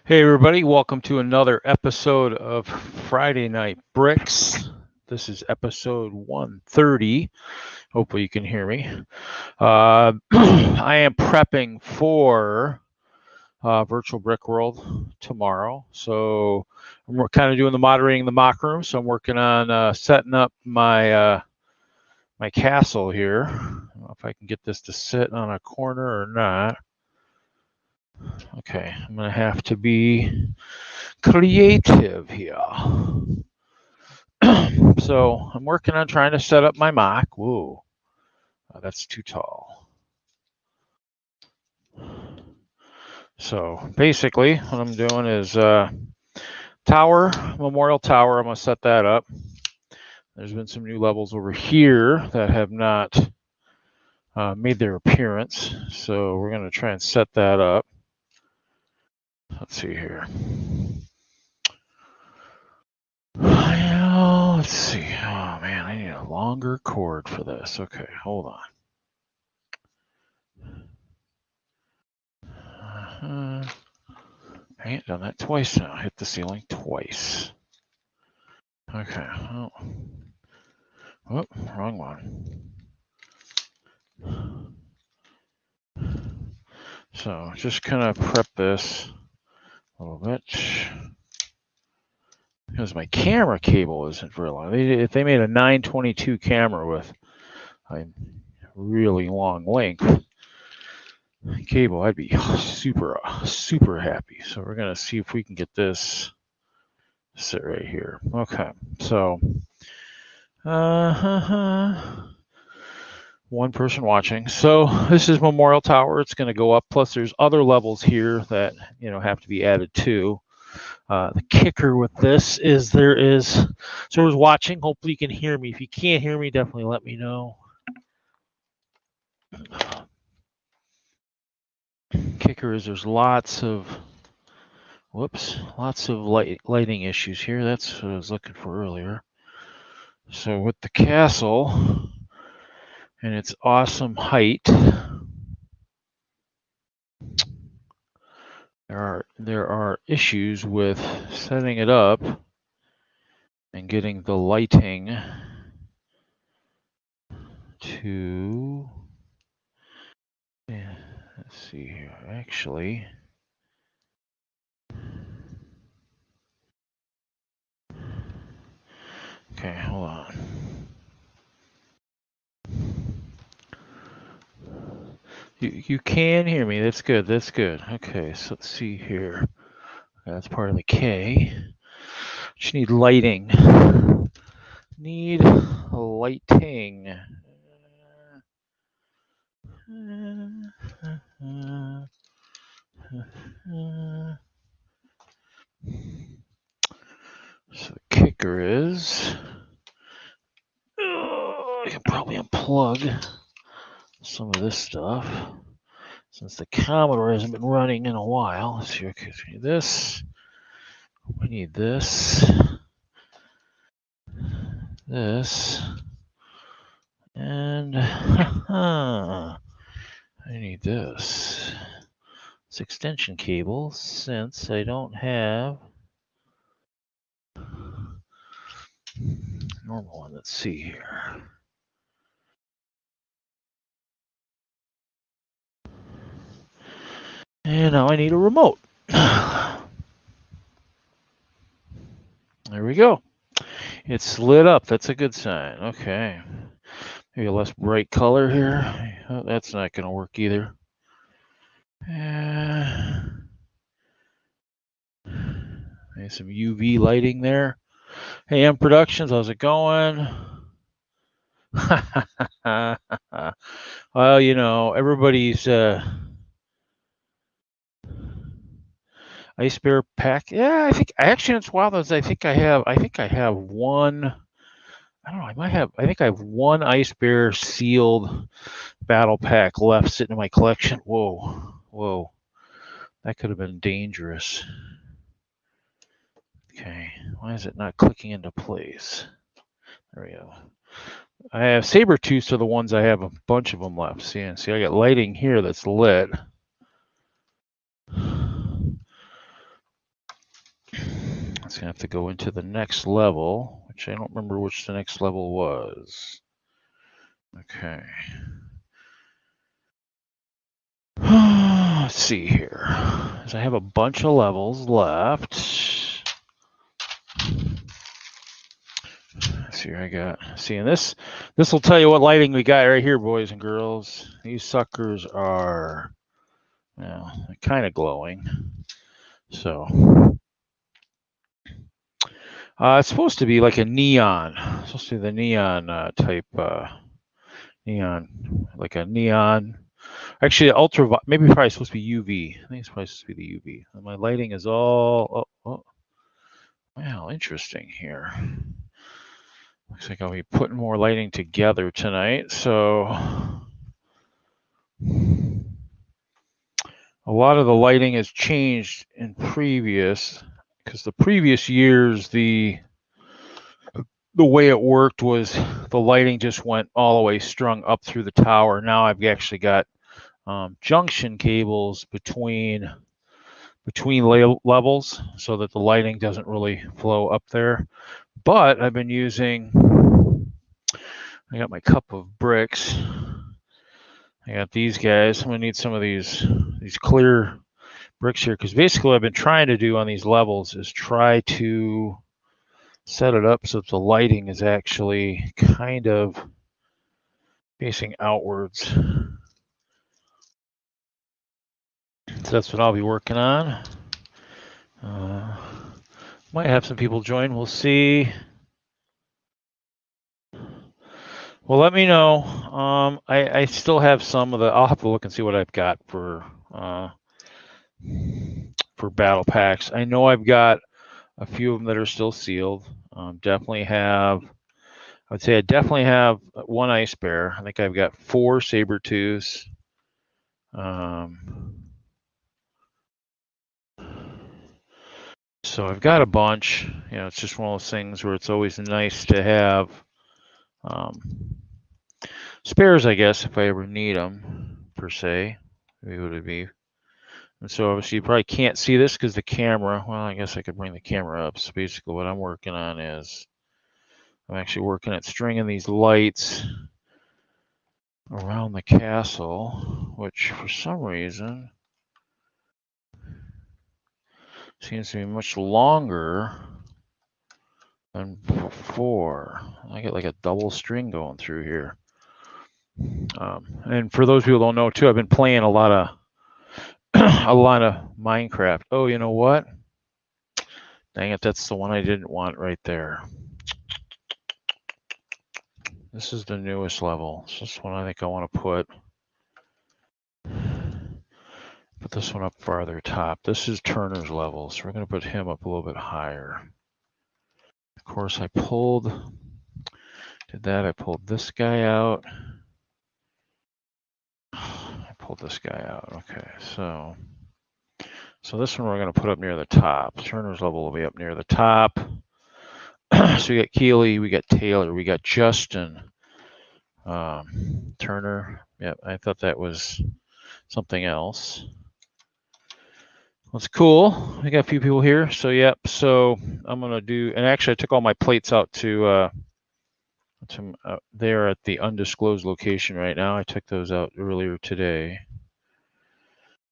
Hey everybody, welcome to another episode of Friday Night Bricks. This is episode 130. Hopefully you can hear me. I am prepping for Virtual Brickworld tomorrow. So I'm kind of doing the moderating in the mock room. So I'm working on setting up my my castle here. I don't know if I can get this to sit on a corner or not. Okay, I'm going to have to be creative here. So I'm working on trying to set up my mock. Whoa, that's too tall. So basically what I'm doing is tower, memorial tower, I'm going to set that up. There's been some new levels over here that have not made their appearance. So we're going to try and set that up. Let's see here. Let's see. Oh man, I need a longer cord for this. Okay, hold on. I ain't done that twice now. Hit the ceiling twice. Okay. Oh, wrong one. So just kind of prep this a little bit. Because my camera cable isn't very long. If they made a 922 camera with a really long length cable, I'd be super happy. So we're going to see if we can get this to sit right here. Okay. So, one person watching. So this is Memorial Tower. It's going to go up. Plus there's other levels here that, have to be added to. The kicker with this is so whoever's watching, hopefully you can hear me. If you can't hear me, definitely let me know. Kicker is there's lots of lighting issues here. That's what I was looking for earlier. So with the castle and its awesome height, there are issues with setting it up and getting the lighting to, let's see here, actually. Okay, hold on. You can hear me. That's good. That's good. Okay, so let's see here. That's part of the K. Just need lighting. Need lighting. So the kicker is, I can probably unplug some of this stuff since the Commodore hasn't been running in a while. Let's see. Okay, so we need this. We need this. This. And I need this. It's extension cable since I don't have normal one. Let's see here. And now I need a remote. There we go. It's lit up. That's a good sign. Okay. Maybe a less bright color here. Oh, that's not going to work either. There's some UV lighting there. Hey, M Productions, how's it going? Well, everybody's Ice Bear pack. Yeah, I think actually it's wild as I think I have one. I don't know, I think I have one Ice Bear sealed battle pack left sitting in my collection. Whoa. That could have been dangerous. Okay, why is it not clicking into place? There we go. I have Sabertooths are the ones I have a bunch of them left. See, I got lighting here that's lit. It's gonna have to go into the next level, which I don't remember which the next level was. Okay. Let's see here. So I have a bunch of levels left. Let's see here I got. See, and this will tell you what lighting we got right here, boys and girls. These suckers are, well, kind of glowing. So it's supposed to be like a neon. It's supposed to be the neon type neon, like a neon. Actually, ultra. Maybe probably supposed to be UV. I think it's probably supposed to be the UV. And my lighting is all. Oh, wow, interesting here. Looks like I'll be putting more lighting together tonight. So a lot of the lighting has changed in previous, because the previous years the way it worked was the lighting just went all the way strung up through the tower. Now I've actually got junction cables between levels so that the lighting doesn't really flow up there. But I've been using, I got my cup of bricks. I got these guys. I'm gonna need some of these clear bricks here, because basically what I've been trying to do on these levels is try to set it up so that the lighting is actually kind of facing outwards. So that's what I'll be working on. Might have some people join. We'll see. Well, let me know. I still have some of the. I'll have to look and see what I've got for battle packs. I know I've got a few of them that are still sealed. Definitely have. I would say I definitely have one ice bear. I think I've got 4 saber tooths. So I've got a bunch. You know, it's just one of those things where it's always nice to have spares, I guess, if I ever need them, per se. Maybe would it be? And so obviously you probably can't see this because the camera, well, I guess I could bring the camera up. So basically what I'm working on is, I'm actually working at stringing these lights around the castle, which for some reason seems to be much longer than before. I get like a double string going through here. And for those people who don't know too, I've been playing a lot of Minecraft. Oh, you know what? Dang it, that's the one I didn't want right there. This is the newest level. So this one I think I want to put this one up farther top. This is Turner's level, so we're going to put him up a little bit higher. Of course, I pulled this guy out. I pulled this guy out. Okay, so this one we're going to put up near the top. Turner's level will be up near the top. So we got Keeley, we got Taylor, we got Justin, Turner. Yep, I thought that was something else. That's cool. We got a few people here. So yep. So I'm gonna do, and actually I took all my plates out to they're at the undisclosed location right now. I took those out earlier today.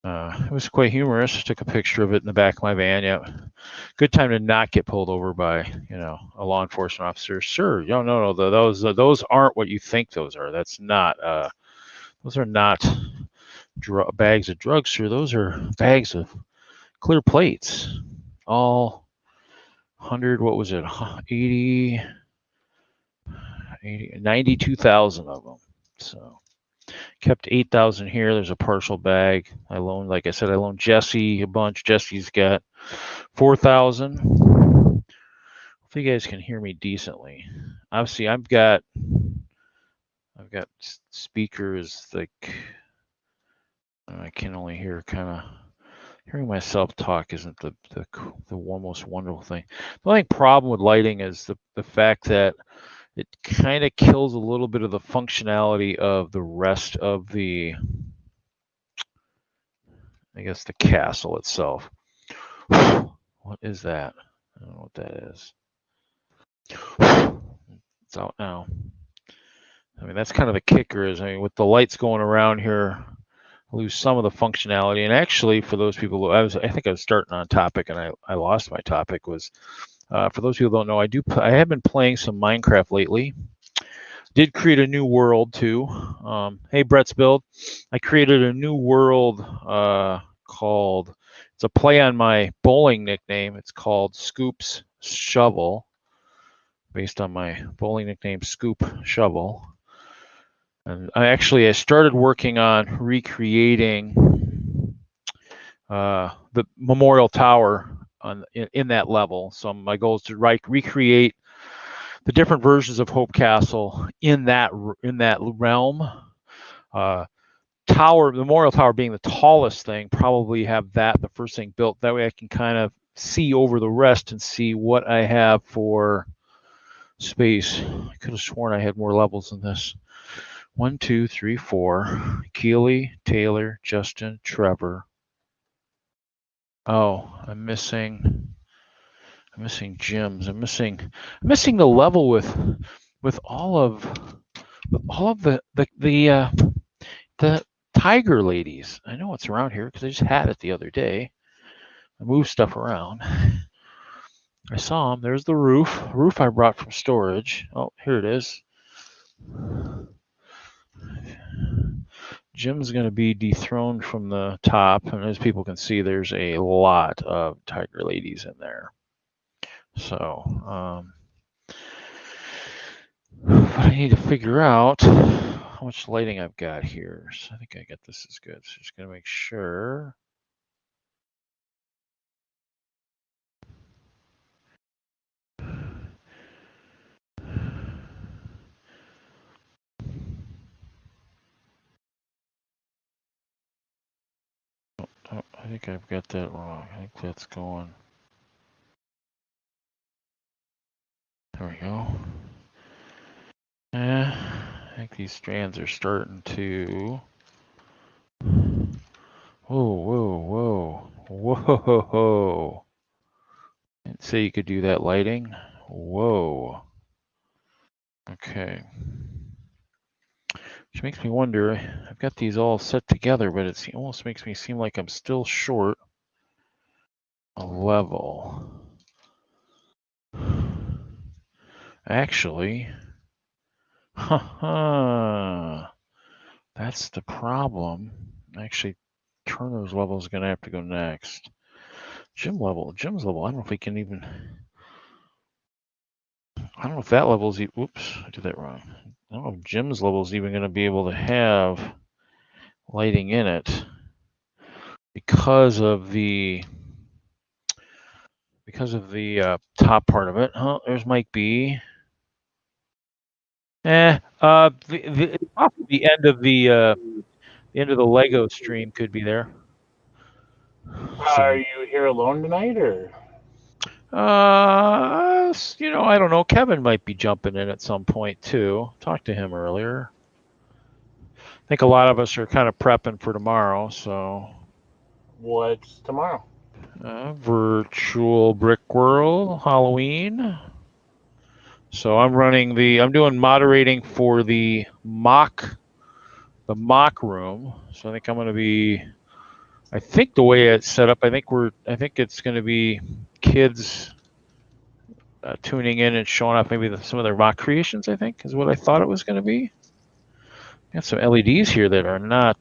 It was quite humorous. I took a picture of it in the back of my van. Yeah, good time to not get pulled over by, you know, a law enforcement officer. Sir, no, those aren't what you think those are. That's not. Those are not bags of drugs, sir. Those are bags of clear plates. All 100. What was it? 92,000 of them. So. Kept 8,000 here. There's a partial bag. I loaned, like I said, I loaned Jesse a bunch. Jesse's got 4,000. Hopefully you guys can hear me decently. Obviously, I've got speakers like I can only hear kind of. Hearing myself talk isn't the most wonderful thing. The only problem with lighting is the fact that it kind of kills a little bit of the functionality of the rest of the, I guess, the castle itself. What is that? I don't know what that is. It's out now. I mean, that's kind of the kicker is, I mean, with the lights going around here, I lose some of the functionality. And actually, for those people who I think I was starting on topic and I lost my topic was, for those people who don't know, I have been playing some Minecraft lately. Did create a new world too. Hey, Brett's Build. I created a new world called, it's a play on my bowling nickname. It's called Scoop's Shovel, based on my bowling nickname, Scoop Shovel. And I started working on recreating the Memorial Tower in that level. So my goal is to recreate the different versions of Hope Castle in that realm. The Memorial Tower being the tallest thing, probably have that the first thing built. That way I can kind of see over the rest and see what I have for space. I could have sworn I had more levels than this. 1, 2, 3, 4. Keely, Taylor, Justin, Trevor. Oh, I'm missing gyms. I'm missing the level with all of the tiger ladies. I know it's around here because I just had it the other day. I moved stuff around. I saw them. There's the roof. Roof I brought from storage. Oh, here it is. Jim's going to be dethroned from the top, and as people can see, there's a lot of tiger ladies in there. So, but I need to figure out how much lighting I've got here. So I think I got this is good. So just going to make sure. I think I've got that wrong. I think that's going. There we go. I think these strands are starting to. Whoa. Didn't say you could do that lighting. Whoa. Okay. Which makes me wonder, I've got these all set together, but it almost makes me seem like I'm still short a level. Actually, that's the problem. Actually, Turner's level is going to have to go next. Jim's level, I don't know if we can even, I don't know if that level is, oops, I did that wrong. I don't know if Jim's level is even going to be able to have lighting in it because of the top part of it. Oh, there's Mike B. The end of the Lego stream could be there. Are you here alone tonight, or? I don't know. Kevin might be jumping in at some point too. Talked to him earlier. I think a lot of us are kind of prepping for tomorrow. So. What's tomorrow? Virtual Brickworld Halloween. So I'm doing moderating for the mock room. So I think I'm going to be. I think the way it's set up, I think it's going to be kids tuning in and showing off maybe some of their mock creations. I think is what I thought it was going to be. Got some LEDs here that are not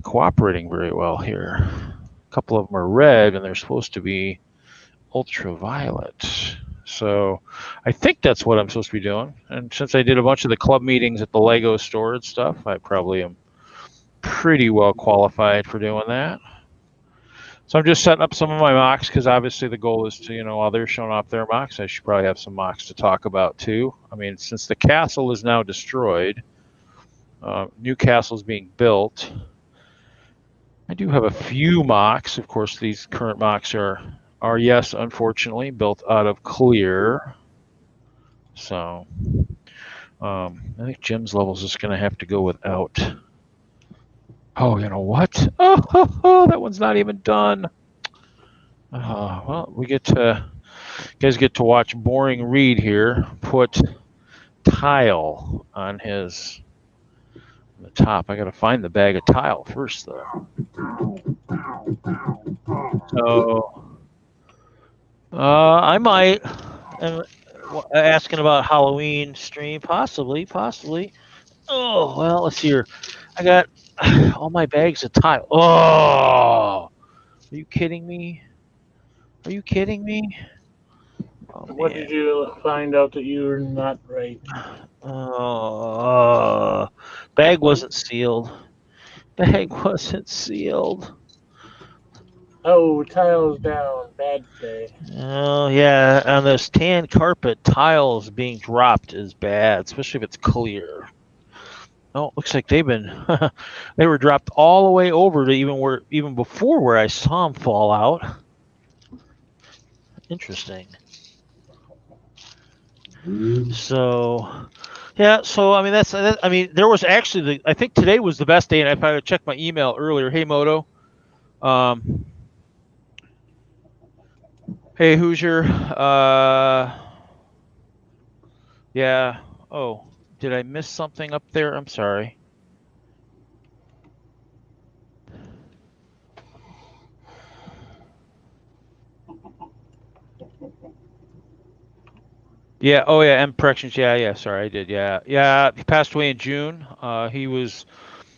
cooperating very well here. A couple of them are red, and they're supposed to be ultraviolet. So I think that's what I'm supposed to be doing. And since I did a bunch of the club meetings at the Lego store and stuff, I probably am pretty well qualified for doing that. So I'm just setting up some of my mocks because obviously the goal is to, while they're showing off their mocks, I should probably have some mocks to talk about too. I mean, since the castle is now destroyed, new castle's being built. I do have a few mocks. Of course, these current mocks are yes, unfortunately, built out of clear. So I think Jim's level is just going to have to go without. Oh, you know what? Oh, that one's not even done. Well, you guys get to watch Boring Reed here put tile on the top. I got to find the bag of tile first, though. So, I might. Asking about Halloween stream, possibly. Oh well, let's see here. I got all my bags of tile. Oh, are you kidding me? Are you kidding me? Oh What man. did you find out that you were not right? Bag wasn't sealed. Bag wasn't sealed. Oh, tiles down. Bad day. Oh yeah, on this tan carpet, tiles being dropped is bad, especially if it's clear. Oh, looks like they were dropped all the way over to even before where I saw them fall out. Interesting. So, yeah. So I mean, I mean, there was actually I think today was the best day, and if I checked my email earlier, hey Moto, hey Hoosier, yeah. Oh, did I miss something up there? I'm sorry. Yeah. Oh, yeah. M corrections. Yeah. Sorry, I did. Yeah. He passed away in June. He was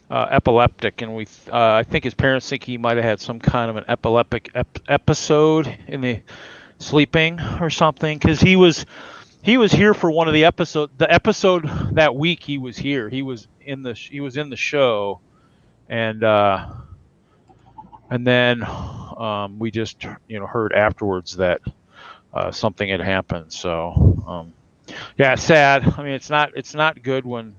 epileptic, and I think his parents think he might have had some kind of an epileptic episode in the sleeping or something, because he was here for one of the episode. The episode that week he was here. He was in the show, and then we just heard afterwards that something had happened. So yeah, it's sad. I mean, it's not good when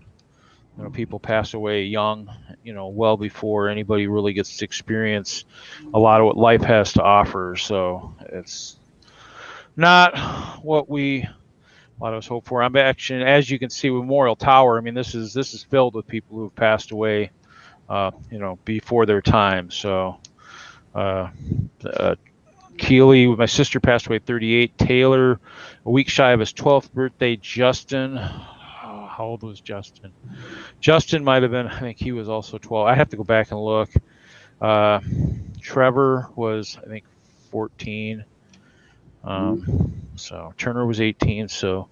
people pass away young, well before anybody really gets to experience a lot of what life has to offer. So it's not what a lot of us hope for. I'm actually, as you can see, Memorial Tower. I mean, this is filled with people who have passed away, before their time. So, Keely, my sister passed away at 38. Taylor, a week shy of his 12th birthday. Justin, how old was Justin? Justin might have been, I think he was also 12. I have to go back and look. Trevor was, I think, 14. So Turner was 18. So,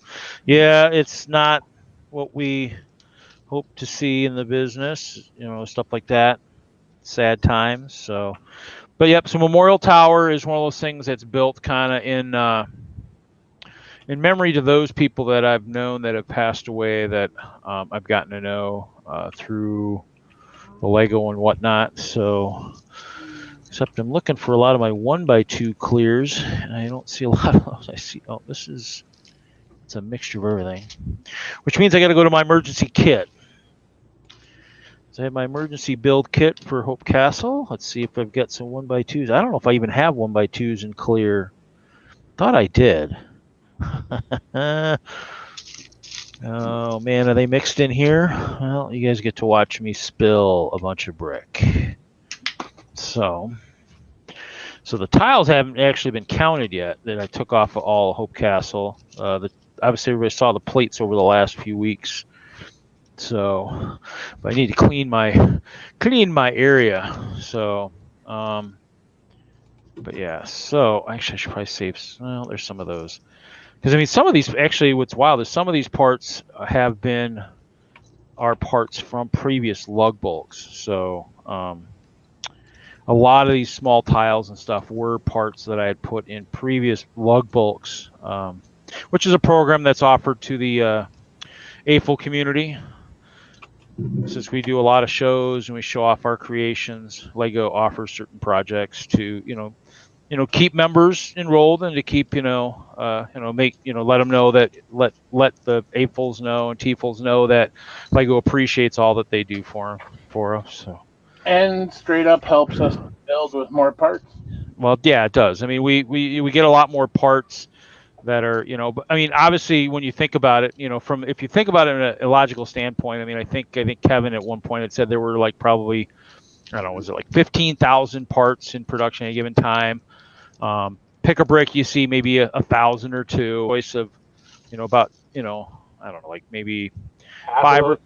yeah, it's not what we hope to see in the business, stuff like that. Sad times. So, but yep. So Memorial Tower is one of those things that's built kind of in memory to those people that I've known that have passed away, that I've gotten to know through the Lego and whatnot. So, except I'm looking for a lot of my 1x2 clears, and I don't see a lot of those. I see, it's a mixture of everything, which means I got to go to my emergency kit. So I have my emergency build kit for Hope Castle. Let's see if I've got some 1x2s. I don't know if I even have 1x2s in clear. Thought I did. Oh man, are they mixed in here? Well, you guys get to watch me spill a bunch of brick. So the tiles haven't actually been counted yet that I took off of all Hope Castle. Obviously everybody saw the plates over the last few weeks. So, but I need to clean my area. So, but yeah. So actually, I should probably save. Well, there's some of those. Because I mean, some of these actually, what's wild is some of these parts are parts from previous lug bulks. So a lot of these small tiles and stuff were parts that I had put in previous lug bulks, which is a program that's offered to the AFOL community. Since we do a lot of shows and we show off our creations, Lego offers certain projects to keep members enrolled and to keep let them know that let the AFOLs know and TFOLs know that Lego appreciates all that they do for us. So, And straight up helps us build with more parts. well, yeah, it does. I mean, we get a lot more parts that are, I mean, obviously when you think about it, if you think about it in a logical standpoint, I mean, I think Kevin at one point had said there were like probably, I don't know, was it like 15,000 parts in production at a given time? Pick a brick, you see maybe 1,000 or two. Choice of, about, I don't know, like maybe Half five of or it.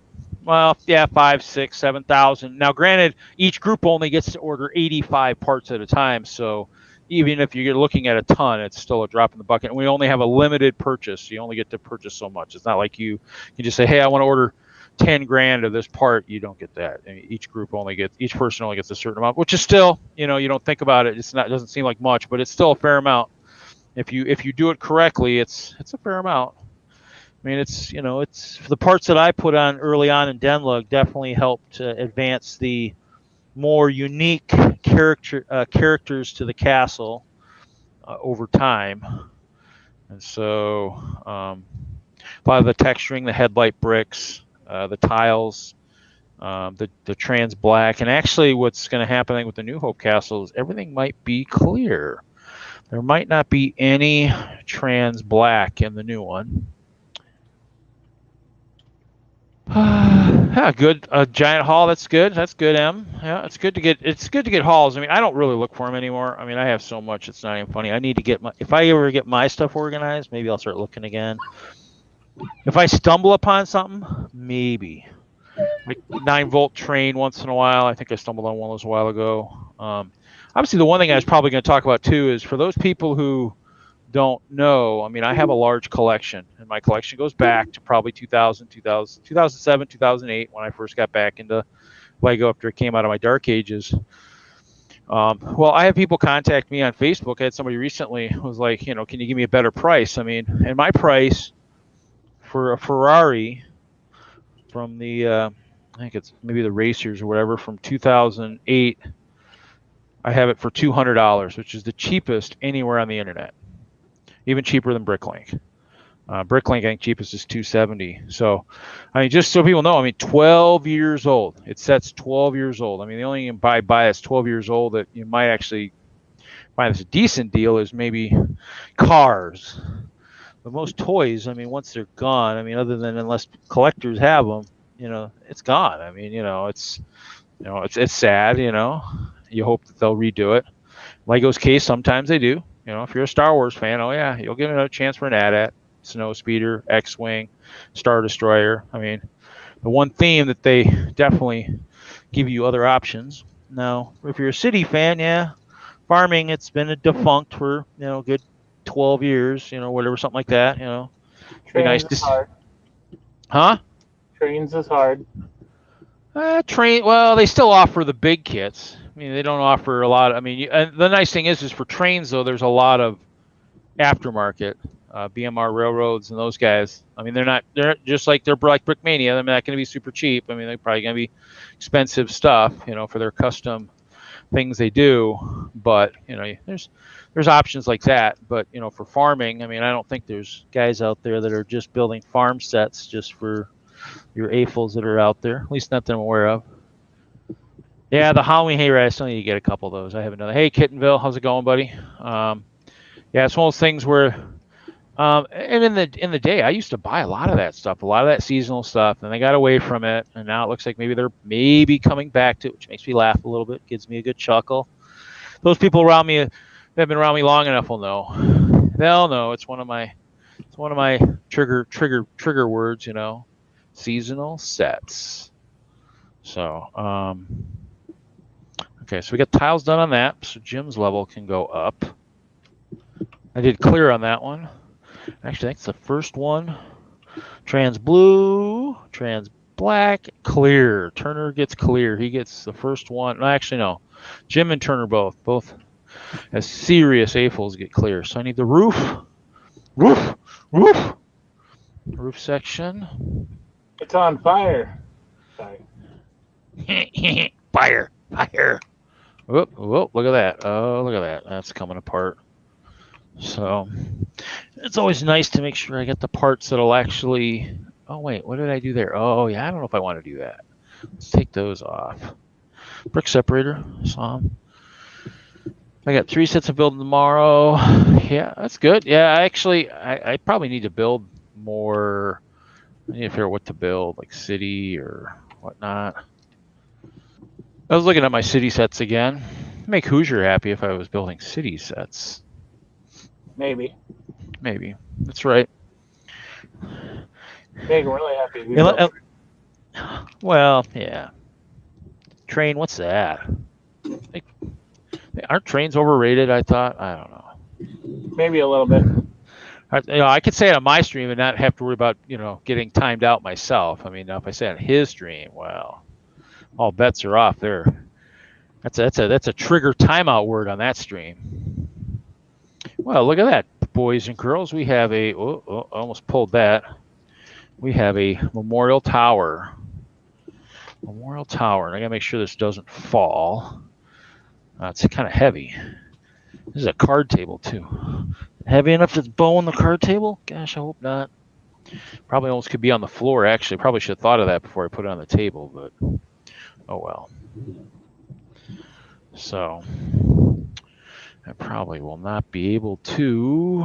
well, yeah, 5, 6, 7,000. Now, granted, each group only gets to order 85 parts at a time, so even if you're looking at a ton, it's still a drop in the bucket. And we only have a limited purchase. You only get to purchase so much. It's not like you can just say, "Hey, I want to order 10 grand of this part." You don't get that. I mean, each person only gets a certain amount, which is still, you don't think about it. It doesn't seem like much, but it's still a fair amount. If you do it correctly, it's a fair amount. I mean, it's the parts that I put on early on in Denlug definitely helped advance the more unique characters to the castle over time. And so a lot of the texturing, the headlight bricks, the tiles, the trans black, and actually what's going to happen with the New Hope Castle is everything might be clear. There might not be any trans black in the new one. Yeah, good. A giant haul. That's good. That's good, Em. Yeah, it's good to get hauls. I mean, I don't really look for them anymore. I mean, I have so much. It's not even funny. I need to get if I ever get my stuff organized, maybe I'll start looking again. If I stumble upon something, maybe like 9-volt train once in a while. I think I stumbled on one of those a while ago. Obviously, the one thing I was probably going to talk about too is for those people who don't know, I mean, I have a large collection, and my collection goes back to probably 2007, 2008, when I first got back into Lego after it came out of my dark ages. Well, I have people contact me on Facebook. I had somebody recently who was like, can you give me a better price? I mean, and my price for a Ferrari from the, I think it's maybe the Racers or whatever, from 2008, I have it for $200, which is the cheapest anywhere on the internet. Even cheaper than Bricklink. Bricklink, I think cheapest is $270. So, I mean, just so people know, I mean, 12 years old. It sets 12 years old. I mean, the only thing you can buy that's 12 years old that you might actually find as a decent deal is maybe cars. But most toys, I mean, once they're gone, I mean, other than unless collectors have them, it's gone. I mean, it's sad. You hope that they'll redo it. Lego's case, sometimes they do. If you're a Star Wars fan, oh yeah, you'll get another chance for an AT-AT, Snow Speeder, X-Wing, Star Destroyer. I mean, the one theme that they definitely give you other options. Now, if you're a city fan, yeah, farming, it's been a defunct for, a good 12 years, whatever, something like that, Be nice Trains is to hard. Huh? Trains is hard. Well, they still offer the big kits. I mean, they don't offer a lot. I mean, and the nice thing is for trains, though, there's a lot of aftermarket, BMR Railroads and those guys. I mean, they're just like like Brickmania. They're not going to be super cheap. I mean, they're probably going to be expensive stuff, for their custom things they do. But, there's options like that. But, for farming, I mean, I don't think there's guys out there that are just building farm sets just for your AFOLs that are out there, at least not that I'm aware of. Yeah, the Halloween hayride, I still need to get a couple of those. I haven't done it. Hey, Kittenville, how's it going, buddy? Yeah, it's one of those things where, and in the day, I used to buy a lot of that stuff, a lot of that seasonal stuff, and they got away from it, and now it looks like maybe they're coming back to it, which makes me laugh a little bit, gives me a good chuckle. Those people around me that have been around me long enough will know. They'll know it's one of my trigger words, seasonal sets. So, okay, so we got tiles done on that, so Jim's level can go up. I did clear on that one. Actually, I think it's the first one. Trans blue, trans black, clear. Turner gets clear. He gets the first one. No, actually, no. Jim and Turner both as serious AFOLs get clear. So I need the roof section. It's on fire. Sorry. Fire. Whoa, look at that. Oh, look at that. That's coming apart. So it's always nice to make sure I get the parts that'll actually... Oh, wait, what did I do there? Oh, yeah, I don't know if I want to do that. Let's take those off. Brick separator, saw them. I got 3 sets of building tomorrow. Yeah, that's good. Yeah, I probably need to build more. I need to figure out what to build, like city or whatnot. I was looking at my city sets again. make Hoosier happy if I was building city sets. Maybe. That's right. Make him really happy if you built. Well, yeah. Train, what's that? Aren't trains overrated? I thought. I don't know. Maybe a little bit. I could say it on my stream and not have to worry about getting timed out myself. I mean, now if I say it on his stream, well, all bets are off there. That's a trigger timeout word on that stream. Well, look at that, boys and girls. We have I almost pulled that. We have a memorial tower. And I gotta make sure this doesn't fall. It's kind of heavy. This is a card table too. Heavy enough to bow on the card table? Gosh, I hope not. Probably almost could be on the floor, actually. Probably should have thought of that before I put it on the table, but oh well. So I probably will not be able to.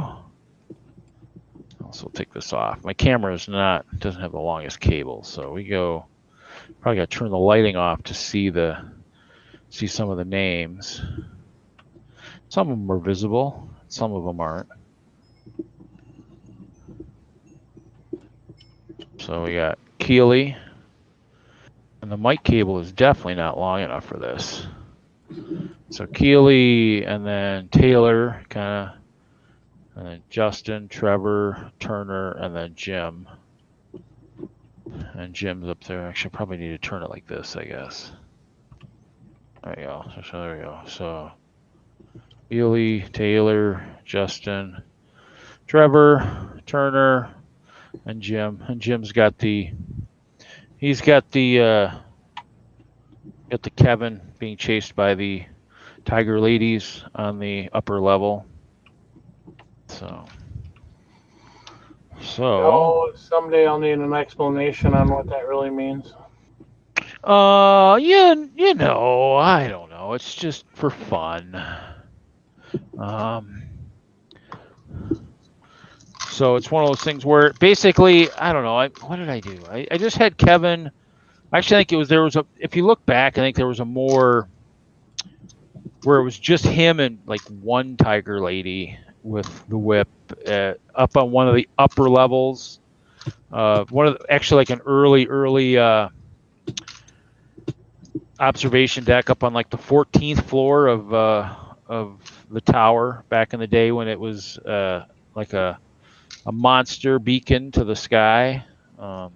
Also take this off. My camera doesn't have the longest cable, so we go. Probably got to turn the lighting off to see some of the names. Some of them are visible, some of them aren't. So we got Keeley, and the mic cable is definitely not long enough for this. So Keeley, and then Taylor, kind of, and then Justin, Trevor, Turner, and then Jim. And Jim's up there. Actually, I probably need to turn it like this, I guess. There you go. So there we go. So Keeley, Taylor, Justin, Trevor, Turner, and Jim. And Jim's got the Kevin being chased by the Tiger ladies on the upper level. So Someday I'll need an explanation on what that really means. I don't know. It's just for fun. So it's one of those things where basically, I don't know. What did I do? I just had Kevin. Actually, I think if you look back, I think there was a more where it was just him and like one Tiger lady with the whip up on one of the upper levels. Actually like an early observation deck up on like the 14th floor of the tower back in the day when it was like a monster beacon to the sky. I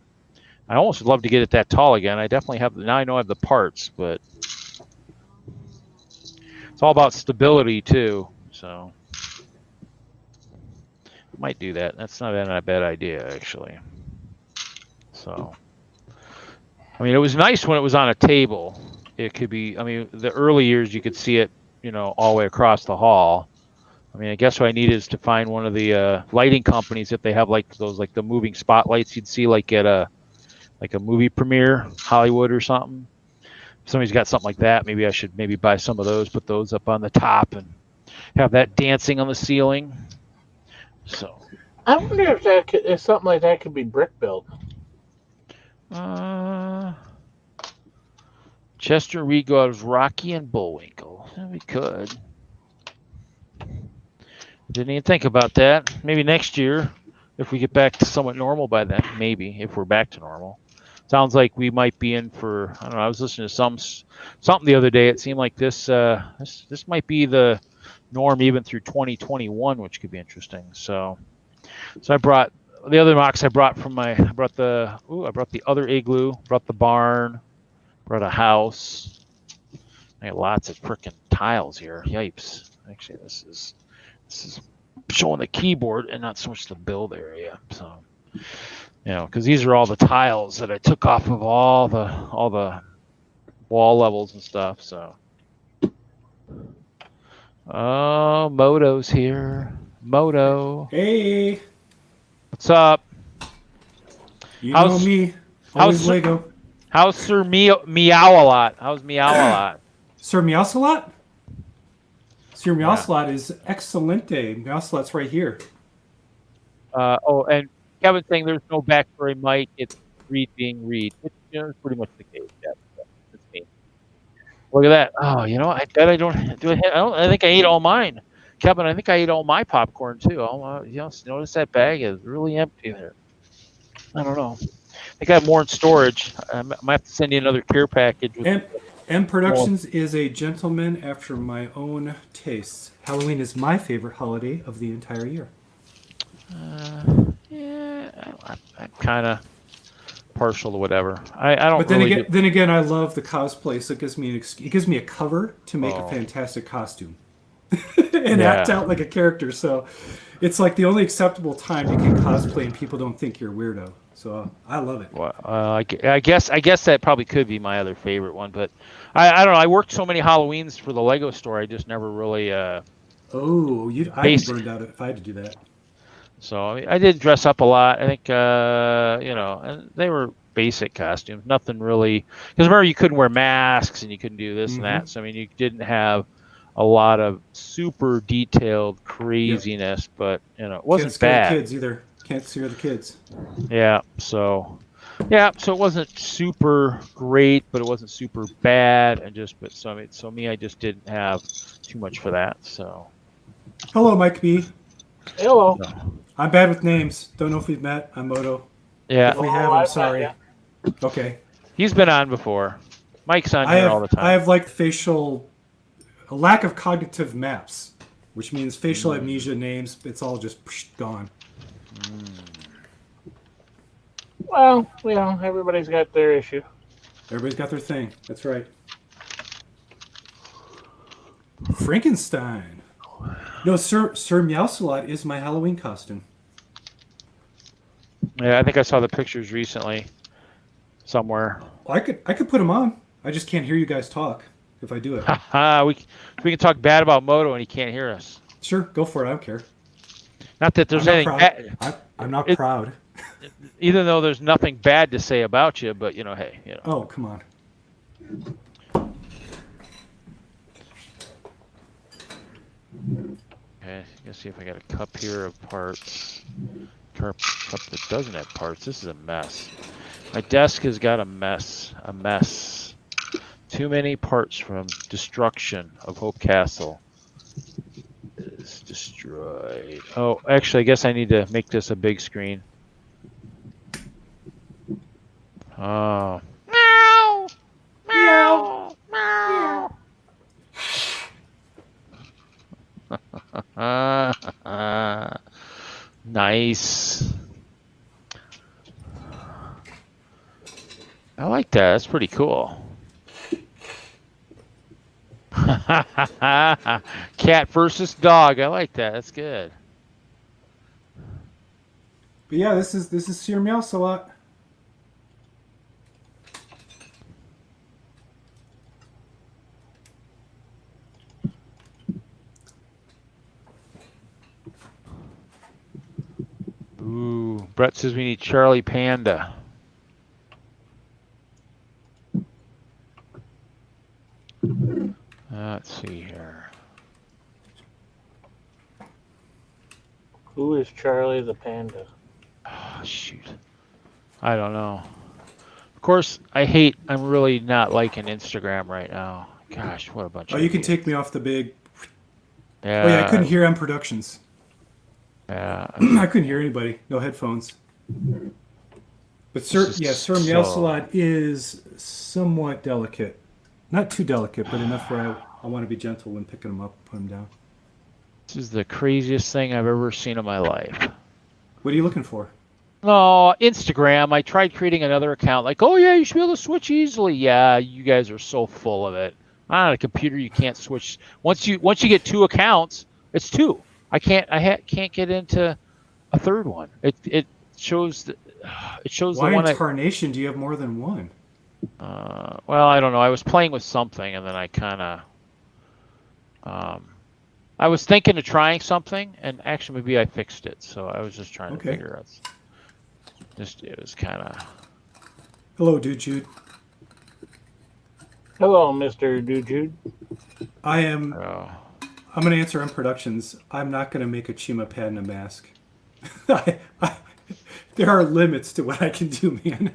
almost would love to get it that tall again. I definitely have. Now I know I have the parts, but it's all about stability too. So I might do that. That's not a bad idea, actually. So, I mean, it was nice when it was on a table. It could be. I mean, the early years you could see it, all the way across the hall. I mean, I guess what I need is to find one of the lighting companies if they have like those, like the moving spotlights you'd see like at a movie premiere, Hollywood or something. If somebody's got something like that, maybe I should buy some of those, put those up on the top, and have that dancing on the ceiling. So I wonder if something like that could be brick built. Chester Reed goes Rocky and Bullwinkle. We could. Didn't even think about that. Maybe next year, if we get back to somewhat normal by then, maybe if we're back to normal. Sounds like we might be in for, I don't know, I was listening to something the other day. It seemed like this might be the norm even through 2021, which could be interesting. So I brought the other MOCs I brought the other igloo, brought the barn, brought a house. I got lots of frickin' tiles here. Yipes. Actually, this is showing the keyboard and not so much the build area. So, because these are all the tiles that I took off of all the wall levels and stuff. So, oh, Moto's here. Moto, Hey, what's up? you know me. Always Lego. How's Sir Meow-a-Lot? How's Meow-a-Lot? Sir Meowsalot? Sir Meowsalot is excelente. Meowsalot's right here. And Kevin's saying there's no backstory mic. It's Reed being Reed, which is pretty much the case. Yeah, that's me. Look at that. Oh, I bet I don't do. I think I ate all mine, Kevin. I think I ate all my popcorn too. Notice that bag is really empty there. I don't know. I think I have more in storage. I might have to send you another care package with M Productions is a gentleman after my own tastes. Halloween is my favorite holiday of the entire year. Yeah, I'm kind of partial to whatever. I don't. But then really again, then again, I love the cosplay, so it gives me a cover to make a Oh. fantastic costume and act out like a character. So it's like the only acceptable time you can cosplay and people don't think you're a weirdo. So I love it. Well, I guess that probably could be my other favorite one, but I don't know. I worked so many Halloweens for the Lego store. I just never really. I'd be burned out if I had to do that. So I did dress up a lot. I think and they were basic costumes, nothing really. Because remember, you couldn't wear masks and you couldn't do this and that. So I mean, you didn't have a lot of super detailed craziness, but it wasn't Can't scare bad. the kids either. Can't scare the kids. So it wasn't super great, but it wasn't super bad, I just didn't have too much for that. So Hello, Mike B. Hello. I'm bad with names. Don't know if we've met. I'm Moto. yeah, If we have, I'm sorry. Okay. he's been on before. Mike's on here all the time. I have like a lack of cognitive maps, which means facial amnesia names. It's all just gone. Well, everybody's got their issue. Everybody's got their thing. That's right. Frankenstein. No, Sir Meowsalot is my Halloween costume. Yeah, I think I saw the pictures recently somewhere. I could put him on. I just can't hear you guys talk if I do it. We can talk bad about Moto and he can't hear us. Sure, go for it. I don't care. Not that there's anything bad. I'm not proud. Even though there's nothing bad to say about you, but hey, Oh, come on. Okay, let's see if I got a cup here of parts. Cup that doesn't have parts. This is a mess. My desk has got a mess. Too many parts from destruction of Hope Castle. It's destroyed. Oh, actually, I guess I need to make this a big screen. Oh. Meow! Meow! Meow! Nice. I like that. That's pretty cool. Cat versus dog. I like that. That's good. But yeah, this is Sir Meowsalot. Ooh, Brett says we need Charlie Panda. Let's see here. Who is Charlie the Panda? Oh, shoot. I don't know. Of course, I'm really not liking Instagram right now. Gosh, what a bunch of You can idiots. take me off the big... Yeah. Oh yeah, I couldn't hear M Productions. Yeah. I couldn't hear anybody. No headphones. But Sir Meowsalot is somewhat delicate. Not too delicate, but enough where I want to be gentle when picking him up, put him down. This is the craziest thing I've ever seen in my life. What are you looking for? No, Instagram. I tried creating another account. Like, oh yeah, you should be able to switch easily. Yeah, you guys are so full of it. On a computer, you can't switch. Once you get two accounts, it's two. I can't get into a third one. It shows the Why one. in tarnation do you have more than one? Well, I don't know. I was playing with something, and then I kind of. I was thinking of trying something, and actually maybe I fixed it. So I was just trying to figure out. It was kind of. Hello, Dude Jude. Hello, Mr. Dujude. I'm going to answer M Productions. I'm not going to make a Chima Padna mask. There are limits to what I can do, man.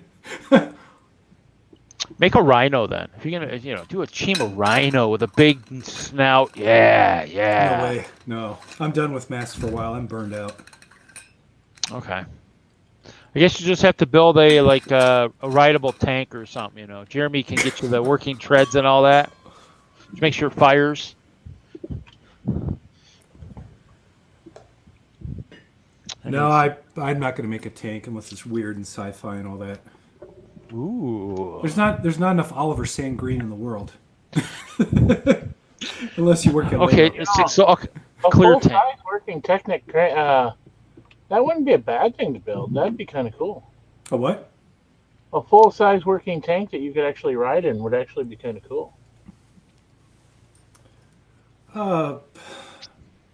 Make a rhino then. If you're gonna, do a team of rhino with a big snout. Yeah, yeah. No way. No. I'm done with masks for a while. I'm burned out. Okay. I guess you just have to build a rideable tank or something. Jeremy can get you the working treads and all that. Just make sure it fires. No, I'm not going to make a tank unless it's weird and sci-fi and all that. Ooh. There's not enough Oliver Sand Green in the world. Unless you work at Okay, Lego. so A clear full-size tank. working Technic, that wouldn't be a bad thing to build. That'd be kind of cool. A what? A full-size working tank that you could actually ride in would actually be kind of cool.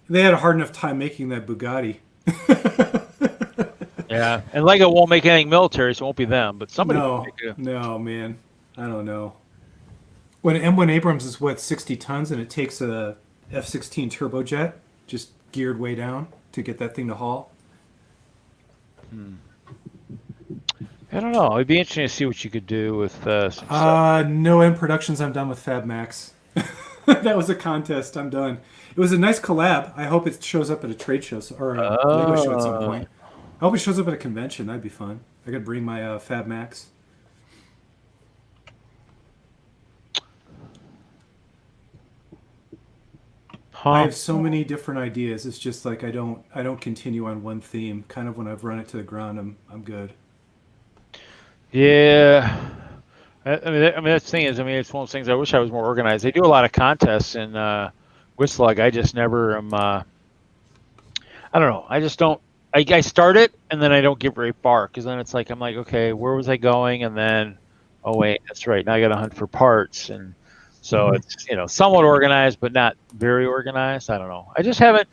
They had a hard enough time making that Bugatti. Yeah, and Lego won't make anything military, so it won't be them. But somebody. No, man. I don't know. When M1 Abrams is 60 tons, and it takes a F-16 turbojet just geared way down to get that thing to haul. I don't know. It'd be interesting to see what you could do with some stuff. No end productions. I'm done with Fab Max. That was a contest. I'm done. It was a nice collab. I hope it shows up at a trade show or a Lego show at some point. I hope it shows up at a convention. That'd be fun. I could bring my Fab Max. I have so many different ideas. It's just like I don't continue on one theme. Kind of when I've run it to the ground, I'm good. Yeah. I mean, that's the thing is, it's one of those things. I wish I was more organized. They do a lot of contests in Whistler. I just never am. I don't know. I just don't. I start it and then I don't get very far because then it's like I'm like, okay, where was I going? And then, oh wait, that's right. Now I got to hunt for parts, and so it's somewhat organized but not very organized. I don't know. I just haven't.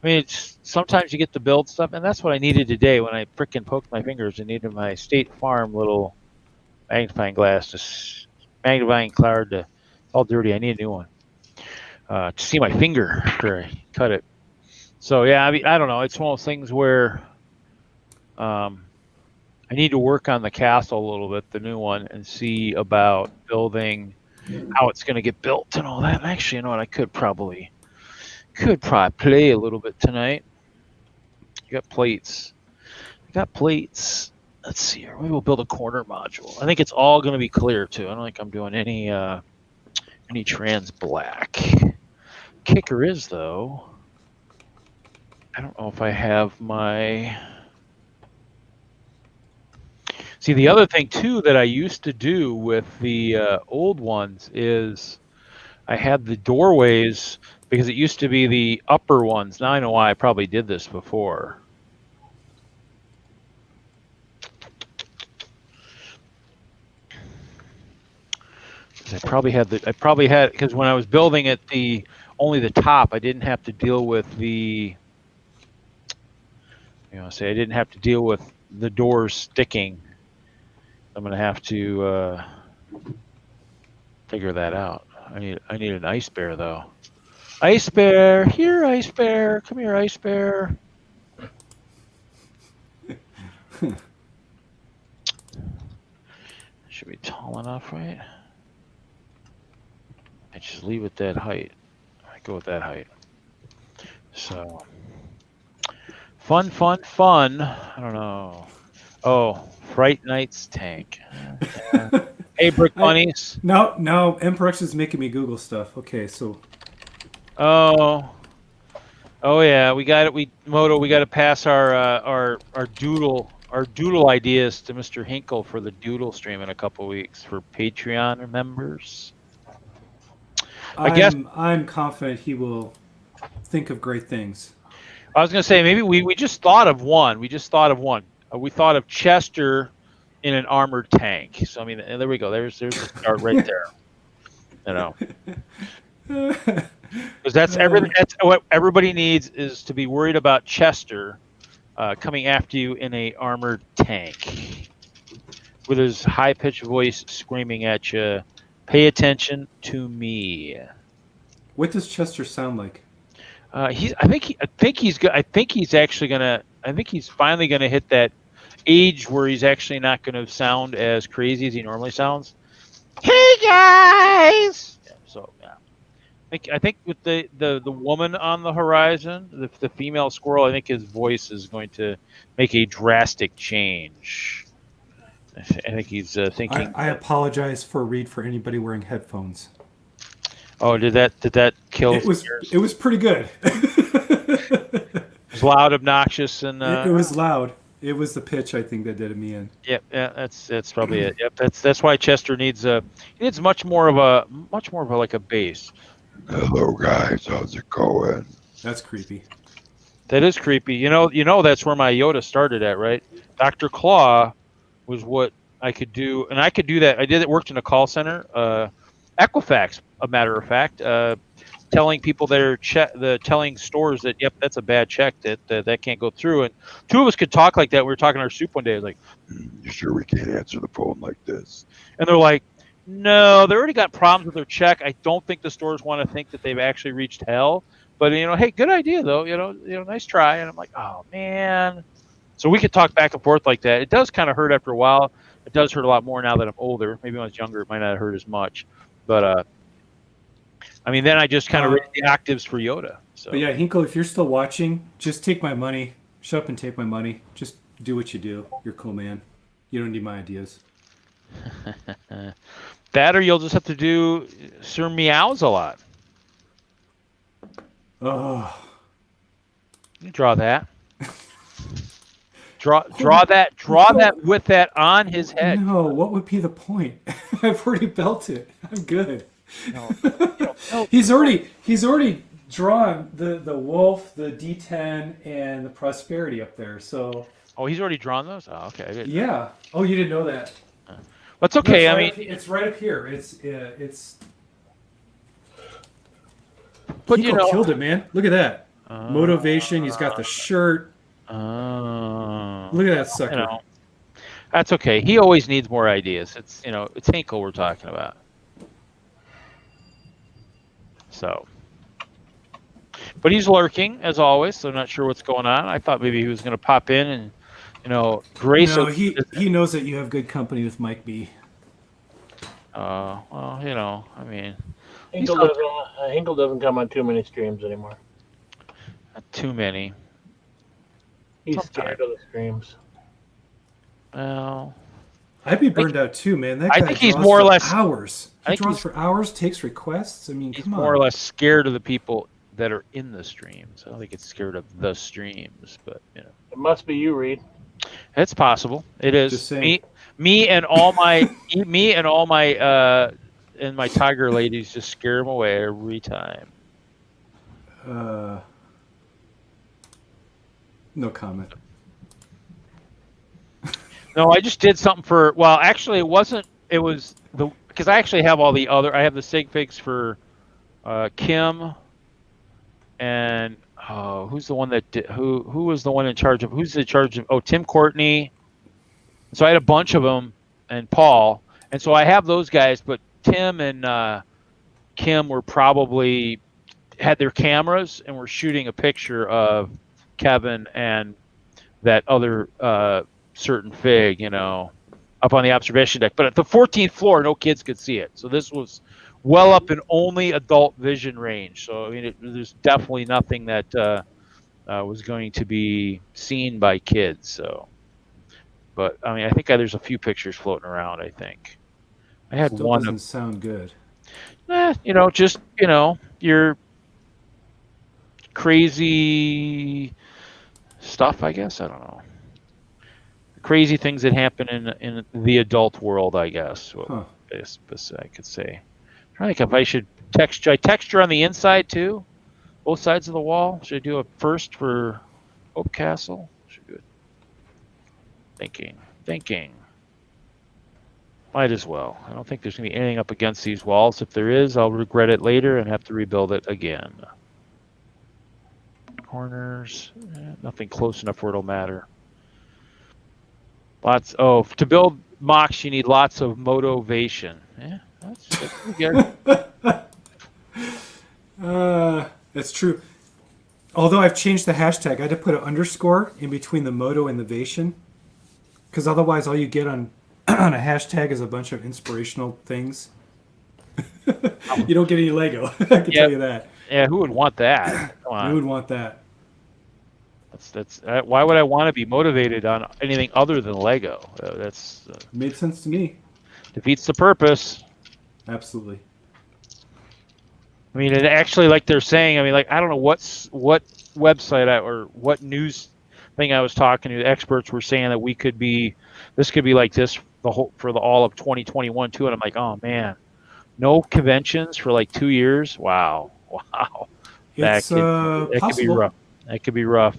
It's sometimes you get to build stuff, and that's what I needed today when I frickin' poked my fingers and needed my State Farm little magnifying glass, just magnifying cloud. It's all dirty. I need a new one to see my finger after I cut it. So yeah, I don't know. It's one of those things where I need to work on the castle a little bit, the new one, and see about building how it's going to get built and all that. Actually, you know what? I could probably play a little bit tonight. I got plates. Let's see here. Maybe we'll build a corner module. I think it's all going to be clear too. I don't think I'm doing any trans black. Kicker is though, I don't know if I have my. See, the other thing too that I used to do with the old ones is I had the doorways because it used to be the upper ones. Now I know why I probably did this before. I probably had because when I was building it, only the top, I didn't have to deal with the. I didn't have to deal with the doors sticking. I'm gonna have to figure that out. I need an ice bear though. Ice bear, here, ice bear, come here, ice bear. Should be tall enough, right? I just leave it that height. I go with that height. So fun. I don't know. Oh, Fright Night's tank. Hey, Brick Bunnies. No, MPRX is making me Google stuff. Okay, so. Oh yeah, we got it. Moto, we got to pass our doodle ideas to Mr. Hinkle for the doodle stream in a couple weeks for Patreon members. I'm confident he will think of great things. I was going to say maybe we just thought of one. We thought of Chester in an armored tank. So there we go. There's the start right there. Because that's everything. That's what everybody needs is to be worried about Chester coming after you in a armored tank with his high-pitched voice screaming at you. Pay attention to me. What does Chester sound like? I think he's finally gonna hit that age where he's actually not gonna sound as crazy as he normally sounds. Hey guys. Yeah, so yeah, I think with the woman on the horizon, the female squirrel, I think his voice is going to make a drastic change. I think he's thinking. I apologize for Reed for anybody wearing headphones. Oh, did that kill? It was pretty good. It was loud, obnoxious, and It was loud. It was the pitch, I think, that did me in. Yep, yeah, that's probably it. Yep, that's why Chester needs much more of a like a bass. Hello guys, how's it going? That's creepy. That is creepy. You know that's where my Yoda started at, right? Dr. Claw was what I could do, and I could do that. I did it. Worked in a call center, Equifax, a matter of fact, telling people that are telling stores that yep, that's a bad check that can't go through. And two of us could talk like that. We were talking our soup one day. I was like, "You sure we can't answer the phone like this?" And they're like, "No, they already got problems with their check. I don't think the stores want to think that they've actually reached hell." But hey, good idea though. Nice try. And I'm like, "Oh man." So we could talk back and forth like that. It does kind of hurt after a while. It does hurt a lot more now that I'm older. Maybe when I was younger, it might not hurt as much. But then I just kind of raised the octaves for Yoda. So. But yeah, Hinkle, if you're still watching, just take my money. Shut up and take my money. Just do what you do. You're a cool man. You don't need my ideas. That or you'll just have to do Sir Meows a lot. Oh. You draw that. Draw that with that on his head. No, what would be the point? I've already built it. I'm good. No. He's already drawn the wolf, the D10, and the prosperity up there. So. Oh, he's already drawn those. Oh, okay. Yeah. Oh, you didn't know that. That's okay. No, it's right up here. It's. But Hinkle killed it, man. Look at that. Motivation. He's got the shirt. Look at that sucker. That's okay. He always needs more ideas. It's Hinkle we're talking about. So, but he's lurking as always. So I'm not sure what's going on. I thought maybe he was going to pop in and grace. No, he knows that you have good company with Mike B. Well, Hinkle doesn't come on too many streams anymore. Not too many. He's scared of the streams. Well, I'd be burned out too, man. That guy I think he's draws more or for less hours. He I think draws for hours, takes requests. I mean, he's come on. more or less scared of the people that are in the streams. I don't think it's scared of the streams, but It must be you, Reed. it's possible. It is Just saying. me and all my and my tiger ladies just scare him away every time. No comment. No, I just did something for. Well, actually, it wasn't. It was because I actually have all the other. I have the sig figs for Kim, and who's the one that who was the one in charge of? Who's in charge of? Oh, Tim Courtney. So I had a bunch of them, and Paul, and so I have those guys. But Tim and Kim were probably had their cameras and were shooting a picture of Kevin and that other certain fig, up on the observation deck. But at the 14th floor, no kids could see it. So this was well up in only adult vision range. So, there's definitely nothing that was going to be seen by kids. So, but, I think there's a few pictures floating around, I think. I had Still one. Doesn't sound good. Your crazy stuff, I guess. I don't know. Crazy things that happen in the adult world, I guess. Huh. I could say. I'm trying to think if I should texture. I texture on the inside too, both sides of the wall. Should I do a first for Hope Castle? Should do it. Thinking. Might as well. I don't think there's gonna be anything up against these walls. If there is, I'll regret it later and have to rebuild it again. Corners, nothing close enough where it'll matter. To build MOCs, you need lots of motivation. Yeah, that's pretty good. That's true. Although I've changed the hashtag, I had to put an underscore in between the moto and the vation, because otherwise all you get on on a hashtag is a bunch of inspirational things. You don't get any Lego. I can tell you that. Yeah, who would want that? Come on. Who would want that? That's why would I want to be motivated on anything other than Lego? That's Made sense to me. defeats the purpose. Absolutely. I mean, it actually, like they're saying, I mean, like, I don't know what website or what news thing I was talking to. The experts were saying that this could be like this for all of 2021 too. And I'm like, oh man, no conventions for like 2 years. Wow. That could be rough. That could be rough.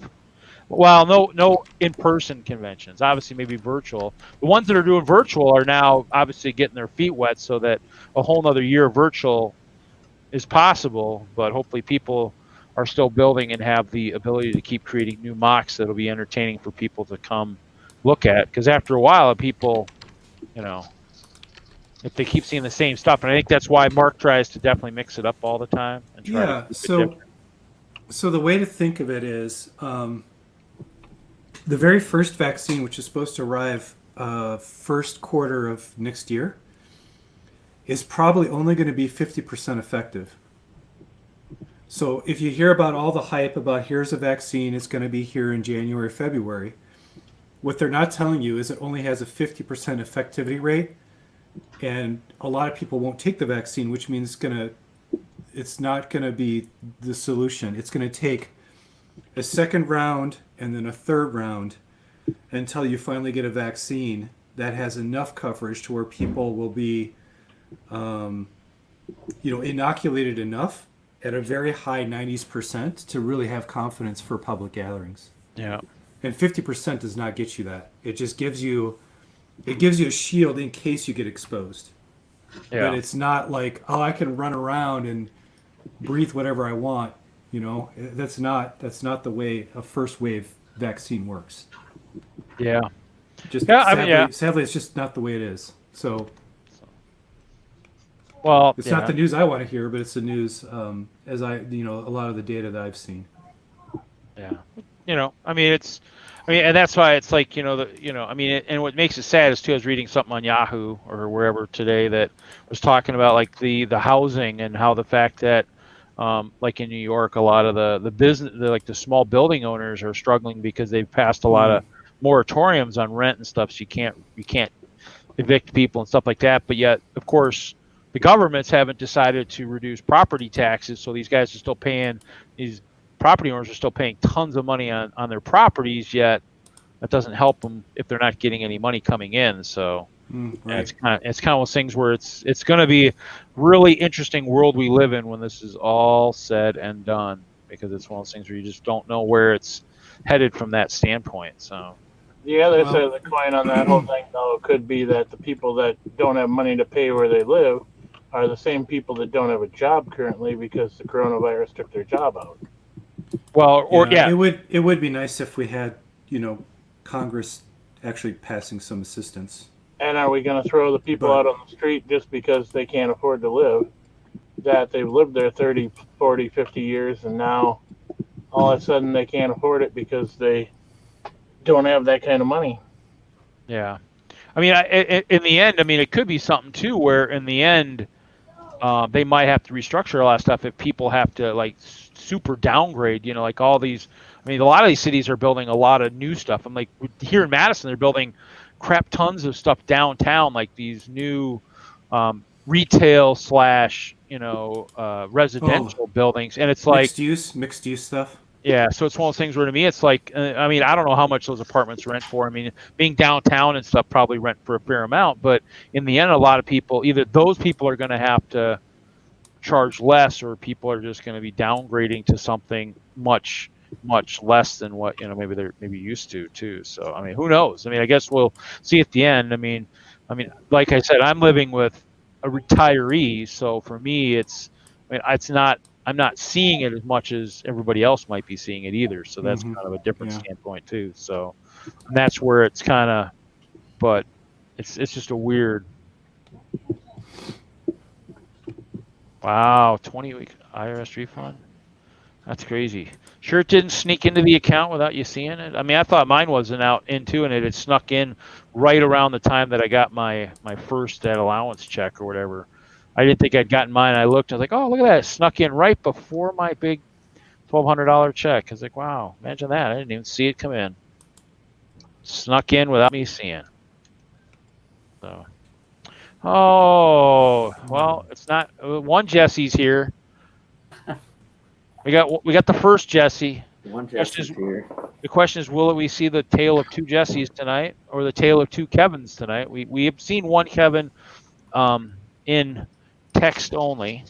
Well, no in-person conventions. Obviously, maybe virtual. The ones that are doing virtual are now obviously getting their feet wet, so that a whole nother year of virtual is possible. But hopefully, people are still building and have the ability to keep creating new MOCs that'll be entertaining for people to come look at. Because after a while, people, if they keep seeing the same stuff, and I think that's why Mark tries to definitely mix it up all the time and try to keep it different. So the way to think of it is the very first vaccine, which is supposed to arrive first quarter of next year, is probably only going to be 50% effective. So if you hear about all the hype about here's a vaccine, it's going to be here in January, February, what they're not telling you is it only has a 50% effectivity rate, and a lot of people won't take the vaccine, which means it's not going to be the solution. It's going to take a second round and then a third round until you finally get a vaccine that has enough coverage to where people will be, inoculated enough at a very high 90% to really have confidence for public gatherings. Yeah. And 50% does not get you that. It just gives you a shield in case you get exposed. Yeah. But it's not like, oh, I can run around and breathe whatever I want. That's not the way a first wave vaccine works. Yeah. Sadly, it's just not the way it is. So, well, it's not the news I want to hear, but it's the news as a lot of the data that I've seen. Yeah. And that's why it's like, and what makes it sad is too, I was reading something on Yahoo or wherever today that was talking about like the housing and how the fact that like in New York, a lot of the business, like the small building owners are struggling because they've passed a lot of moratoriums on rent and stuff. So you can't evict people and stuff like that. But yet, of course, the governments haven't decided to reduce property taxes. So these guys are still paying, these property owners are still paying tons of money on their properties, yet that doesn't help them if they're not getting any money coming in. So right. It's kind of those things where it's going to be a really interesting world we live in when this is all said and done, because it's one of those things where you just don't know where it's headed from that standpoint. So the other side of the coin on that whole thing, though, could be that the people that don't have money to pay where they live are the same people that don't have a job currently because the coronavirus took their job out. Well, it would be nice if we had, Congress actually passing some assistance. And are we going to throw the people out on the street just because they can't afford to live, that they've lived there 30, 40, 50 years, and now all of a sudden they can't afford it because they don't have that kind of money? Yeah. I mean, in the end, it could be something, too, where in the end, they might have to restructure a lot of stuff if people have to, like, super downgrade, like all these. A lot of these cities are building a lot of new stuff. I'm like, here in Madison, they're building crap tons of stuff downtown, like these new retail / residential buildings. And it's like mixed use stuff. Yeah, so it's one of those things where to me it's like, I don't know how much those apartments rent for. Being downtown and stuff probably rent for a fair amount, but in the end, a lot of people, either those people are going to have to charge less, or people are just going to be downgrading to something much less than what maybe they're used to too. So who knows? I guess we'll see at the end. Like I said, I'm living with a retiree, so for me it's not, I'm not seeing it as much as everybody else might be seeing it either. So that's kind of a different standpoint too. So and that's where it's kind of, but it's just a weird. Wow, 20-week IRS refund. That's crazy. Sure, it didn't sneak into the account without you seeing it. I mean, I thought mine wasn't out into, and it had snuck in right around the time that I got my first that allowance check or whatever. I didn't think I'd gotten mine. I looked. I was like, oh, look at that! It snuck in right before my big $1,200 check. I was like, wow, imagine that! I didn't even see it come in. Snuck in without me seeing. So, oh well, it's not. One Jesse's here. We got the first Jesse. One Jesse's here. The question is, will we see the tale of two Jessies tonight, or the tale of two Kevins tonight? We have seen one Kevin in text only.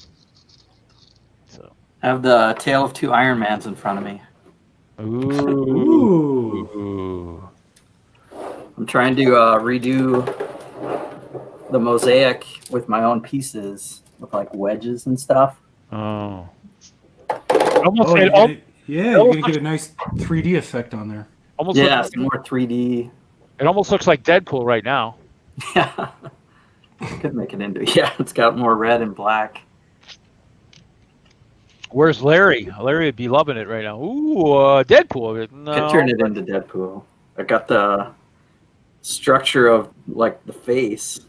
So I have the tale of two Iron Mans in front of me. Ooh. I'm trying to redo the mosaic with my own pieces, with like wedges and stuff. Oh. You're gonna get a nice 3D effect on there. Some more 3D. It almost looks like Deadpool right now. Yeah. Could make it into. Yeah, it's got more red and black. Where's Larry? Larry would be loving it right now. Ooh, Deadpool. No. Could turn it into Deadpool. I got the structure of like the face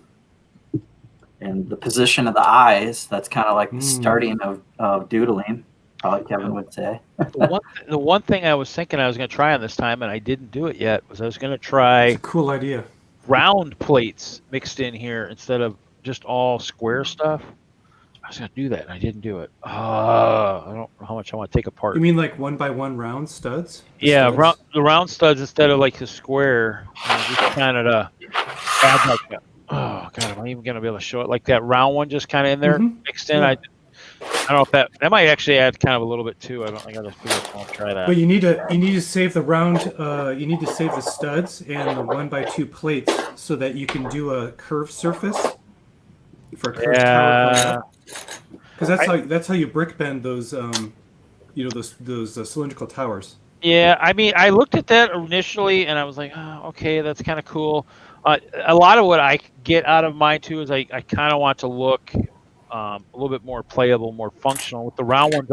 and the position of the eyes. That's kind of like the starting of doodling. Probably Kevin would say. The one thing I was thinking I was going to try on this time, and I didn't do it yet, was I was going to try. It's a cool idea. Round plates mixed in here instead of just all square stuff. I was going to do that, and I didn't do it. I don't know how much I want to take apart. You mean like 1x1 round studs? Yeah, the round studs instead of like the square. Just kind of to add like that. Oh God, am I even going to be able to show it? Like that round one, just kind of in there mixed in. Yeah. I don't know if that might actually add kind of a little bit too. I don't think I'll try that. But you need to save the round. You need to save the studs and the 1x2 plates so that you can do a curved surface for a curved tower. Because that's how you brick bend those those cylindrical towers. Yeah, I mean, I looked at that initially and I was like, oh, okay, that's kind of cool. A lot of what I get out of mine too is I kind of want to look a little bit more playable, more functional. With the round ones,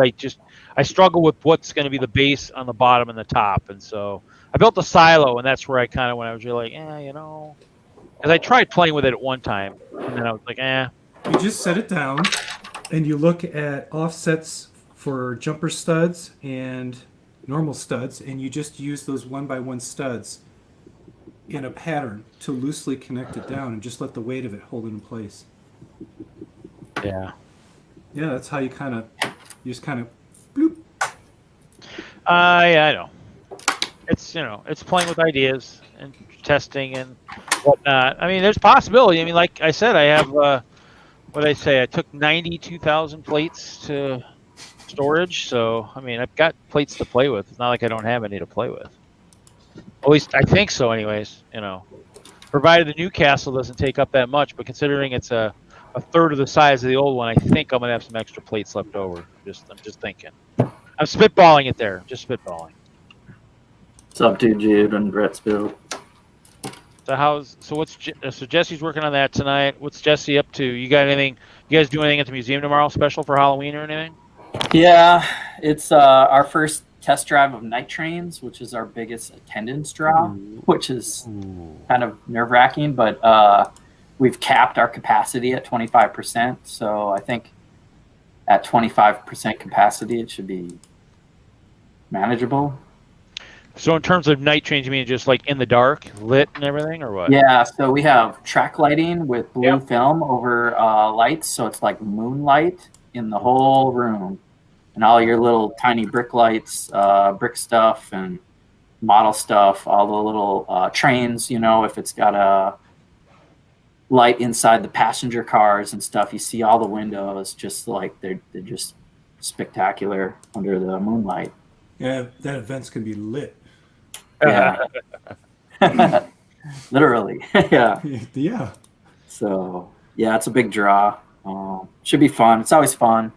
I struggle with what's going to be the base on the bottom and the top, and so I built a silo, and that's where I kind of when I was really like, because I tried playing with it at one time, and then I was like, You just set it down, and you look at offsets for jumper studs and normal studs, and you just use those 1x1 studs in a pattern to loosely connect it down, and just let the weight of it hold it in place. Yeah, that's how you just kind of bloop. I know. It's playing with ideas and testing and whatnot. I mean, there's possibility. I mean, like I said, I have what I say. I took 92,000 plates to storage, so I mean, I've got plates to play with. It's not like I don't have any to play with. At least I think so. Anyways, provided the new castle doesn't take up that much, but considering it's a third of the size of the old one, I think I'm gonna have some extra plates left over. I'm just thinking. I'm spitballing it there. Just spitballing. What's up, dude, Jude and Brett's build? So Jesse's working on that tonight. What's Jesse up to? You got anything? You guys do anything at the museum tomorrow special for Halloween or anything? Yeah, it's our first test drive of night trains, which is our biggest attendance draw, which is kind of nerve-wracking, but we've capped our capacity at 25%, so I think at 25% capacity, it should be manageable. So in terms of night trains, you mean just like in the dark, lit and everything, or what? Yeah, so we have track lighting with blue film over lights, so it's like moonlight in the whole room. And all your little tiny brick lights, brick stuff and model stuff, all the little trains, if it's got a light inside the passenger cars and stuff, you see all the windows just like they're just spectacular under the moonlight. Yeah, that event's gonna be lit. Yeah. Literally. Yeah. Yeah. So yeah, it's a big draw. Should be fun. It's always fun.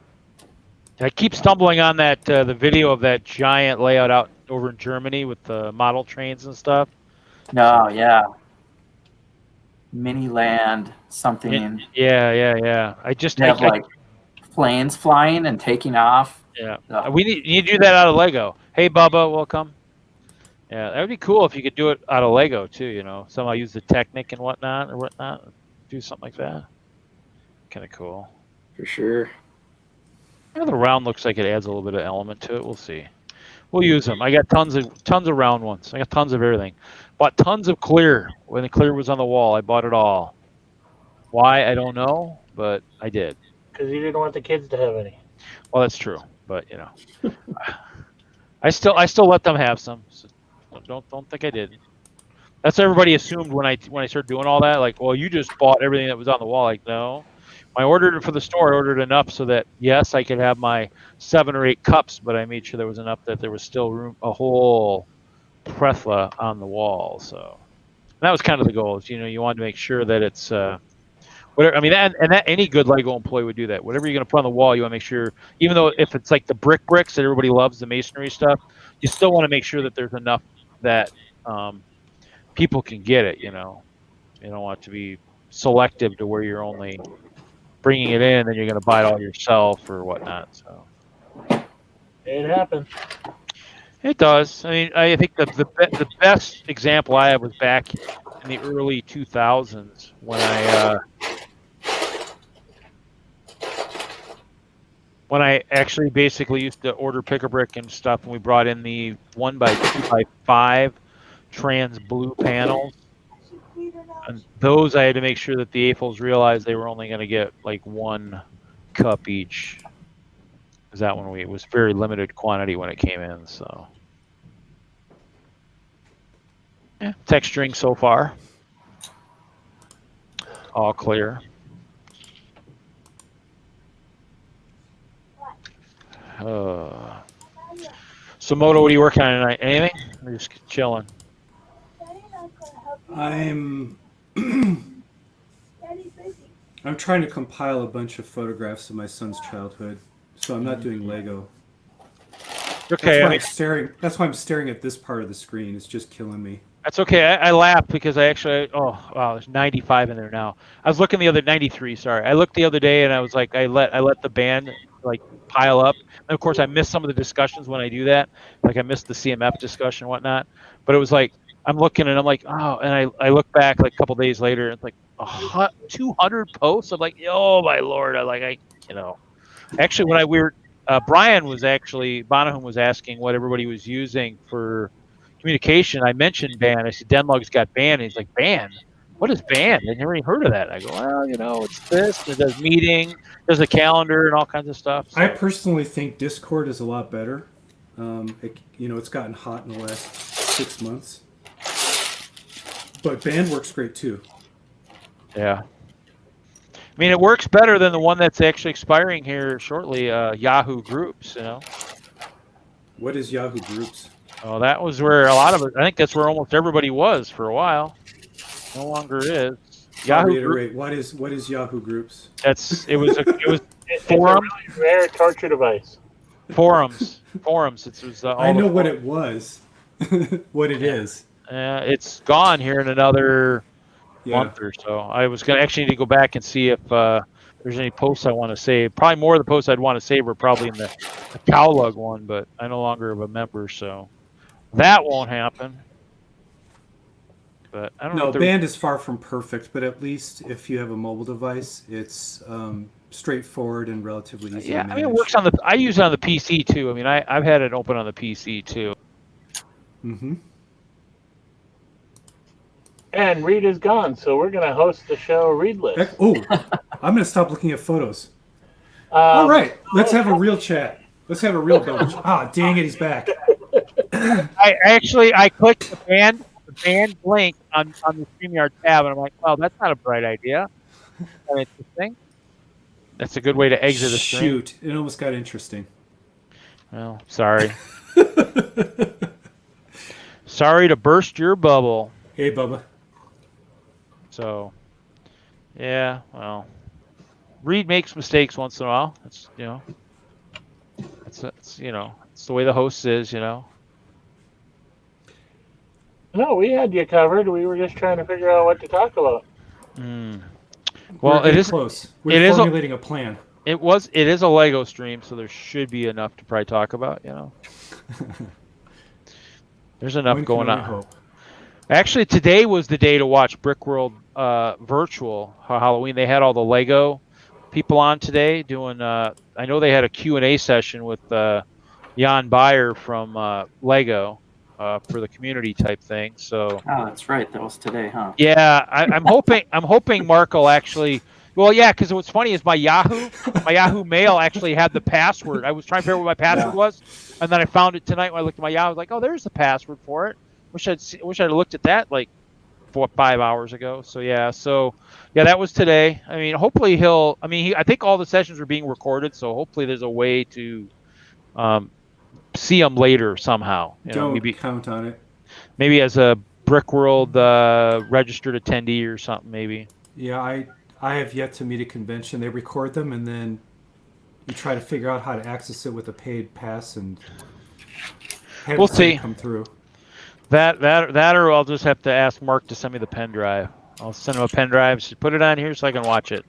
I keep stumbling on that the video of that giant layout out over in Germany with the model trains and stuff. No, yeah. Miniland something. Yeah. I just have like planes flying and taking off Yeah, Yeah. we need to do that out of Lego. Hey, Bubba, welcome. Yeah, that would be cool if you could do it out of Lego too. You know, somehow use the Technic and whatnot, do something like that. Kind of cool. For sure. The round looks like it adds a little bit of element to it. We'll see. We'll use them. I got tons of round ones. I got tons of everything. Bought tons of clear when the clear was on the wall. I bought it all. Why I don't know, but I did. Because you didn't want the kids to have any. Well, that's true, but you know, I still let them have some. So don't think I did. That's what everybody assumed when I started doing all that. Like, well, you just bought everything that was on the wall. Like, no. I ordered it for the store. I ordered enough so that yes, I could have my 7 or 8 cups, but I made sure there was enough that there was still room, a whole plethora on the wall. So and that was kind of the goal. Is, you know, you wanted to make sure that it's whatever. I mean, that any good Lego employee would do that. Whatever you're going to put on the wall, you want to make sure, even though if it's like the bricks that everybody loves, the masonry stuff, you still want to make sure that there's enough that people can get it. You know, you don't want it to be selective to where you're only bringing it in and you're going to buy it all yourself or whatnot. So It happens. it does. I mean, I think the best example I have was back in the early 2000s when I actually basically used to order Pick-a-Brick and stuff, and we brought in the 1x2x5 trans blue panels. And those I had to make sure that the AFOLs realized they were only going to get like 1 cup each. Because that one it was very limited quantity when it came in. So, yeah, texturing so far, all clear. So, Moto, what are you working on tonight? Anything? Or just chilling? I'm trying to compile a bunch of photographs of my son's childhood, so I'm not doing Lego. Okay. That's why I'm staring at this part of the screen. It's just killing me. That's okay. I laughed because I actually, oh, wow, there's 95 in there now. I was looking 93, sorry. I looked the other day and I was like, I let the band like pile up. And of course I missed some of the discussions when I do that. Like I missed the CMF discussion and whatnot. But it was like, I'm looking and I'm like, oh, and I look back like a couple days later and it's like 200 posts. I'm like, oh my Lord. Actually when Brian was actually, Bonahum was asking what everybody was using for communication. I mentioned band. I said, Denlog's got band. And he's like, band? What is band? I never even heard of that. I go, well, it's this. It does meeting, does a calendar and all kinds of stuff. So. I personally think Discord is a lot better. It's gotten hot in the last 6 months. But band works great too. Yeah. I mean, it works better than the one that's actually expiring here shortly, Yahoo Groups, you know. What is Yahoo Groups? Oh, that was where a lot of it, I think that's where almost everybody was for a while. No longer is. Yahoo what is Yahoo Groups? It was It's forum. a really rare torture device. Forums. It was. I know what it was. What it is. It's gone here in another month or so. I was gonna actually need to go back and see if there's any posts I want to save. Probably more of the posts I'd want to save are probably in the Cowlug one, but I no longer am a member, so that won't happen. But I don't know. No, band is far from perfect, but at least if you have a mobile device, it's straightforward and relatively easy to manage. I mean, it works on I use it on the PC too. I mean, I've had it open on the PC too. Mm-hmm. And Reed is gone, so we're going to host the show Reedless. Oh, I'm going to stop looking at photos. All right, let's have a real chat. Let's have a real bunch. Dang it, he's back. I clicked the band link on the StreamYard tab, and I'm like, well, that's not a bright idea. That's interesting. That's a good way to exit the stream. Shoot, it almost got interesting. Well, sorry. Sorry to burst your bubble. Hey, Bubba. So, yeah, well, Reed makes mistakes once in a while. It's it's the way the host is, you know. No, we had you covered. We were just trying to figure out what to talk about. Well, it is close. We're formulating a plan. It is a Lego stream, so there should be enough to probably talk about. There's enough One can going only on. hope. Actually, today was the day to watch Brickworld Virtual Halloween. They had all the Lego people on today doing. I know they had a Q&A session with Jan Beyer from Lego for the community type thing. So. Oh, that's right. That was today, huh? Yeah, I'm hoping Mark will actually. Well, yeah, because what's funny is my Yahoo Mail actually had the password. I was trying to figure out what my password was, and then I found it tonight when I looked at my Yahoo. I was like, oh, there's the password for it. Wish I'd looked at that like 4 or 5 hours ago. So yeah, that was today. I mean, hopefully he'll. I mean, I think all the sessions are being recorded, so hopefully there's a way to see them later somehow. Don't Maybe count on it. maybe as a Brickworld registered attendee or something, maybe. Yeah, I have yet to meet a convention. They record them, and then you try to figure out how to access it with a paid pass, and We'll see. Come through. That or I'll just have to ask Mark to send me the pen drive. I'll send him a pen drive. So put it on here so I can watch it.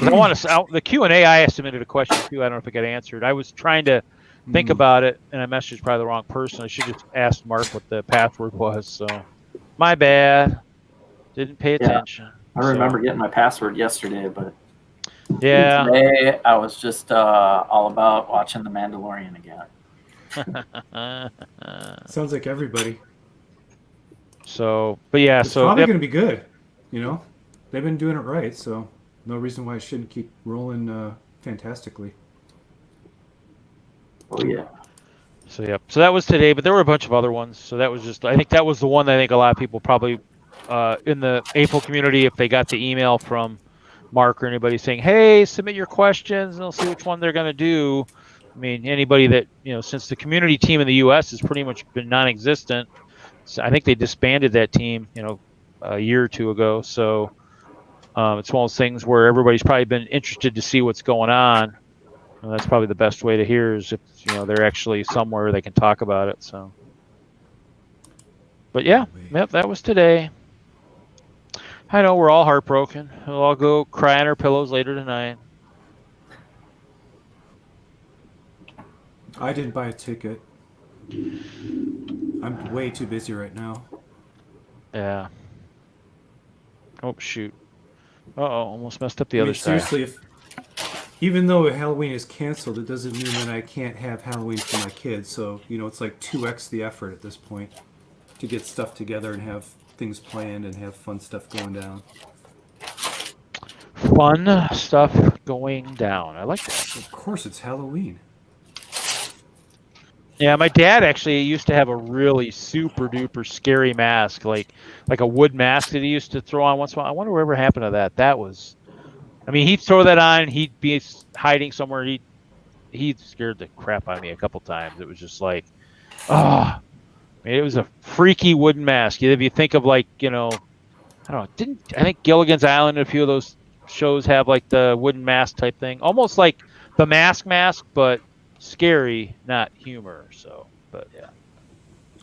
I want to. The Q&A, I submitted a question too. I don't know if it got answered. I was trying to think about it, and I messaged probably the wrong person. I should just ask Mark what the password was. So, my bad. Didn't pay attention. I remember getting my password yesterday, but yeah, today I was just all about watching The Mandalorian again. Sounds like everybody. So, but yeah, It's probably going to be good. They've been doing it right, so no reason why it shouldn't keep rolling fantastically. Oh yeah. So yeah, so that was today, but there were a bunch of other ones. So that was just, I think that was the one that I think a lot of people probably in the AFOL community, if they got the email from Mark or anybody saying, hey, submit your questions and they'll see which one they're going to do. I mean, anybody that, since the community team in the U.S. has pretty much been non-existent, so I think they disbanded that team, a year or two ago. So it's one of those things where everybody's probably been interested to see what's going on. And that's probably the best way to hear is if, they're actually somewhere they can talk about it. So, but yeah, that was today. I know we're all heartbroken. We'll all go cry on our pillows later tonight. I didn't buy a ticket. I'm way too busy right now. Yeah. Oh, shoot. Uh-oh, almost messed up the other side. Seriously, even though Halloween is canceled, it doesn't mean that I can't have Halloween for my kids. So, it's like 2x the effort at this point to get stuff together and have things planned and have fun stuff going down. Fun stuff going down. I like that. Of course, it's Halloween. Yeah, my dad actually used to have a really super duper scary mask, like a wood mask that he used to throw on once in a while. I wonder whatever happened to that. That was, I mean, he'd throw that on, he'd be hiding somewhere. He scared the crap out of me a couple times. It was just like, I mean, it was a freaky wooden mask. If you think of like, I don't know, I think Gilligan's Island and a few of those shows have like the wooden mask type thing, almost like the mask, but scary, not humor. So, but yeah.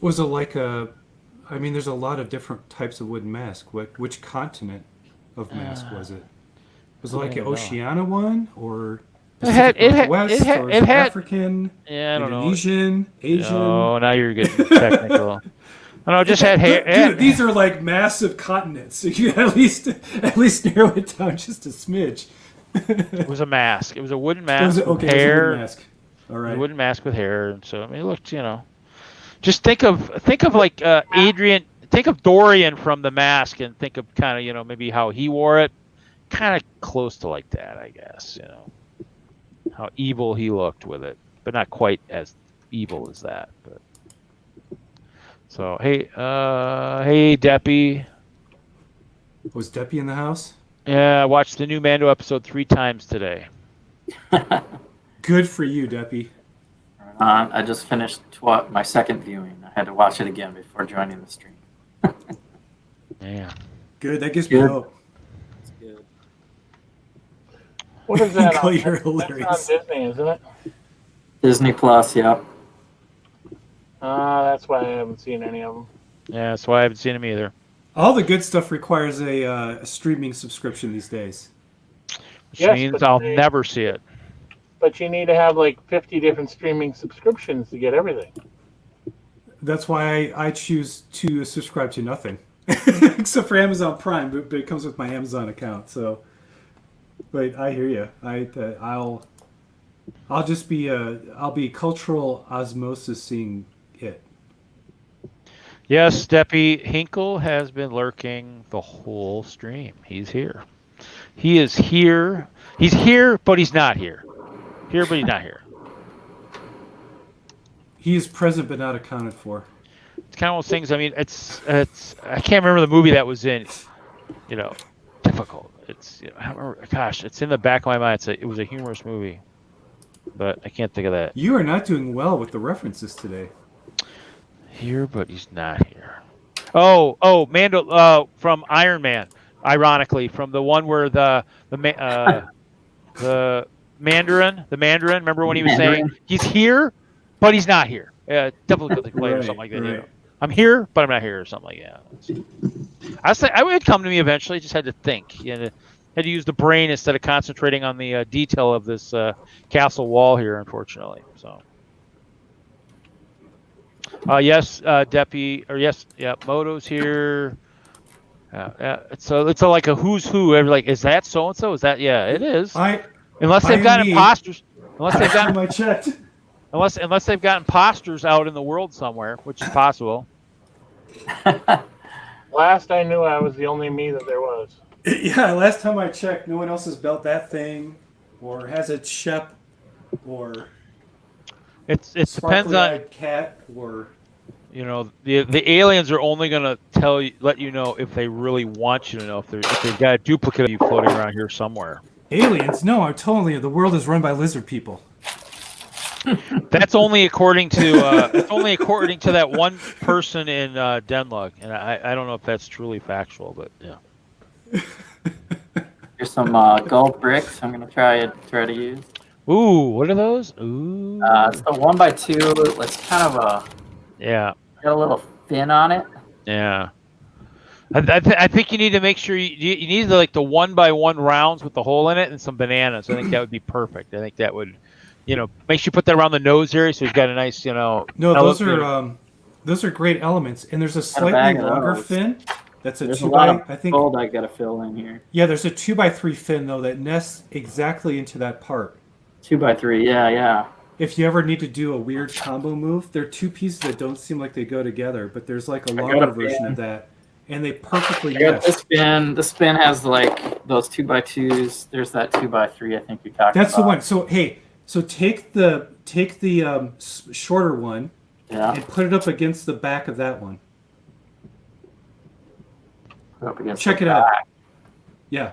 Was it like there's a lot of different types of wooden mask. Which continent of mask was it? Was it like an Oceania one or African? Yeah, I don't Indonesian, know. Asian. Oh, now you're getting technical. I don't know, just had hair. Dude, these are like massive continents. So you at least narrow it down just a smidge. It was a mask. It was a wooden mask with It was hair. a wooden mask. All right. A wooden mask with hair, and so I mean, it looked, just think of like Adrian. Think of Dorian from The Mask, and think of kind of maybe how he wore it, kind of close to like that, I guess. How evil he looked with it, but not quite as evil as that. But so hey, Deppy. Was Deppy in the house? Yeah, I watched the new Mando episode 3 times today. Good for you, Deppy. I just finished my second viewing. I had to watch it again before joining the stream. Yeah. Good. That gives me hope. That's good. What is that? Nicole, you're That's hilarious. on Disney, isn't it? Disney Plus, yeah. That's why I haven't seen any of them. Yeah, that's why I haven't seen him either. All the good stuff requires a streaming subscription these days. which Yes, means but I'll they- never see it. But you need to have like 50 different streaming subscriptions to get everything. That's why I choose to subscribe to nothing, except for Amazon Prime. But it comes with my Amazon account. So, but I hear you. I'll just be I'll be cultural osmosis seeing it. Yes, Steppy Hinkle has been lurking the whole stream. He's here. He is here. He's here, but he's not here. Here, but he's not here. He is present but not accounted for. It's kind of one of those things. I mean, it's. I can't remember the movie that was in. Difficult. It's. I don't remember. Gosh, it's in the back of my mind. It was a humorous movie, but I can't think of that. You are not doing well with the references today. Here, but he's not here. Oh, Mando from Iron Man. Ironically, from the one where the Mandarin. Remember when he was saying he's here, but he's not here. Definitely later or something like that. Right. I'm here, but I'm not here, or something like that. I would come to me eventually. Just had to think. Had to use the brain instead of concentrating on the detail of this castle wall here. Unfortunately, so. Yes, Deppy, or yes, yeah, Moto's here. It's like a who's who. Is that so and so? Is that it is. Unless they've got imposters. Unless they've got imposters out in the world somewhere, which is possible. Last I knew, I was the only me that there was. Yeah, last time I checked, no one else has built that thing, or has a Shep, or it depends on cat, or the aliens are only gonna let you know if they really want you to know if they've got a duplicate of you floating around here somewhere. Aliens? No, I'm totally. The world is run by lizard people. That's only according to that one person in Denlug, and I don't know if that's truly factual, but yeah. Here's some gold bricks. I'm gonna try to use. Ooh, what are those? Ooh. It's the 1x2. It's kind of got a little fin on it. Yeah. I think you need to make sure you need the 1x1 rounds with the hole in it and some bananas. I think that would be perfect. I think that would, make sure you put that around the nose area so you've got a nice, No, those are great elements, and there's a slightly longer fin. That's there's 2 a lot by. of I think gold I gotta fill in here. Yeah, there's a 2x3 fin though that nests exactly into that part. 2x3, yeah. If you ever need to do a weird combo move, there are two pieces that don't seem like they go together, but there's like a longer version of that, and they perfectly nest. This fin has like those 2x2s. There's that 2x3 I think you're talking about. That's the one. So take the shorter one and put it up against the back of that one. Check it out. Yeah.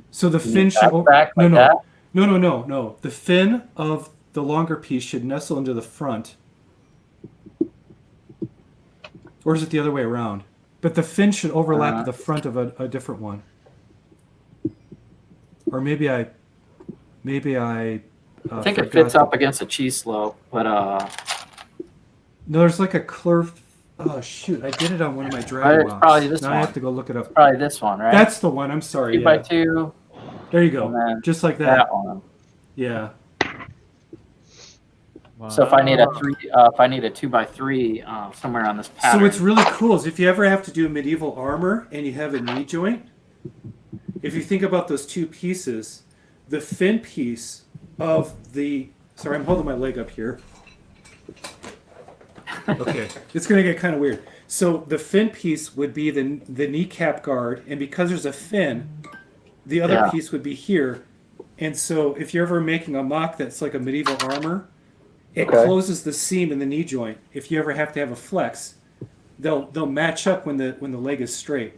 So the fin should No. The fin of the longer piece should nestle into the front. Or is it the other way around? But the fin should overlap the front of a different one. Or maybe I think it fits up against a cheese slope, but no, there's like a curved. Oh shoot! I did it on one of my dragon walks. Probably this now one. I have to go look it up. Probably this one, right? That's the one. I'm sorry. 2x2. There you go. Just like that. That one. Yeah. Wow. So if I need a 2x3 somewhere on this pattern. So what's really cool is if you ever have to do medieval armor and you have a knee joint, if you think about those two pieces, the fin piece of the. Sorry, I'm holding my leg up here. Okay, it's going to get kind of weird. So the fin piece would be the kneecap guard, and because there's a fin, the other piece would be here. And so if you're ever making a mock that's like a medieval armor, it closes the seam in the knee joint. If you ever have to have a flex, they'll match up when the leg is straight.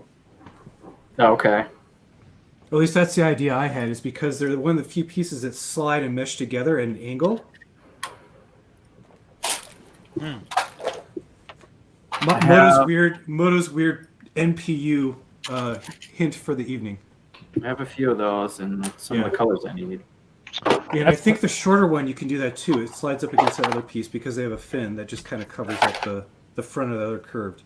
Okay. At least that's the idea I had, is because they're one of the few pieces that slide and mesh together at an angle. Moto's weird NPU hint for the evening. I have a few of those and some of the colors I need. And I think the shorter one you can do that too. It slides up against that other piece because they have a fin that just kind of covers up the front of the other curved.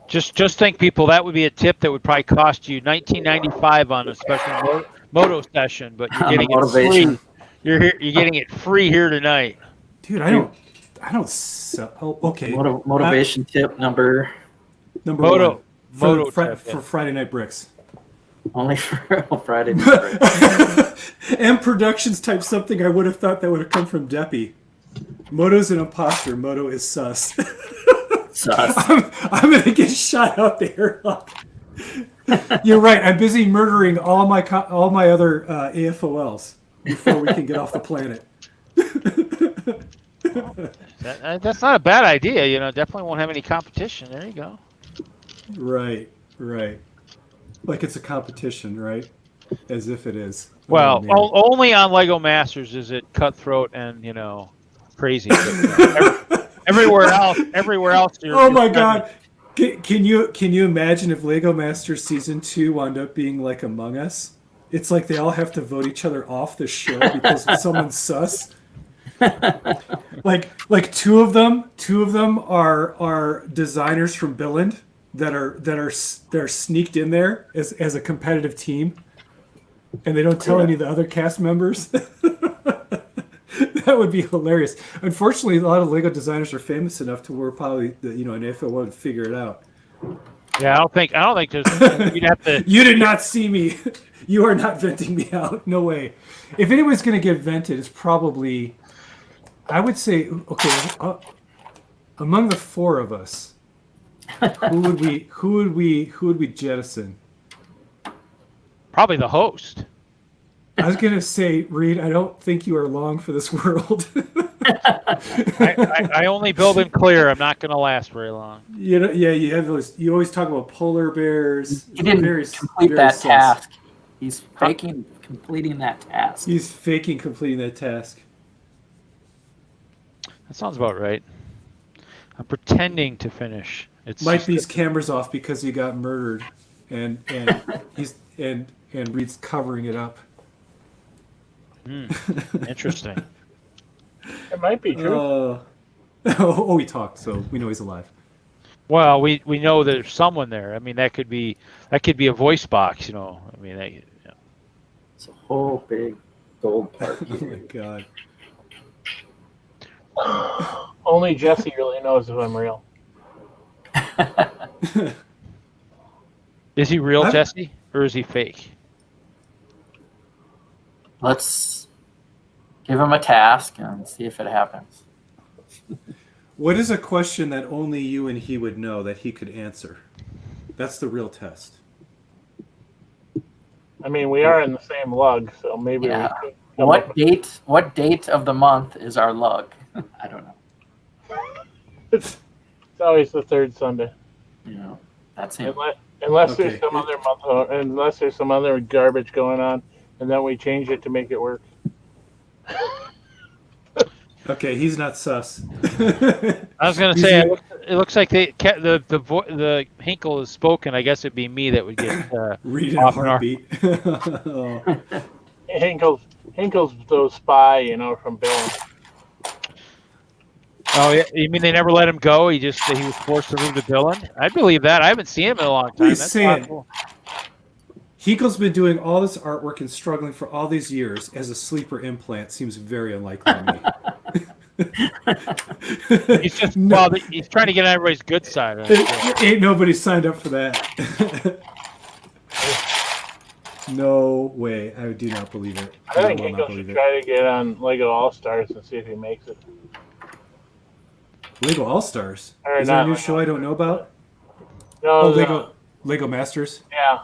Just think, people, that would be a tip that would probably cost you $19.95 on a special moto session, but you're On the getting it motivation. free. You're here. You're getting it free here tonight. Dude, I don't sell. Oh, okay. Motivation tip number Number Moto- one moto for tip, yeah. Friday Night Bricks. only for Friday. night. M Productions type something. I would have thought that would have come from Deppy. Moto's an imposter. Moto is sus. Sus. I'm gonna get shot out there. You're right. I'm busy murdering all my other AFOLs before we can get off the planet. That's not a bad idea. You know, definitely won't have any competition. There you go. Right. Like it's a competition, right? As if it is. Well, Oh, man. only on Lego Masters is it cutthroat and crazy. everywhere else, Oh my God! Can you imagine if Lego Masters Season 2 wound up being like Among Us? It's like they all have to vote each other off the show because someone's sus. Like two of them are designers from Billund that are sneaked in there as a competitive team, and they don't tell any of the other cast members. That would be hilarious. Unfortunately, a lot of Lego designers are famous enough to where probably an AFL would figure it out. Yeah, I don't think there's. You'd have to. You did not see me. You are not venting me out. No way. If anyone's going to get vented, it's probably, I would say, okay, among the four of us, who would we jettison? Probably the host. I was going to say, Reed, I don't think you are long for this world. I only build in clear. I'm not going to last very long. You have those. You always talk about polar bears. He didn't complete that task. He's faking completing that task. He's faking completing that task. That sounds about right. I'm pretending to finish. It's Mike B's camera's off because he got murdered, and Reed's covering it up. Interesting. It might be true. He talked, so we know he's alive. Well, we know there's someone there. I mean, that could be a voice box. I mean, It's a whole big gold part. Oh my God. Only Jesse really knows if I'm real. Is he real, Jesse, or is he fake? Let's give him a task and see if it happens. What is a question that only you and he would know that he could answer? That's the real test. I mean, we are in the same lug, so maybe Yeah. we could. What date of the month is our lug? I don't know. It's always the third Sunday, That's him. unless there's some other month, unless there's some other garbage going on, and then we change it to make it work. Okay, he's not sus. I was going to say it looks like the Hinkle is spoken. I guess it'd be me that would get Read in a heartbeat. Hinkle's the spy, from Bill. Oh, yeah. You mean they never let him go? He was forced to leave the villain? I believe that. I haven't seen him in a long time. He's That's saying possible. Hinkle's been doing all this artwork and struggling for all these years as a sleeper implant. Seems very unlikely to me. He's just he's trying to get on everybody's good side. Ain't nobody signed up for that. No way. I do not believe it. I think Hinkle should try to get on Lego All Stars and see if he makes it. Lego All Stars. Or Is there a new not show I don't know about? No, Lego Masters. Yeah.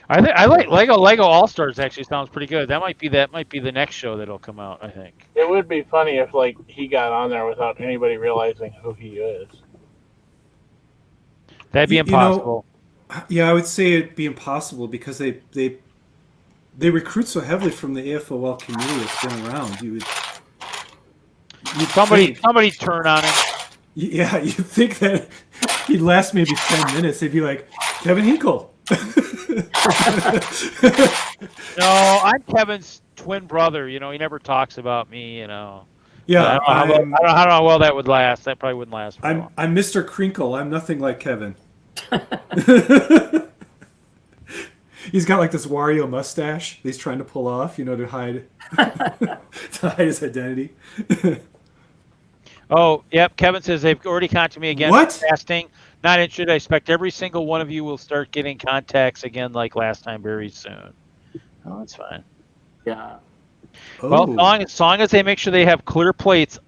I like Lego All Stars. Actually, sounds pretty good. That might be the next show that'll come out. I think It would be funny if he got on there without anybody realizing who he is. that'd be impossible. Yeah, I would say it'd be impossible because they recruit so heavily from the AFOL community that's been around. Somebody turn on him. Yeah, you think that he'd last maybe 10 minutes. They'd be like, Kevin Hinkle. No, I'm Kevin's twin brother. He never talks about me. Yeah, I don't know how well that would last. That probably wouldn't last. I'm Mr. Crinkle. I'm nothing like Kevin. He's got like this Wario mustache that he's trying to pull off, to hide to hide his identity. Oh, yep. Kevin says they've already contacted me again. What? For casting. Not interested. I expect every single one of you will start getting contacts again like last time very soon. Oh, that's fine. Yeah. Well, as long as they make sure they have clear plates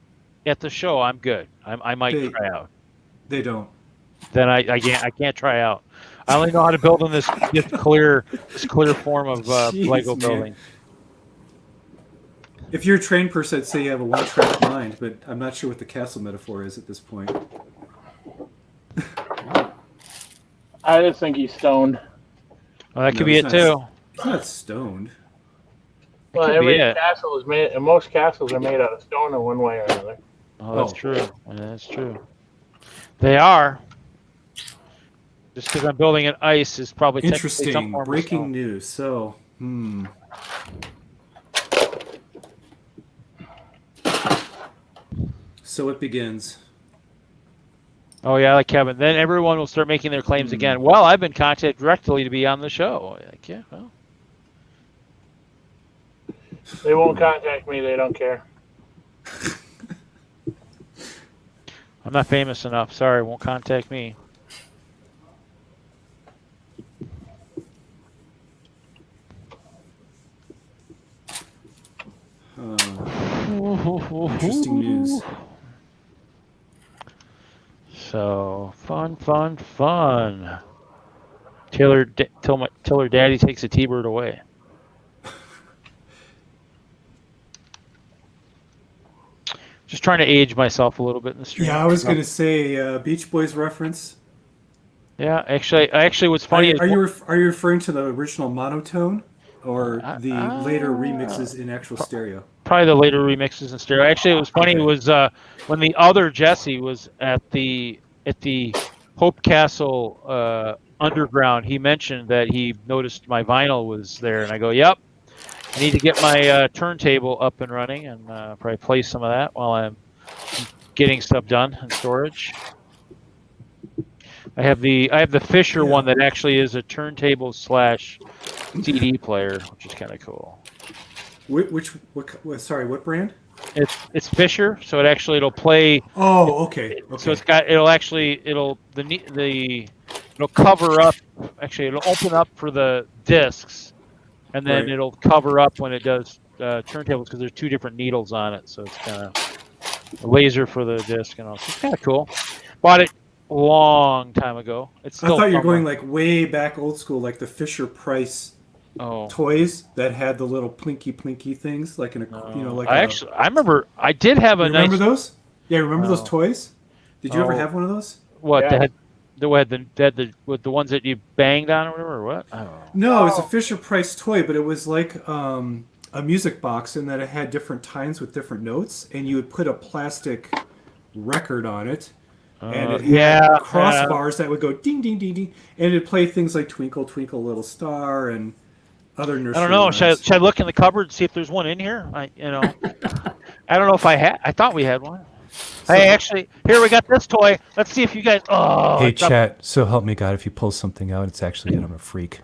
at the show, I'm good. I might try out. They don't. Then I can't try out. I only know how to build in this clear form of Jeez, Lego man. building. If you're a trained person, I'd say you have a one-track mind, but I'm not sure what the castle metaphor is at this point. I just think he's stoned. Well, that No, could be he's it not. too. He's not stoned. Well, could be every it. castle is made, and most castles are made out of stone in one way or another. Oh, that's Oh. true. Yeah, that's true. They are. Just because I'm building in ice is probably technically some Interesting. form of Breaking stone. news. So, So it begins. Oh yeah, like Kevin. Then everyone will start making their claims again. Well, I've been contacted directly to be on the show. Like, yeah, well. They won't contact me. They don't care. I'm not famous enough. Sorry, won't contact me. Interesting news. So fun. Till her daddy takes a T-bird away. Just trying to age myself a little bit in the stream. Yeah, I was going to say Beach Boys reference. Yeah, actually, what's funny is Are you referring to the original monotone or the later remixes in actual stereo? probably the later remixes in stereo. Actually, it was funny. Okay. It was when the other Jesse was at the Hope Castle Underground. He mentioned that he noticed my vinyl was there, and I go, "Yep, I need to get my turntable up and running, and probably play some of that while I'm getting stuff done in storage." I have the Fisher one that actually is a turntable / CD player, which is kind of cool. What brand? It's Fisher, so it'll play. Oh, okay. So it'll cover up. Actually, it'll open up for the discs, and then Right. it'll cover up when it does turntables because there's two different needles on it. So it's kind of a laser for the disc and all. So it's kind of cool. Bought it a long time ago. It's I still thought you were fun. going like way back old school, like the Fisher Price Oh. toys that had the little plinky things, like like. I remember I did have a You remember nice. those? Yeah, remember those Oh. toys? Did you ever Oh. have one of those? Yeah. What they had the ones that you banged on or whatever, or what? I don't know. No, it was a Fisher Price toy, but it was like a music box in that it had different times with different notes, and you would put a plastic record on it, and it had crossbars that would go ding, ding, ding, ding, and it'd play things like Twinkle, Twinkle, Little Star, and other nursery I don't know. rhymes. Should I look in the cupboard and see if there's one in here? I don't know if I had. I thought we had one. Hey, actually, here we got this toy. Let's see if you guys. Oh, Hey, chat. So help me God, if you pull something out, it's actually I'm a freak.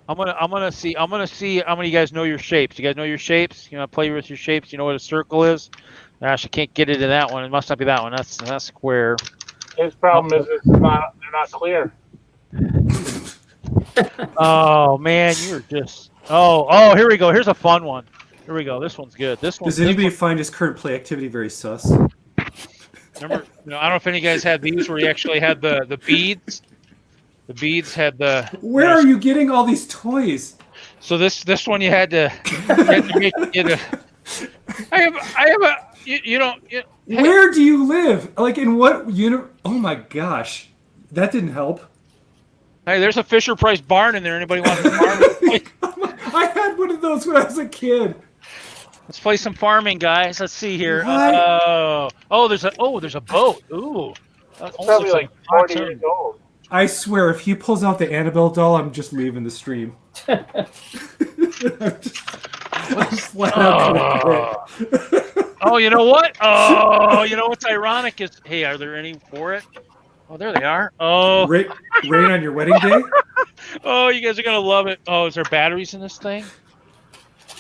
I'm gonna see how many of you guys know your shapes. You guys know your shapes? You know, play with your shapes. You know what a circle is? Gosh, I can't get it in that one. It must not be that one. That's square. His problem is they're not clear. Oh man, you're just. Oh, here we go. Here's a fun one. Here we go. This one's good. Does anybody find his current play activity very sus? Remember? I don't know if any of you guys had these where you actually had the beads. The beads had the. Where are you getting all these toys? So this one you had to make it. I have a. You don't. Where do you live? Like in what unit? Oh my gosh, that didn't help. Hey, there's a Fisher Price barn in there. Anybody want to farm? I had one of those when I was a kid. Let's play some farming, guys. Let's see here. What? There's a boat. Ooh, that almost Probably looks like 40 pontoon. years old. I swear, if he pulls out the Annabelle doll, I'm just leaving the stream. I'm flat out gonna quit. Oh, you know what? Oh, you know what's ironic is, hey, are there any for it? Oh, there they are. Oh, Rain on your wedding day? Oh, you guys are gonna love it. Oh, is there batteries in this thing?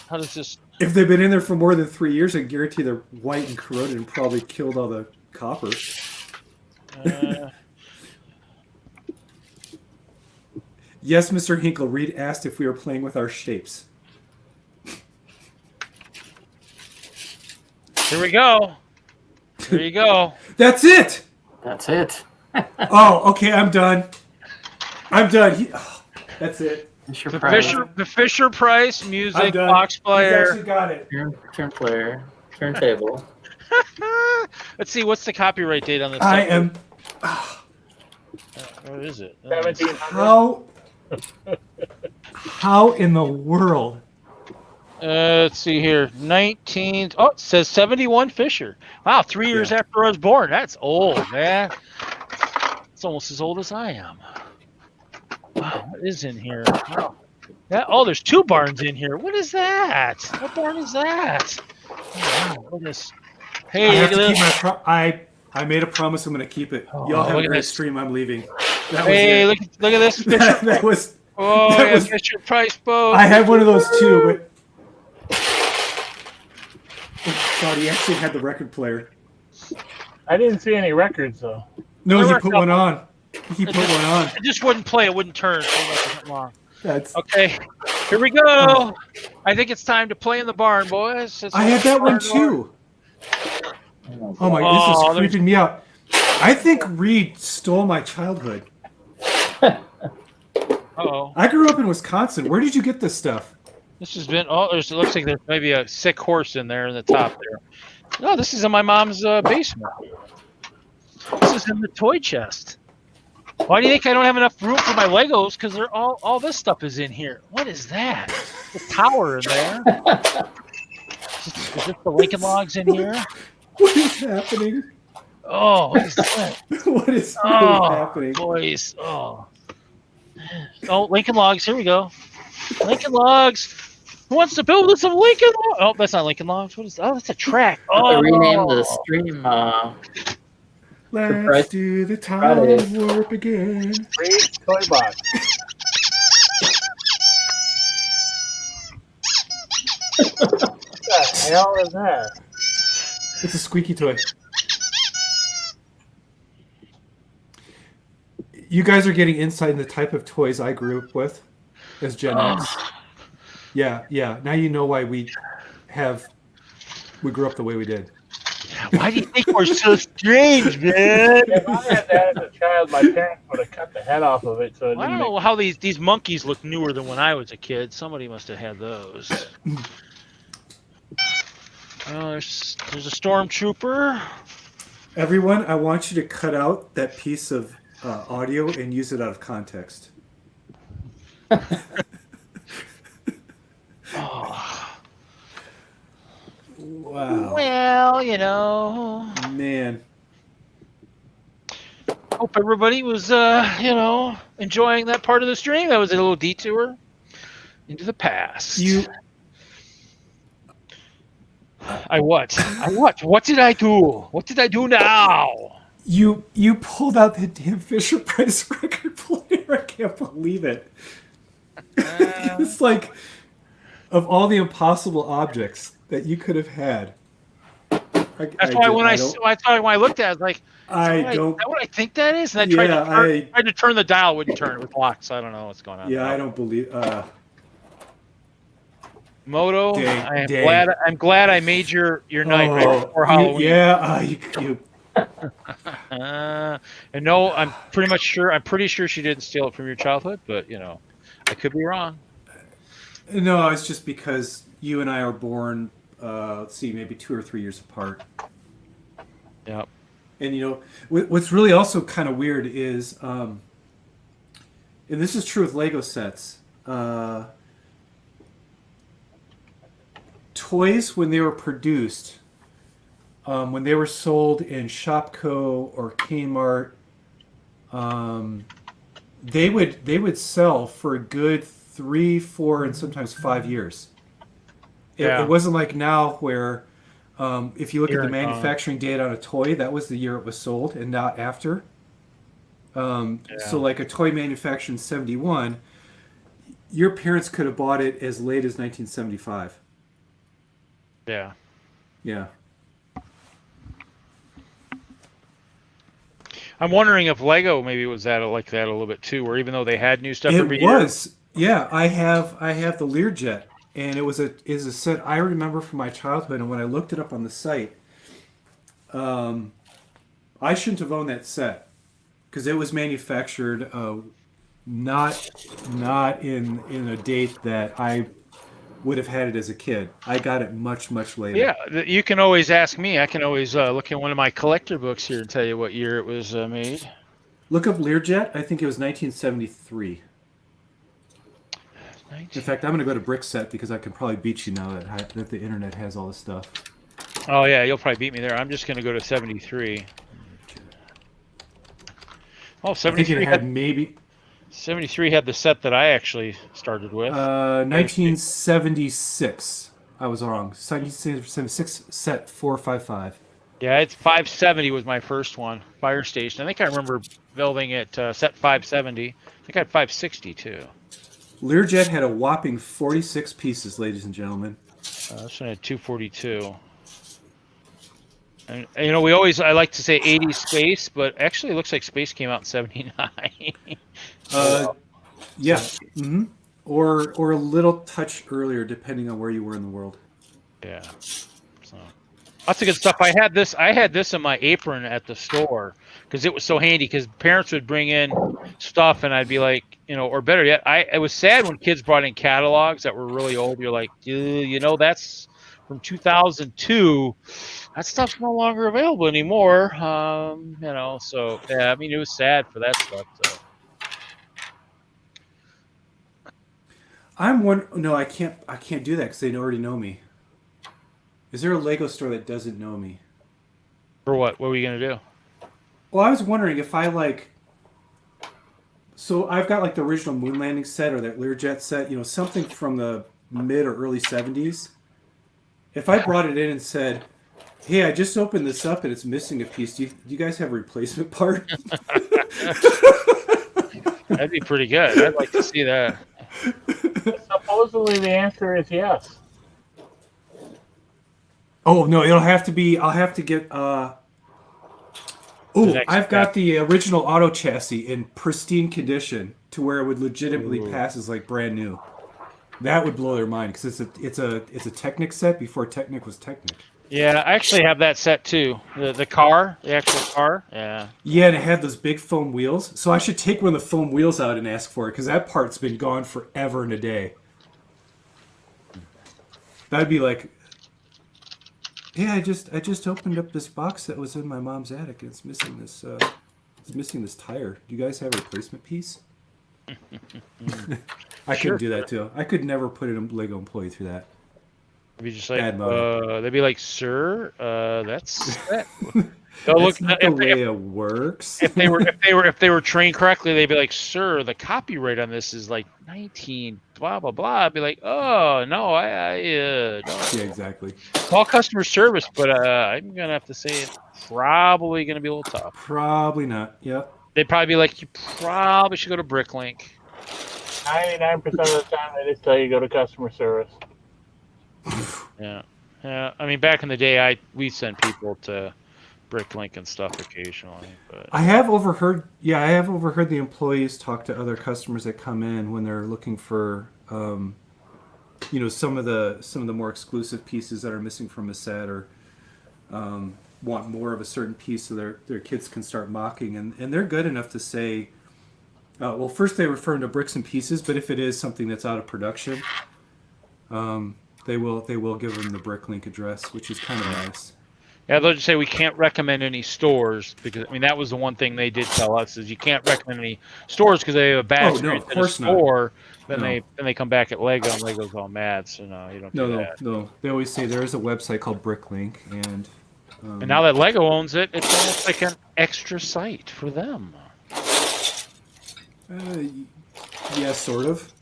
How does this? If they've been in there for more than 3 years, I guarantee they're white and corroded and probably killed all the copper. Yes, Mr. Hinkle, Reed asked if we were playing with our shapes. Here we go. There you go. That's it! That's it. Oh, okay, I'm done. I'm done. That's it. The Fisher Price I'm music done. box He's player. actually got it. Turn player. Turntable. Let's see, what's the copyright date on this? I am. What is it? 1700. How in the world? Let's see here. 19. Oh, it says 71 Fisher. Wow, 3 years after I was born. That's old, man. It's almost as old as I am. Wow, what is in here? Wow. There's 2 barns in here. What is that? What barn is that? Oh, wow, look at this. Hey, I have look to at keep this. I made a promise. I'm going to keep it. Oh, Y'all have look a at great this. stream. I'm leaving. That Hey, was look at this. it. Fisher. that was. Oh, that yeah, was- Fisher Price boat. I had one of those too, but. Oh, God, he actually had the record player. I didn't see any records though. No, There he were a put one couple. on. He put one on. It just wouldn't play. It wouldn't turn. So it wasn't long. That's. Okay, here we go. I think it's time to play in the barn, boys. I had that one too. Oh my! This is creeping me out. I think Reed stole my childhood. Uh-oh. I grew up in Wisconsin. Where did you get this stuff? This has been. Oh, it looks like there's maybe a sick horse in there in the top there. No, this is in my mom's basement. This is in the toy chest. Why do you think I don't have enough room for my Legos? Because they're all this stuff is in here. What is that? The tower in there. Is this the Lincoln Logs in here? What is happening? Oh, what is that? What is really happening? Boys. Oh, Lincoln Logs. Here we go. Lincoln Logs. Who wants to build with some Lincoln Logs? Oh, that's not Lincoln Logs. What is? Oh, that's a track. I Oh, renamed the stream. Let's do the time warp again. Free toy box. What the hell is that? It's a squeaky toy. You guys are getting insight in the type of toys I grew up with as Gen X. Yeah. Now you know why we grew up the way we did. why do you think we're so strange, man? If I had that as a child, my parents would have cut the head off of it. So it I didn't don't know how these monkeys look newer than when I was a kid. Somebody must have had those. There's a stormtrooper. Everyone, I want you to cut out that piece of audio and use it out of context. Wow. Well, you know. Man. Hope everybody was, enjoying that part of the stream. That was a little detour into the past. I what? What did I do? What did I do now? You pulled out the damn Fisher Price record player. I can't believe it. It's like, of all the impossible objects that you could have had. That's why when I looked at it, I was like, is that what I think that is? And I tried to turn the dial, it wouldn't turn. It was locked, so I don't know what's going on. Yeah, I don't believe. Moto, Dang. I'm glad I made your night right before Halloween. You. And no, I'm pretty sure she didn't steal it from your childhood, but I could be wrong. No, it's just because you and I are born, let's see, maybe 2 or 3 years apart. Yep. And what's really also kind of weird is, and this is true with Lego sets, toys when they were produced, when they were sold in Shopko or Kmart, they would sell for a good 3, 4, and sometimes 5 years. It wasn't like now where if you look at the manufacturing date on a toy, that was the year it was sold and not after. So like a toy manufactured in 71, your parents could have bought it as late as 1975. Yeah. Yeah. I'm wondering if Lego maybe was that like that a little bit too, where even though they had new stuff It every year. was. Yeah, I have the Learjet, and it was a set I remember from my childhood. And when I looked it up on the site, I shouldn't have owned that set because it was manufactured not in a date that I would have had it as a kid. I got it much later. Yeah, you can always ask me. I can always look in one of my collector books here and tell you what year it was made. Look up Learjet. I think it was 1973. In fact, I'm going to go to Brickset because I can probably beat you now that the internet has all this stuff. Oh yeah, you'll probably beat me there. I'm just going to go to 73. Oh, 73 I think it had maybe 73 had the set that I actually started with. 1976. I was wrong. 1976 set 455. Yeah, it's 570 was my first one. Fire Station. I think I remember building it set 570. I think I had 560 too. Learjet had a whopping 46 pieces, ladies and gentlemen. This one had 242. And you know, I like to say 80s Space, but actually it looks like Space came out in 79. Yeah. Mm-hmm. Or a little touch earlier, depending on where you were in the world. Yeah. So lots of good stuff. I had this in my apron at the store because it was so handy. Because parents would bring in stuff, and I'd be like, or better yet, it was sad when kids brought in catalogs that were really old. You're like, that's from 2002. That stuff's no longer available anymore. So yeah, I mean, it was sad for that stuff. So. No, I can't do that because they already know me. Is there a Lego store that doesn't know me? For what? What were you gonna do? Well, I was wondering if so I've got like the original moon landing set or that Learjet set, something from the mid or early 70s. If I brought it in and said, "Hey, I just opened this up and it's missing a piece. Do you guys have a replacement part?" That'd be pretty good. I'd like to see that. Supposedly the answer is yes. Oh no, it'll have to be. I'll have to get. I've got the original auto chassis in pristine condition to where it would legitimately pass as like brand new. That would blow their mind because it's a Technic set before Technic was Technic. Yeah, I actually have that set too. The actual car. Yeah. Yeah, and it had those big foam wheels. So I should take one of the foam wheels out and ask for it because that part's been gone forever and a day. That'd be like, yeah, I just opened up this box that was in my mom's attic. And it's missing this. It's missing this tire. Do you guys have a replacement piece? I couldn't do that too. I could never put a Lego employee through that. Be just like, Bad motive. they'd be like, "Sir, that's that." That's not the way it works. If they were trained correctly, they'd be like, "Sir, the copyright on this is like 19 blah blah blah." I'd be like, "Oh no, no." Yeah, exactly. Call customer service, but I'm gonna have to say it's probably gonna be a little tough. Probably not. Yep. They'd probably be like, "You probably should go to Bricklink." 99% of the time, they just tell you go to customer service. Yeah. I mean, back in the day, we sent people to Bricklink and stuff occasionally, but I have overheard the employees talk to other customers that come in when they're looking for, some of the more exclusive pieces that are missing from a set or want more of a certain piece so their kids can start mocking, and they're good enough to say, well, first they refer to bricks and pieces, but if it is something that's out of production, they will give them the Bricklink address, which is kind of nice. yeah, they'll just say we can't recommend any stores because I mean that was the one thing they did tell us is you can't recommend any stores because they have a bad experience of at a course store. not. Then they come back at Lego and Lego's all mad. So no, you don't do that. No. They always say there is a website called Bricklink, and And now that Lego owns it, it's almost like an extra site for them. yeah, sort of.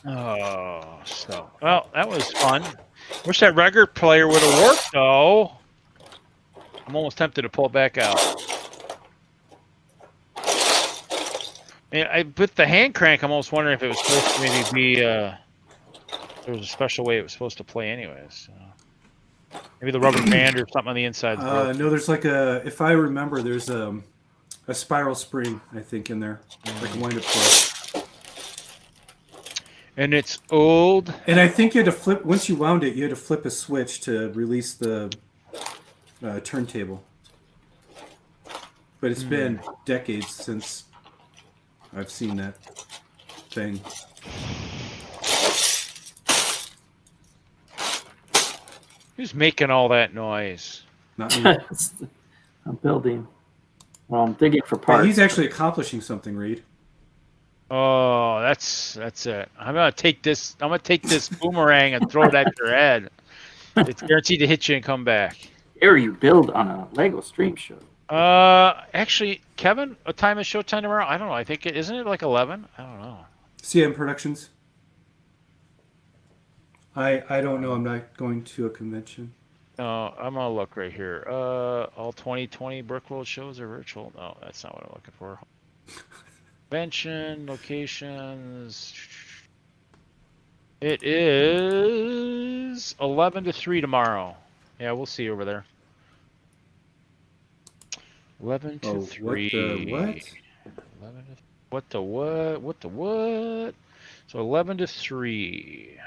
Well, that was fun. Wish that record player would have worked, though. I'm almost tempted to pull it back out. With the hand crank, I'm almost wondering if it was supposed to maybe be there was a special way it was supposed to play anyways. Maybe the rubber band or something on the inside. No, there's like if I remember, there's a spiral spring, I think, in there, like a wind-up coil. And it's old. And I think you had to flip, once you wound it, you had to flip a switch to release the turntable. But it's been decades since I've seen that thing. Who's making all that noise? Not me. I'm building. Well, I'm digging for But parts. he's actually accomplishing something, Reed. Oh, that's it. I'm gonna take this boomerang and throw it at your head. It's guaranteed to hit you and come back. Here you build on a Lego stream show. Actually, Kevin, what time is showtime tomorrow? I don't know. I think isn't it like 11? I don't know. CM Productions. I don't know. I'm not going to a convention. I'm gonna look right here. All 2020 Brickworld shows are virtual. No, that's not what I'm looking for. Convention locations. It is 11 to 3 tomorrow. Yeah, we'll see you over there. 11 to 3. What? 11 to, what the what? What the what? So 11 to 3.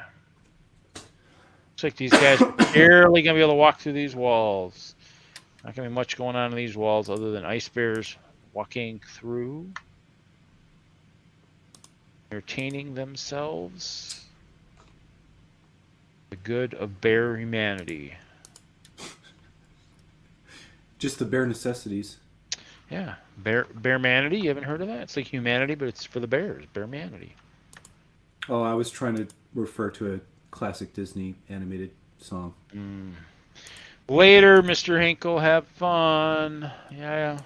Looks like these guys are barely going to be able to walk through these walls. Not going to be much going on in these walls other than ice bears walking through. Entertaining themselves. The good of bare humanity. Just the bare necessities. Yeah, bearmanity. You haven't heard of that? It's like humanity, but it's for the bears. Bearmanity. Oh, I was trying to refer to a classic Disney animated song. Later, Mr. Hinkle. Have fun. Yeah.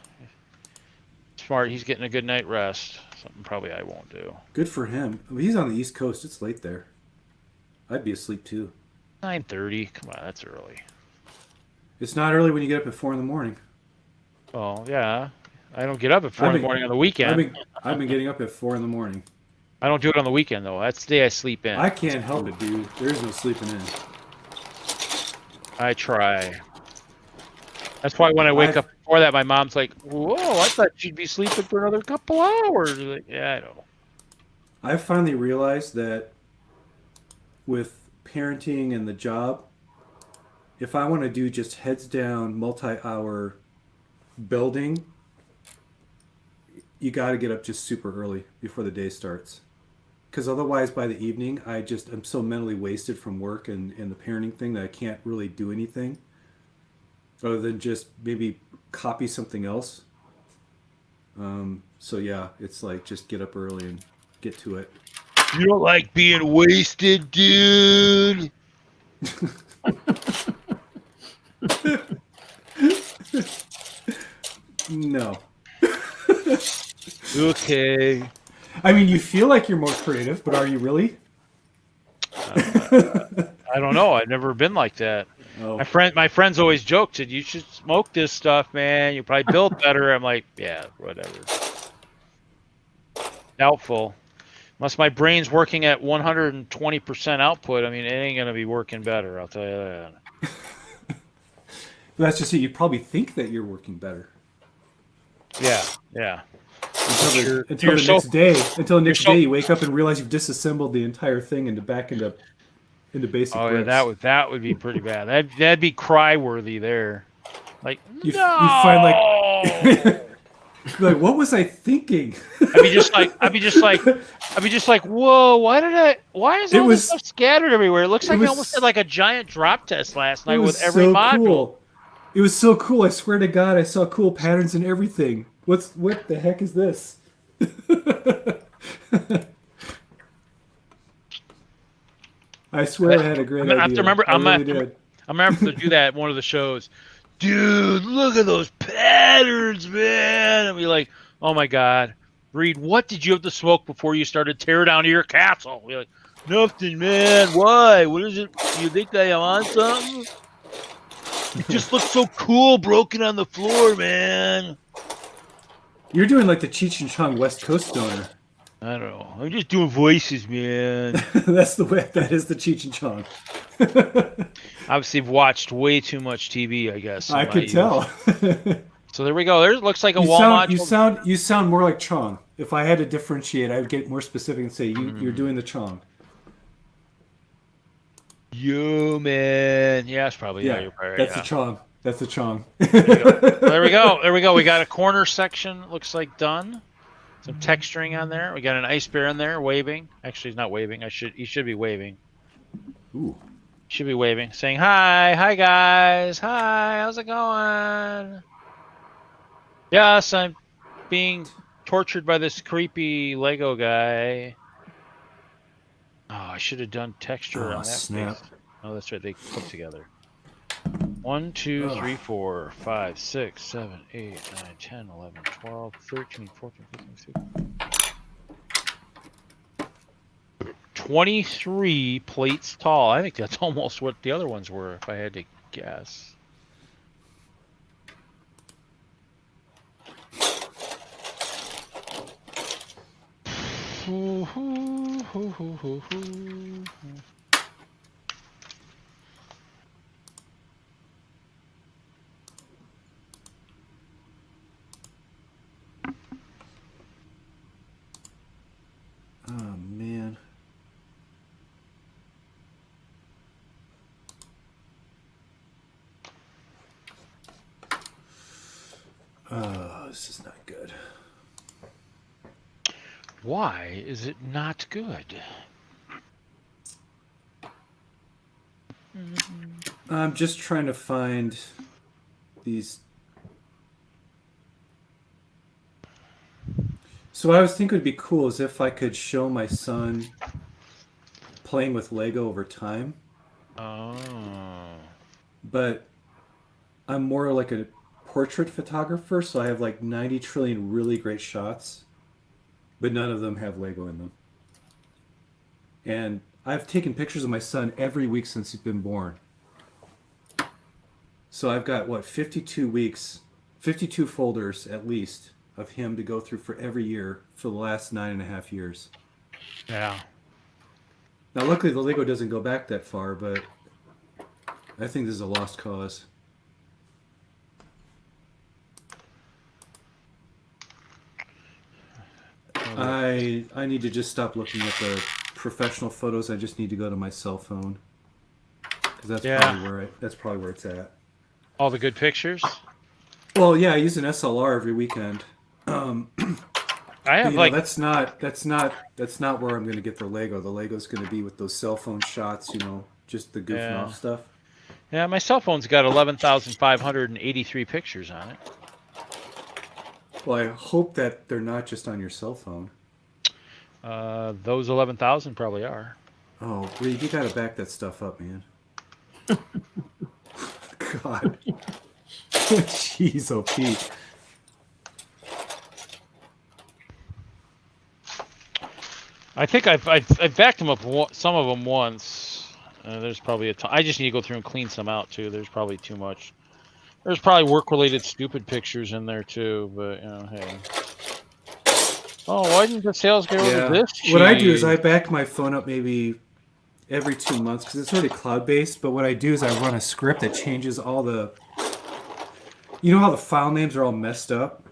Smart. He's getting a good night rest. Something probably I won't do. Good for him. I mean, he's on the East Coast. It's late there. I'd be asleep too. 9:30. Come on, that's early. It's not early when you get up at 4 in the morning. Oh, yeah. I don't get up at 4 in the morning on the weekend. I've been getting up at 4 in the morning. I don't do it on the weekend, though. That's the day I sleep in. I can't help it, dude. There is no sleeping in. I try. That's why when I wake up before that, my mom's like, whoa, I thought you'd be sleeping for another couple hours. Like, yeah, I know. I finally realized that with parenting and the job, if I want to do just heads down, multi-hour building, you got to get up just super early before the day starts. Because otherwise, by the evening, I'm so mentally wasted from work and the parenting thing that I can't really do anything other than just maybe copy something else. So yeah, it's like just get up early and get to it. You don't like being wasted, dude. No. Okay. I mean, you feel like you're more creative, but are you really? I don't know. I've never been like that. Oh. My friends always joked, said, you should smoke this stuff, man. You probably build better. I'm like, yeah, whatever. Doubtful. Unless my brain's working at 120% output, I mean, it ain't going to be working better. I'll tell you that. That's just it. You probably think that you're working better. Yeah. Until the next day you wake up and realize you've disassembled the entire thing into basic Oh, bricks. yeah, that would be pretty bad. That'd be cry-worthy there. Like, You no! find like what was I thinking? I'd be just like, whoa, why is all this stuff scattered everywhere? It looks like I almost had like a giant drop test last night with every module. Cool. It was so cool. I swear to God, I saw cool patterns in everything. What the heck is this? I swear I had a great idea. I'm gonna have to do that at one of the shows. Dude, look at those patterns, man. I'll be like, oh my God. Reed, what did you have to smoke before you started tear down your castle? Be like, nothing, man. Why? What is it? Do you think I am on something? It just looks so cool broken on the floor, man. You're doing like the Cheech and Chong West Coast stoner. I don't know. I'm just doing voices, man. That's the way. That is the Cheech and Chong. Obviously, I've watched way too much TV, I guess. I could tell. So there we go. There looks like a you wall sound, module. you sound more like Chong. If I had to differentiate, I would get more specific and say you're doing the Chong. You man. Yeah, it's probably you're probably right. That's the Chong. That's the Chong. There we go. There we go. We got a corner section. Looks like done. Some texturing on there. We got an ice bear in there waving. Actually, he's not waving. He should be waving. Ooh. Should be waving, saying hi guys, hi, how's it going? Yes, I'm being tortured by this creepy Lego guy. Oh, I should have done texture on that snap. face. Oh, that's right, they clip together. 1, 2, 3, 4, 5, 6, 7, 8, 9, 10, 11, 12, 13, 14, 15, 16. 23 plates tall. I think that's almost what the other ones were, if I had to guess. Oh man. Oh, this is not good. Why is it not good? I'm just trying to find these. So what I was thinking would be cool is if I could show my son playing with Lego over time. Oh. But I'm more like a portrait photographer, so I have like 90 trillion really great shots, but none of them have Lego in them. And I've taken pictures of my son every week since he's been born. So I've got, 52 weeks, 52 folders at least of him to go through for every year for the last 9.5 years. Yeah. Now, luckily, the Lego doesn't go back that far, but I think this is a lost cause. I need to just stop looking at the professional photos. I just need to go to my cell phone, because that's probably where it's at. All the good pictures. Well, yeah, I use an SLR every weekend. I have that's not where I'm going to get the Lego. The Lego's going to be with those cell phone shots, just the goofing off stuff. Yeah, my cell phone's got 11,583 pictures on it. Well, I hope that they're not just on your cell phone. Those 11,000 probably are. Oh, Reed, you got to back that stuff up, man. God. Jeez, oh Pete. I think I've backed them up, some of them once. There's probably a ton. I just need to go through and clean some out too. There's probably too much. There's probably work-related stupid pictures in there too, but hey. Oh, why didn't the sales get rid of this? What I do is I back my phone up maybe every 2 months because it's already cloud-based. But what I do is I run a script that changes all the. You know how the file names are all messed up?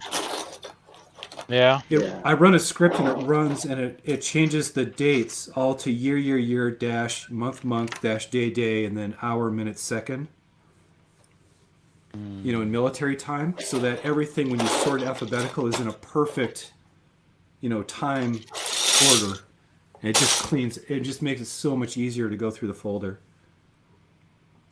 Yeah. I run a script and it runs and it changes the dates all to year dash month dash day and then hour minute second. In military time, so that everything when you sort alphabetical is in a perfect, time order. And it just makes it so much easier to go through the folder.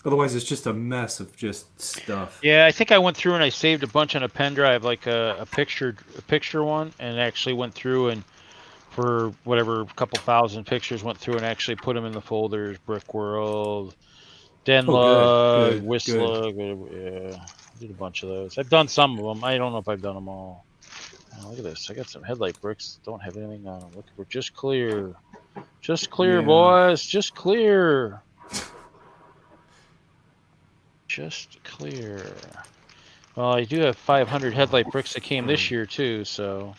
Otherwise, it's just a mess of just stuff. Yeah, I think I went through and I saved a bunch on a pen drive, like a picture one, and actually went through and for whatever, a couple thousand pictures, went through and actually put them in the folders, Brickworld, Denlug, Whistler, yeah, I did a bunch of those. I've done some of them. I don't know if I've done them all. Oh, look at this. I got some headlight bricks. Don't have anything on them. Look, we're just clear. Just clear, boys. Just clear. Just clear. Well, I do have 500 headlight bricks that came this year too, so I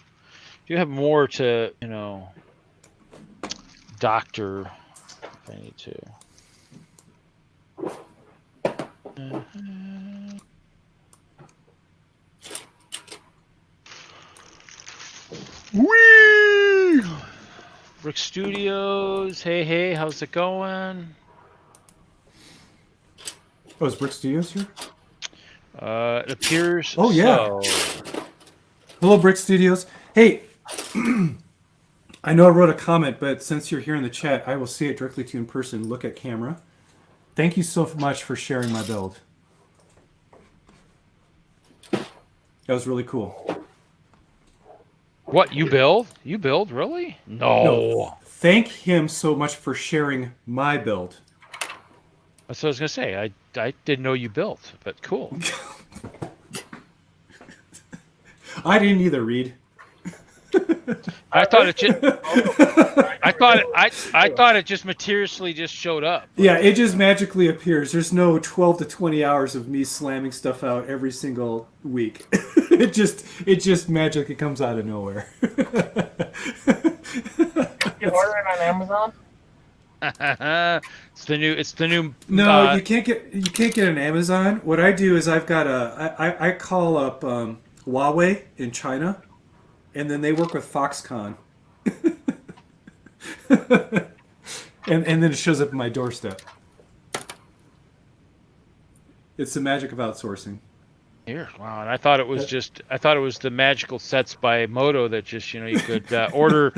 do have more to, doctor if I need to. Whee! Brick Studios, hey, how's it going? Oh, is Brick Studios here? It appears. Oh, yeah. So. Hello, Brick Studios. Hey, I know I wrote a comment, but since you're here in the chat, I will say it directly to you in person. Look at camera. Thank you so much for sharing my build. That was really cool. What, you build? You build, really? No. Thank him so much for sharing my build. That's what I was going to say. I didn't know you built, but cool. I didn't either, Reed. I thought it just I thought it just materially just showed up. Yeah, it just magically appears. There's no 12 to 20 hours of me slamming stuff out every single week. it just magically comes out of nowhere. You order it on Amazon? It's the new. No, you can't get it on Amazon. What I do is I've got I call up Huawei in China, and then they work with Foxconn. and then it shows up at my doorstep. It's the magic of outsourcing. Here, wow! And I thought it was the magical sets by Moto that just you could order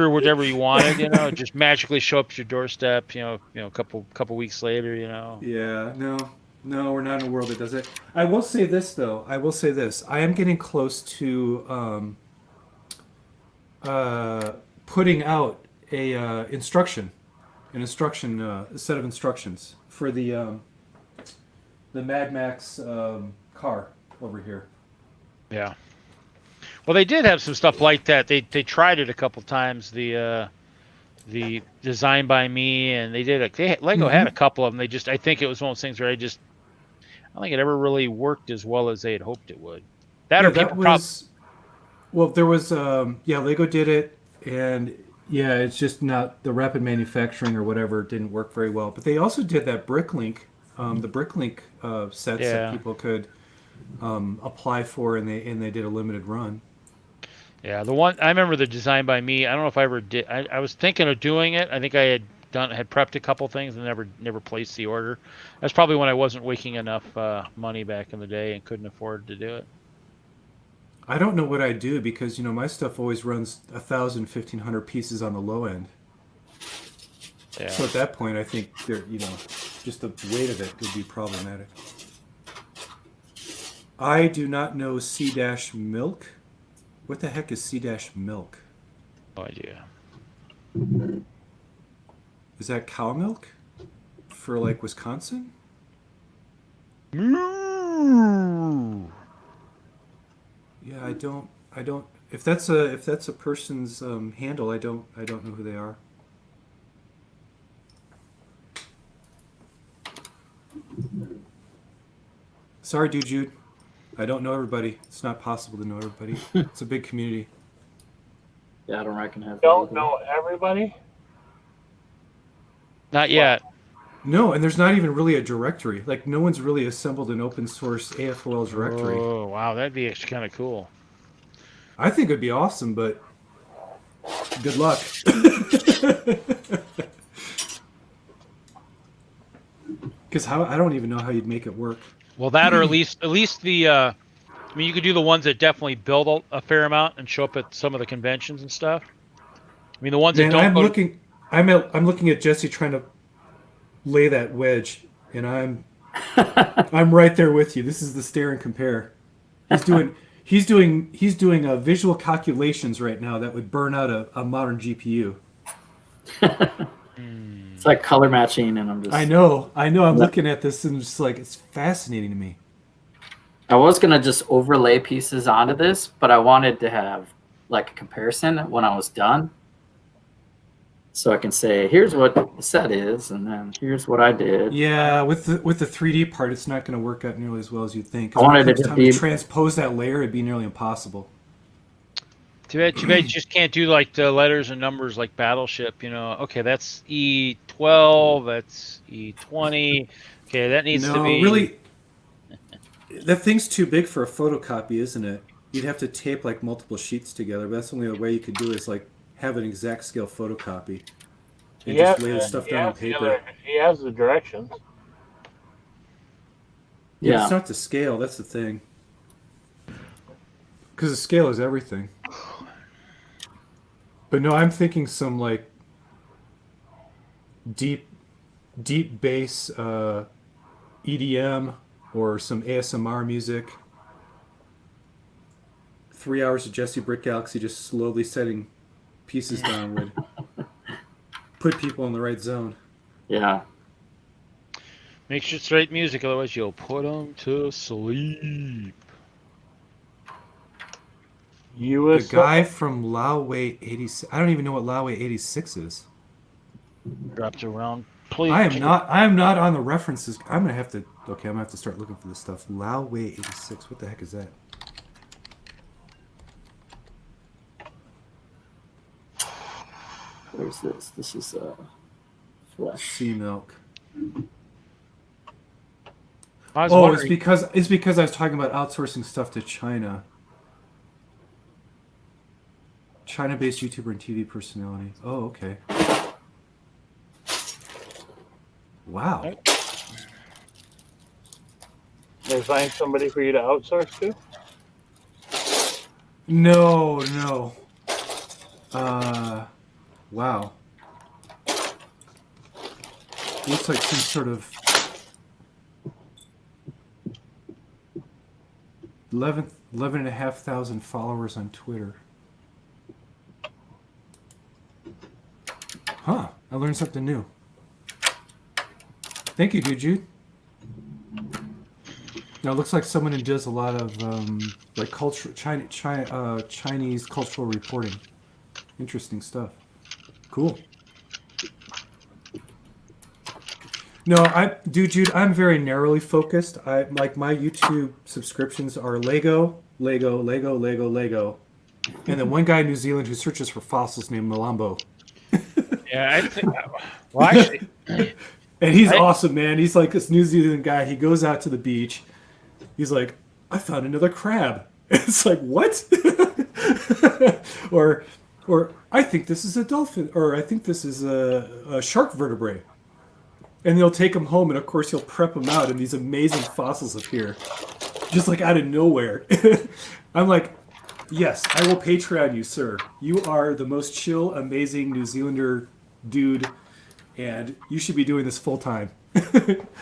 whatever you wanted, just magically show up at your doorstep, a couple weeks later, Yeah, no, we're not in a world that does it. I will say this though. I am getting close to putting out a set of instructions for the Mad Max car over here. Yeah. Well, they did have some stuff like that. They tried it a couple times. The Design by Me, and Lego had a couple of them. I think it was one of those things where I don't think it ever really worked as well as they had hoped it would. Well, there was Lego did it, and yeah, it's just not the rapid manufacturing or whatever didn't work very well. But they also did that BrickLink, the BrickLink sets that people could apply for, and they did a limited run. Yeah, the one I remember, the Design by Me. I don't know if I ever did. I was thinking of doing it. I think I had prepped a couple things and never placed the order. That's probably when I wasn't making enough money back in the day and couldn't afford to do it. I don't know what I do because my stuff always runs 1,000, 1,500 pieces on the low end. Yeah. So at that point, I think just the weight of it could be problematic. I do not know C-milk. What the heck is C-milk? No idea. Is that cow milk for like Wisconsin? Moo. Yeah, I don't. If that's a person's handle, I don't know who they are. Sorry, dude, Jude. I don't know everybody. It's not possible to know everybody. It's a big community. Yeah, I don't reckon I have. Don't know everybody? Not yet. No, and there's not even really a directory. Like, no one's really assembled an open source AFOLs directory. Oh, wow, that'd be actually kind of cool. I think it'd be awesome, but good luck. Because I don't even know how you'd make it work. Well, that or at least the. You could do the ones that definitely build a fair amount and show up at some of the conventions and stuff. The ones that don't. I'm looking at Jesse trying to lay that wedge, and I'm right there with you. This is the stare and compare. He's doing visual calculations right now that would burn out a modern GPU. It's like color matching, and I'm just. I know. I'm looking at this and just like it's fascinating to me. I was gonna just overlay pieces onto this, but I wanted to have like a comparison when I was done. So I can say, here's what the set is, and then here's what I did. Yeah, with the 3D part, it's not going to work out nearly as well as you'd think. 'Cause I when wanted it it comes to time be- to transpose that layer, it'd be nearly impossible. Too bad you just can't do like the letters and numbers like Battleship. Okay, that's E12, that's E20. Okay, that needs to be. Really, that thing's too big for a photocopy, isn't it? You'd have to tape like multiple sheets together. But that's the only way you could do it is like have an exact scale photocopy and just lay the stuff down on paper. He has the directions. Yeah, Yeah. it's not to scale. That's the thing. Because the scale is everything. But no, I'm thinking some like deep bass EDM or some ASMR music. 3 hours of Jesse Brick Galaxy just slowly setting pieces down would put people in the right zone. Yeah. Make sure it's right music, otherwise you'll put them to sleep. The guy from Laoway 86. I don't even know what Laoway 86 is. Dropped around. Please. I am not on the references. I'm gonna have to start looking for this stuff. Laoway 86. What the heck is that? Where's this? This is flesh. Sea milk. I was Oh, wondering- it's because I was talking about outsourcing stuff to China. China-based YouTuber and TV personality. Oh, okay. Wow. They find somebody for you to outsource to? No. Wow. Looks like some sort of 11,500 followers on Twitter. Huh. I learned something new. Thank you, Jude. Now it looks like someone who does a lot of like Chinese cultural reporting. Interesting stuff. Cool. No, Jude, I'm very narrowly focused. Like my YouTube subscriptions are Lego, and then one guy in New Zealand who searches for fossils named Malambo. Yeah, I think. Well, actually, And he's awesome, man. He's like this New Zealand guy. He goes out to the beach. He's like, I found another crab. It's like, what? or I think this is a dolphin, or I think this is a shark vertebrae. And they'll take him home, and of course he'll prep them out, and these amazing fossils appear, just like out of nowhere. I'm like, yes, I will Patreon you, sir. You are the most chill, amazing New Zealander dude, and you should be doing this full time.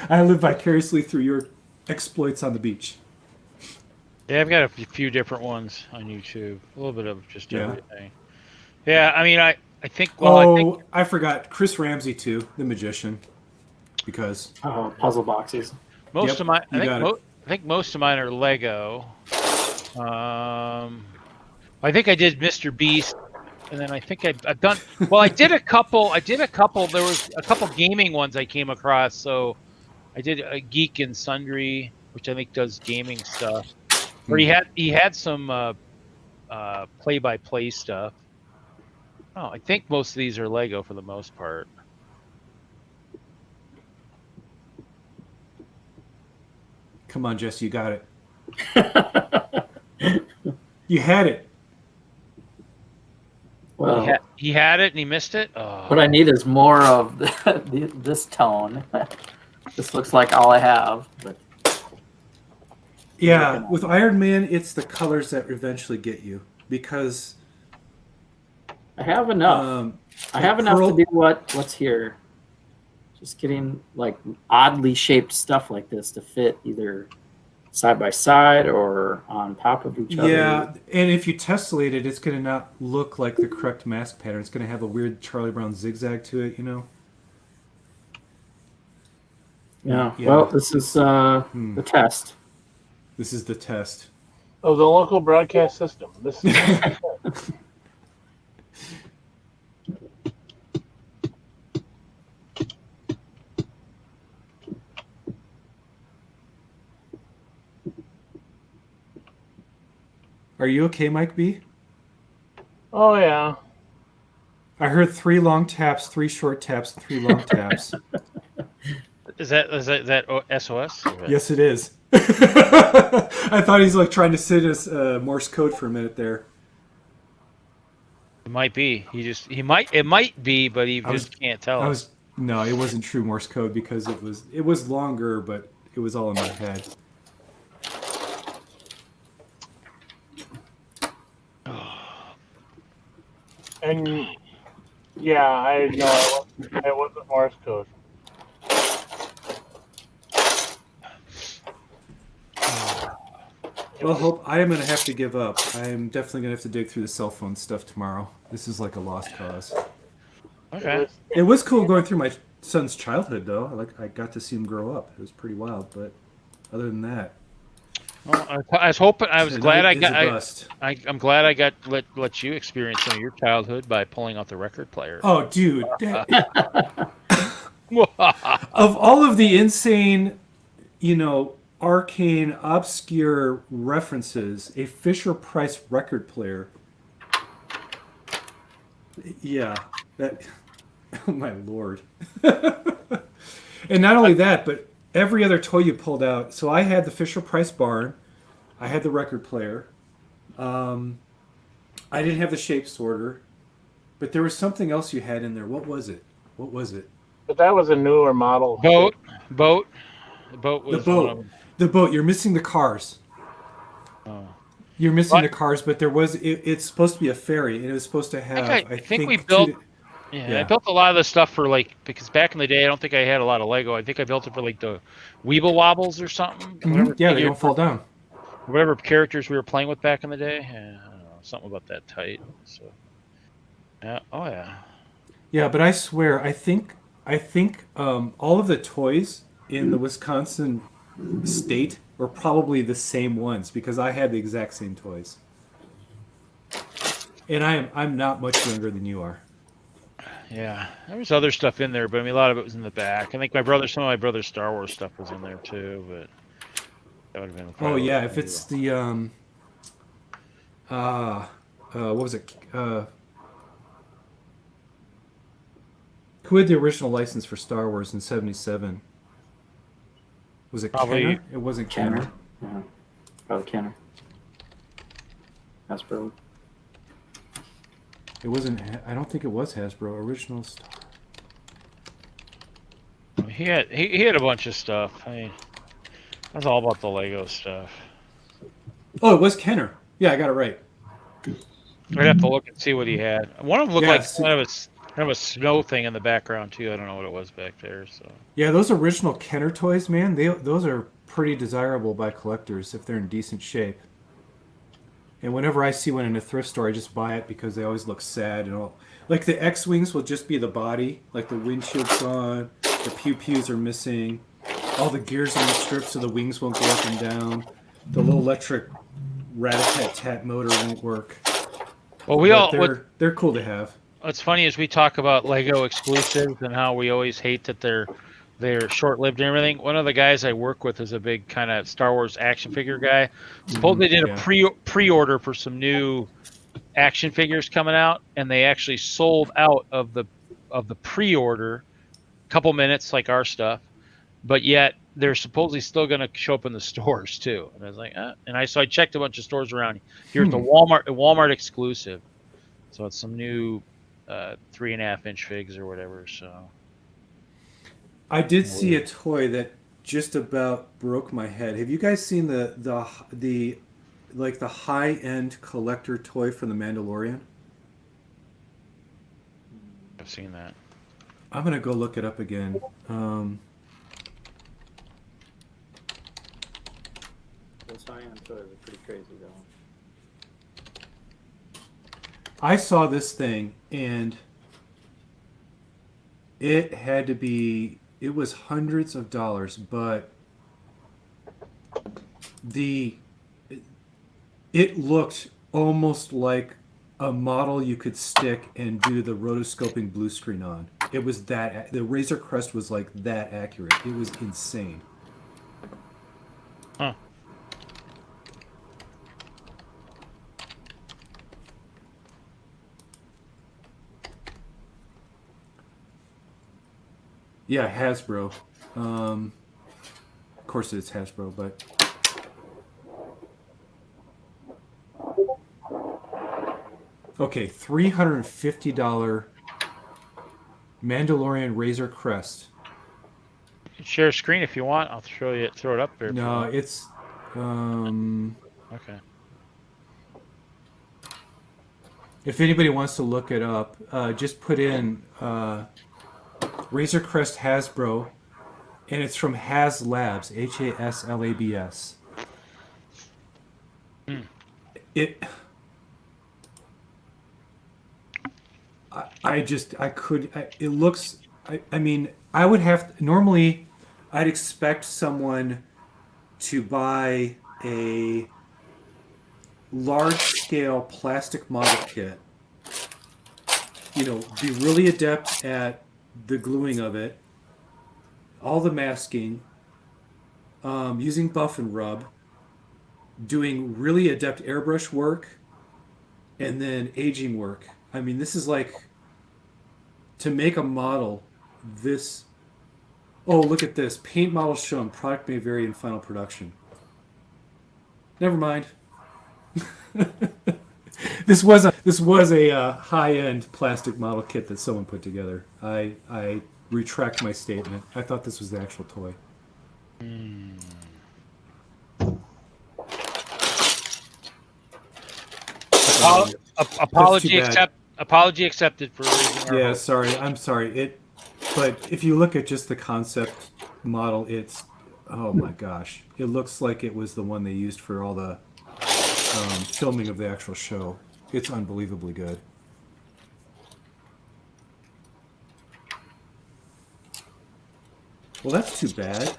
I live vicariously through your exploits on the beach. yeah, I've got a few different ones on YouTube. A little bit of just Yeah. everything. Yeah, I mean, I think. Well, I forgot Chris Ramsey too, the magician, because Puzzle boxes. most Yep, of mine. you got it. I think most of mine are Lego. I think I did Mr. Beast, and then I think I've done. Well, I did a couple. There was a couple gaming ones I came across. So I did a Geek and Sundry, which I think does gaming stuff. Where he had some play-by-play stuff. Oh, I think most of these are Lego for the most part. come on, Jesse, you got it. You had it. Well, He had it and he missed it. Oh. what I need is more of this tone. This looks like all I have. But Yeah, with Iron Man, it's the colors that eventually get you because I have enough. I have enough to do what's here. Just getting like oddly shaped stuff like this to fit either side by side or on top of each other. Yeah, and if you tessellate it, it's going to not look like the correct mask pattern. It's going to have a weird Charlie Brown zigzag to it, you know? Yeah. Yeah. Well, this is the test. This is the test. Of the local broadcast system. This is Are you okay, Mike B? Oh yeah. I heard 3 long taps, 3 short taps, and 3 long taps. Is that SOS? Yes, it is. I thought he's like trying to sit as Morse code for a minute there. It might be. It might be, but he just can't tell us. No, it wasn't true Morse code because it was longer, but it was all in my head. And yeah, I know it wasn't Morse code. Well, Hope, I am going to have to give up. I am definitely going to have to dig through the cell phone stuff tomorrow. This is like a lost cause. Okay. It was cool going through my son's childhood, though. I got to see him grow up. It was pretty wild, but other than that, Well, I was hoping. I was glad I got. a bust. I'm glad I got let you experience some of your childhood by pulling out the record player. Oh, dude! Of all of the insane, arcane, obscure references, a Fisher-Price record player. Yeah, that. Oh my lord! And not only that, but every other toy you pulled out. So I had the Fisher-Price barn. I had the record player. I didn't have the shape sorter, but there was something else you had in there. What was it? But that was a newer model. Boat. The boat was one of them. The boat. You're missing the cars. Oh. You're missing What? the cars, but there was. It's supposed to be a ferry, and it was supposed to have. I think we built. Yeah, I built a lot of the stuff for because back in the day I don't think I had a lot of Lego. I think I built it for like the Weeble Wobbles or something. Mm-hmm. Yeah, they don't fall down. Whatever characters we were playing with back in the day. Yeah, I don't know, something about that tight. So. Yeah. Oh yeah. Yeah, but I swear, I think all of the toys in the Wisconsin state were probably the same ones because I had the exact same toys. And I'm not much younger than you are. Yeah, there was other stuff in there, but I mean a lot of it was in the back. I think some of my brother's Star Wars stuff was in there too, but that would have been. Oh yeah, if it's the what was it? Who had the original license for Star Wars in '77? Was it Probably Kenner? It wasn't Kenner. Yeah. Probably Kenner. Hasbro. It wasn't. I don't think it was Hasbro. Original Star. He had a bunch of stuff. I mean, that's all about the Lego stuff. Oh, it was Kenner. Yeah, I got it right. I'd have to look and see what he had. One of them looked like so- kind of a snow thing in the background too. I don't know what it was back there. So Yeah, those original Kenner toys, man, those are pretty desirable by collectors if they're in decent shape. And whenever I see one in a thrift store, I just buy it because they always look sad and all. Like the X-wings will just be the body, like the windshield's gone, the pew-pews are missing, all the gears on the strips so the wings won't go up and down, the little electric rat-a-tat-tat motor won't work. well, they're cool to have. what's funny is we talk about Lego exclusives and how we always hate that they're short-lived and everything. One of the guys I work with is a big kind of Star Wars action figure guy. Supposedly they did a pre-order for some new action figures coming out, and they actually sold out of the pre-order a couple minutes, like our stuff. But yet they're supposedly still going to show up in the stores too. And I was like, so I checked a bunch of stores around here at the Walmart exclusive. So it's some new 3.5-inch figs or whatever. So. I did see a toy that just about broke my head. Have you guys seen the high-end collector toy for the Mandalorian? I've seen that. I'm gonna go look it up again. Those high-end toys are pretty crazy, though. I saw this thing and it had to be. It was hundreds of dollars, but it looked almost like a model you could stick and do the rotoscoping blue screen on. It was the Razor Crest was like that accurate. It was insane. Huh. Yeah, Hasbro. Of course it's Hasbro, but okay, $350 Mandalorian Razor Crest. You can share a screen if you want. I'll throw it up there. No, if it's okay. if anybody wants to look it up, just put in Razor Crest Hasbro, and it's from Has Labs, HASLABS. It. It looks. I mean, I would have normally. I'd expect someone to buy a large-scale plastic model kit. You know, be really adept at the gluing of it, all the masking, using buff and rub, doing really adept airbrush work, and then aging work. I mean, this is like to make a model. This. Oh, look at this! Paint model shown. Product may vary in final production. Never mind. This was a high-end plastic model kit that someone put together. I retract my statement. I thought this was the actual toy. Apology accepted for raising our Yeah, hopes. sorry. I'm sorry. But if you look at just the concept model, it's oh my gosh! It looks like it was the one they used for all the filming of the actual show. It's unbelievably good. Well, that's too bad.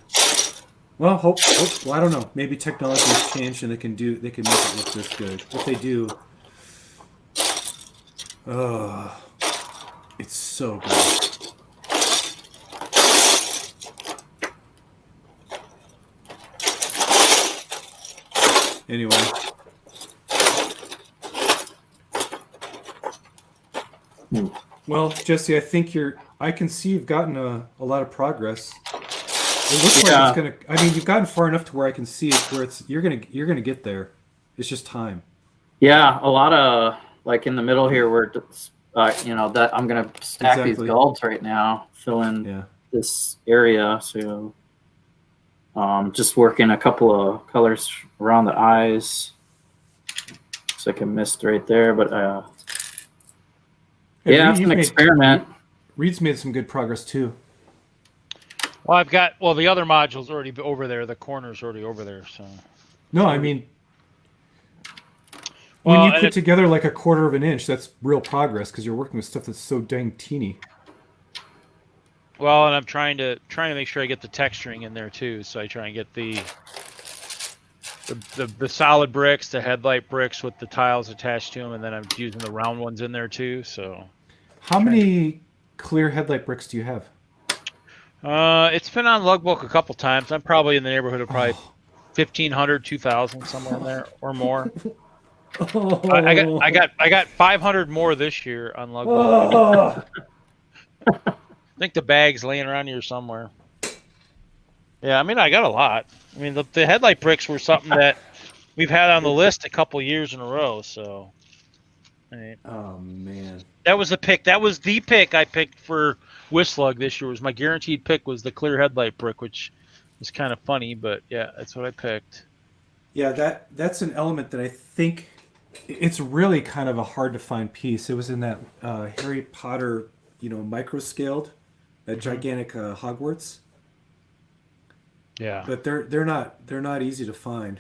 Well, well, I don't know. Maybe technology has changed and they can make it look this good. If they do, it's so good. Anyway. Well, Jesse, I think I can see you've gotten a lot of progress. It looks like it's gonna. I mean, you've gotten far enough to where I can see it. Where you're gonna get there. It's just time. Yeah, a lot of like in the middle here, where that I'm gonna stack these golds right now, fill in this area. So, just working a couple of colors around the eyes. Looks like I missed right there, but yeah, it's an experiment. Reed's made some good progress too. Well, the other module's already over there. The corner's already over there. So. No, I mean, when you put together like a quarter of an inch, that's real progress because you're working with stuff that's so dang teeny. Well, and I'm trying to make sure I get the texturing in there too. So I try and get the solid bricks, the headlight bricks with the tiles attached to them, and then I'm using the round ones in there too. So. How many clear headlight bricks do you have? It's been on Lugbook a couple times. I'm probably in the neighborhood of probably 1,500, 2,000, somewhere in there or more. I got 500 more this year on Lugbook. I think the bag's laying around here somewhere. Yeah, I mean, I got a lot. I mean, the headlight bricks were something that we've had on the list a couple years in a row. So. Right. Oh man. That was the pick. That was the pick I picked for Whistler this year. Was my guaranteed pick was the clear headlight brick, which is kind of funny, but yeah, that's what I picked. Yeah, that's an element that I think it's really kind of a hard to find piece. It was in that Harry Potter, micro scaled, that gigantic Hogwarts. Yeah. But they're not easy to find.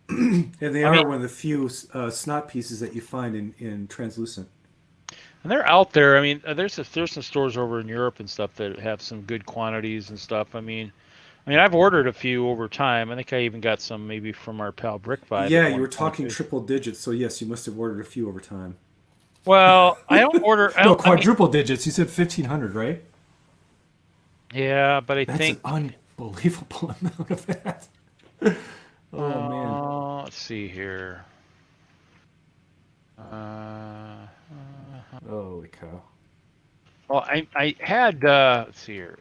And they are one of the few snot pieces that you find in translucent. And they're out there. I mean, there's some stores over in Europe and stuff that have some good quantities and stuff. I mean, I've ordered a few over time. I think I even got some maybe from our pal Brick Vibe. Yeah, you were talking triple digits, so yes, you must have ordered a few over time. Well, I don't order. Quadruple digits. You said 1,500, right? Yeah, but That's an unbelievable amount of that. Oh man. Let's see here. Holy cow. Well, I had let's see here.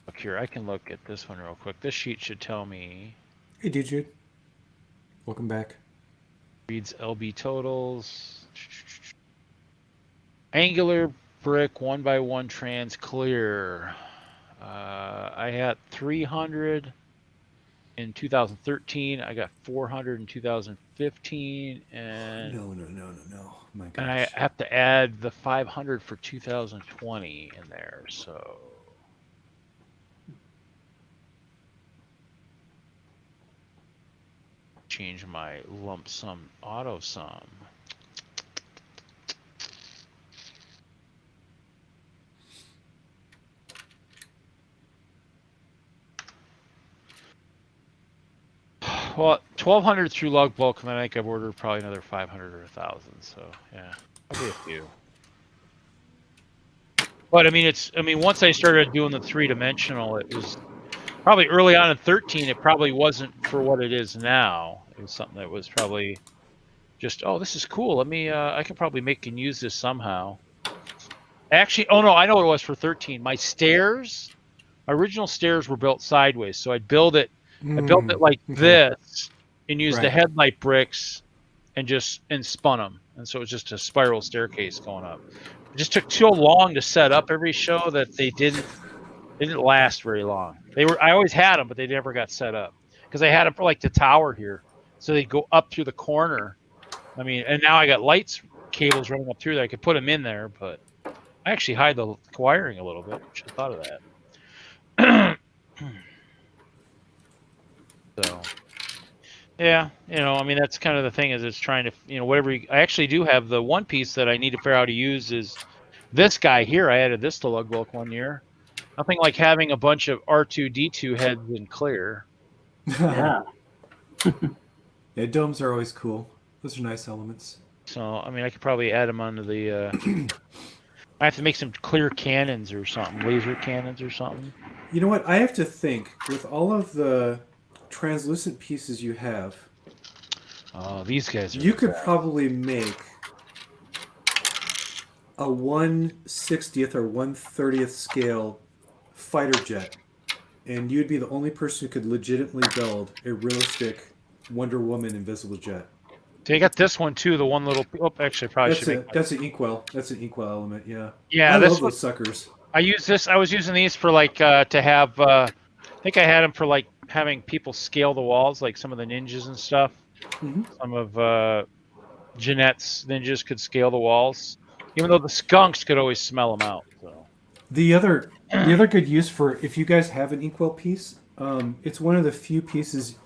Look here, I can look at this one real quick. This sheet should tell me Hey, DJ. Welcome back. reads LB totals. Angular brick 1x1 trans clear. I had 300 in 2013. I got 400 in 2015, and No. My gosh. and I have to add the 500 for 2020 in there. So change my lump sum auto sum. Well, 1,200 through log bulk, and then I think I've ordered probably another 500 or 1,000. So yeah, probably a few. But I mean, once I started doing the 3-dimensional, it was probably early on in 13. It probably wasn't for what it is now. It was something that was probably just, oh, this is cool. Let me, I can probably make and use this somehow. Actually, oh no, I know what it was for 13. My original stairs were built sideways, so I'd build it. I built it like this and used the headlight bricks and spun them. And so it was just a spiral staircase going up. It just took so long to set up every show that they didn't last very long. I always had them, but they never got set up because I had them for like the tower here. So they'd go up through the corner. I mean, and now I got lights cables running up through there. I could put them in there, but I actually hide the wiring a little bit. Should have thought of that. So, yeah, I mean, that's kind of the thing is it's trying to, whatever. I actually do have the one piece that I need to figure out how to use is this guy here. I added this to lug bulk one year. Nothing like having a bunch of R2D2 heads in clear. Yeah. Yeah, domes are always cool. Those are nice elements. So, I mean, I could probably add them onto the. I have to make some clear cannons or something, laser cannons or something. You know what? I have to think with all of the translucent pieces you have. Oh, these guys are. You could probably make a 1/60th or 1/30th scale fighter jet, and you'd be the only person who could legitimately build a realistic Wonder Woman invisible jet. So you got this one too. The one little. Oh, actually, I probably That's an inkwell. That's an inkwell element. Yeah. Yeah, I love those suckers. I use this. I was using these for like to have. I think I had them for like having people scale the walls, like some of the ninjas and stuff. Mm-hmm. Some of Jeanette's ninjas could scale the walls, even though the skunks could always smell them out. So. The other good use for if you guys have an inkwell piece, it's one of the few pieces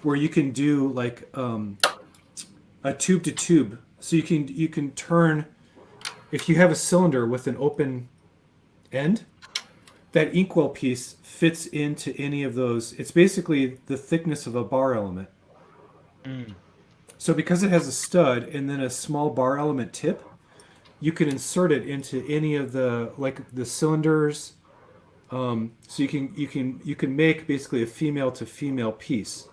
where you can do like a tube to tube. So you can turn if you have a cylinder with an open end, that inkwell piece fits into any of those. It's basically the thickness of a bar element. So because it has a stud and then a small bar element tip, you can insert it into any of the cylinders. So you can make basically a female to female piece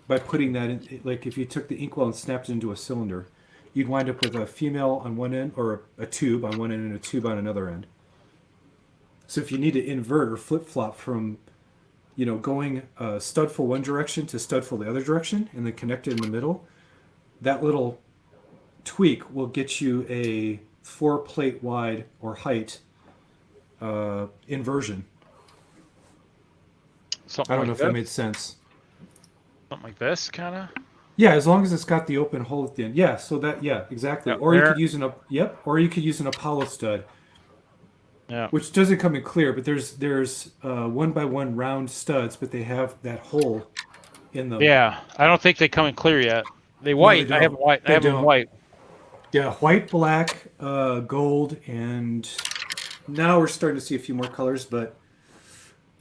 by putting that in. Like if you took the inkwell and snapped it into a cylinder, you'd wind up with a female on one end or a tube on one end and a tube on another end. So if you need to invert or flip-flop from, going studful one direction to studful the other direction and then connect it in the middle, that little tweak will get you a 4-plate wide or height inversion. Something I don't like know if that made sense. Something like this, kind of. Yeah, as long as it's got the open hole at the end. Yeah, so exactly. Yep, or you could use or you could use an Apollo stud. Yeah. Which doesn't come in clear, but there's 1x1 round studs, but they have that hole in them. Yeah, I don't think they come in clear yet. They white. No, I have white. I have them white. Yeah, white, black, gold, and now we're starting to see a few more colors. But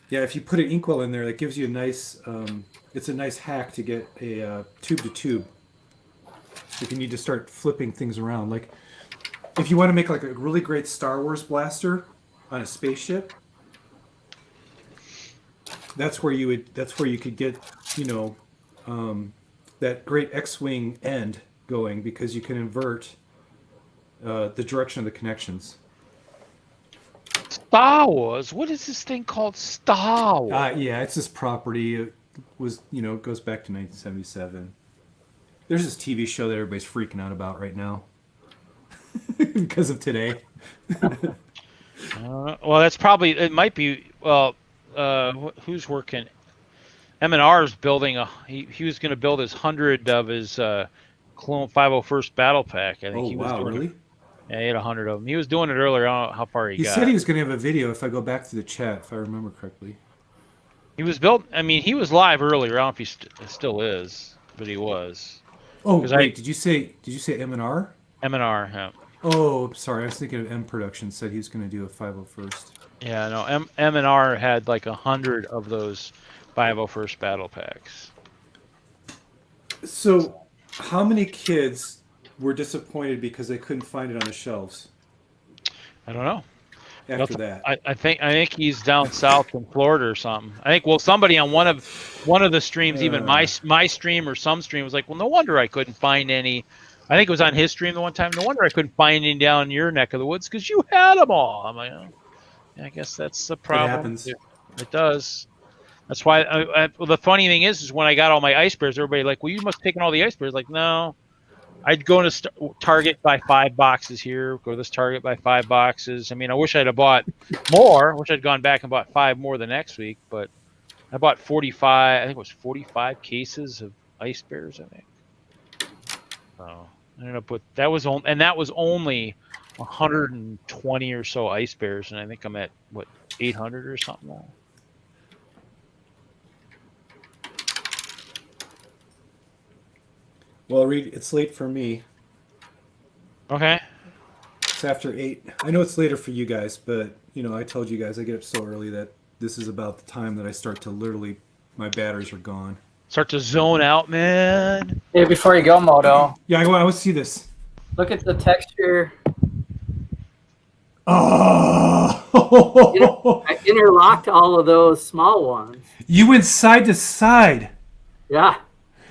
yeah, if you put an inkwell in there, that gives you a nice. It's a nice hack to get a tube to tube. If you need to start flipping things around, like if you want to make like a really great Star Wars blaster on a spaceship, that's where you could get that great X-wing end going because you can invert the direction of the connections. Star Wars? What is this thing called Star Wars? Yeah, it's this property. It was, it goes back to 1977. There's this TV show that everybody's freaking out about right now because of today. Well, that's probably, it might be, well, who's working? M&R's building he was going to build his 100 of his clone 501st Battle Pack. I think Oh, he was wow, doing really? It. Yeah, he had 100 of them. He was doing it earlier. I don't know how far he got. He said he was going to have a video if I go back to the chat, if I remember correctly. He was he was live earlier. I don't know if he still is, but he was. Oh, wait, did you say M&R? M&R, yeah. Oh, sorry, I was thinking of M Production said he was going to do a 501st. Yeah, no, M&R had like 100 of those 501st Battle Packs. So, how many kids were disappointed because they couldn't find it on the shelves I don't know. after that? I think he's down south in Florida or something. I think somebody on one of the streams, even my stream or some stream, was like, well, no wonder I couldn't find any. I think it was on his stream the one time. No wonder I couldn't find any down in your neck of the woods because you had them all. I'm like, oh, yeah, I guess that's the problem. It happens. It does. That's why. Well, the funny thing is when I got all my ice bears, everybody like, well, you must have taken all the ice bears. Like, no. I'd go into Target, buy 5 boxes here, go to this Target, buy 5 boxes. I mean, I wish I'd have bought more. I wish I'd gone back and bought 5 more the next week, but I bought 45, I think it was 45 cases of ice bears, I think. So I ended up with, that was only 120 or so ice bears, and I think I'm at, 800 or something now. Well, Reed, it's late for me. Okay. It's after 8. I know it's later for you guys, but, I told you guys I get up so early that this is about the time that I start to literally, my batteries are gone. Start to zone out, man. Hey, before you go, Moto, Yeah, I want to see this. look at the texture. Oh! I interlocked all of those small ones. You went side to side. Yeah.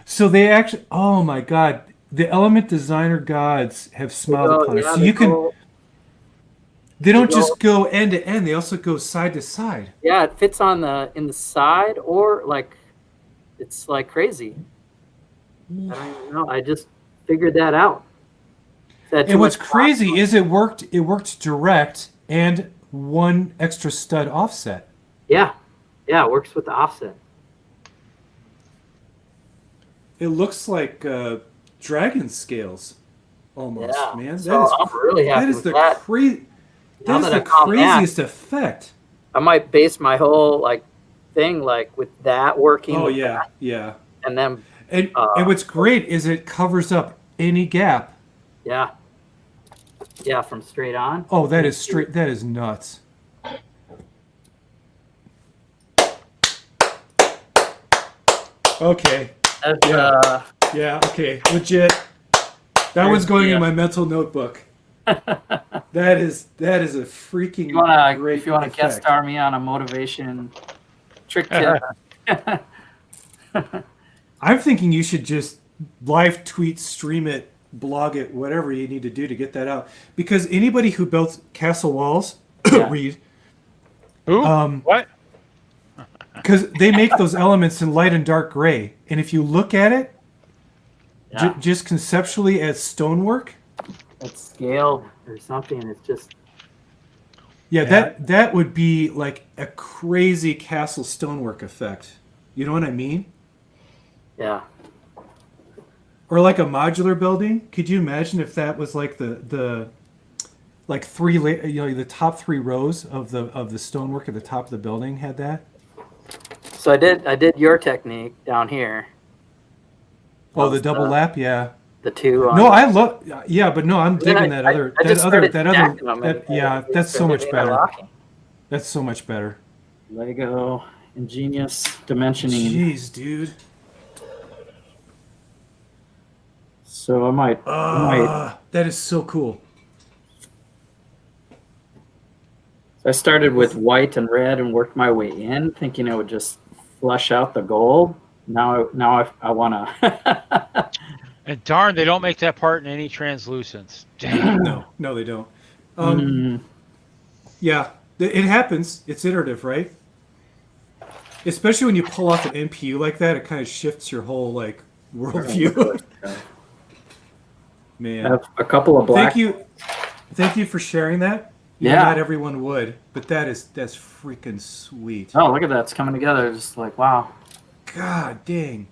So they actually, oh my God, the element designer gods have smiled upon us. So you can, they don't just go end to end, they also go side to side. Yeah, it fits in the side or like, it's like crazy. I don't even know. I just figured that out. And what's crazy is it worked direct and one extra stud offset. Yeah. Yeah, it works with the offset. It looks like dragon scales, almost, Yeah. man. So I'm really happy with that. Now That is that the I found that, craziest effect. I might base my whole thing with that working. Oh with yeah, that, yeah. and then And what's great is it covers up any gap. yeah, from straight on. Oh, that is straight. That is nuts. Okay. That's, Yeah. Okay. Legit. That one's going in my mental notebook. That is a freaking great if you want to guest effect. star me on a motivation trick tip. I'm thinking you should just live tweet, stream it, blog it, whatever you need to do to get that out. Because anybody who built castle walls, Yeah. Reed, Who? What? because they make those elements in light and dark gray, and if you look at it, Yeah. just conceptually as stonework, It's scale or something. It's just that would be like a crazy castle stonework effect. You know what I mean? yeah. Or like a modular building. Could you imagine if that was like the like the top 3 rows of the stonework at the top of the building had that? So I did your technique down here. Oh, the double lap, yeah. The two. No, I love. Yeah, but no, I'm digging I that's so much better. Locking. That's so much better. Lego ingenious dimensioning. Jeez, dude. So I might. That is so cool. I started with white and red and worked my way in, thinking it would just flush out the gold. Now I want to. And darn, they don't make that part in any translucence. Dang. No, they don't. Yeah, It happens. It's iterative, right? Especially when you pull off an NPU like that, it kind of shifts your whole like worldview. I Man, have a couple of black. thank you for sharing that. You know, Yeah. not everyone would, but that's freaking sweet. Oh, look at that! It's coming together. Just like wow, God dang.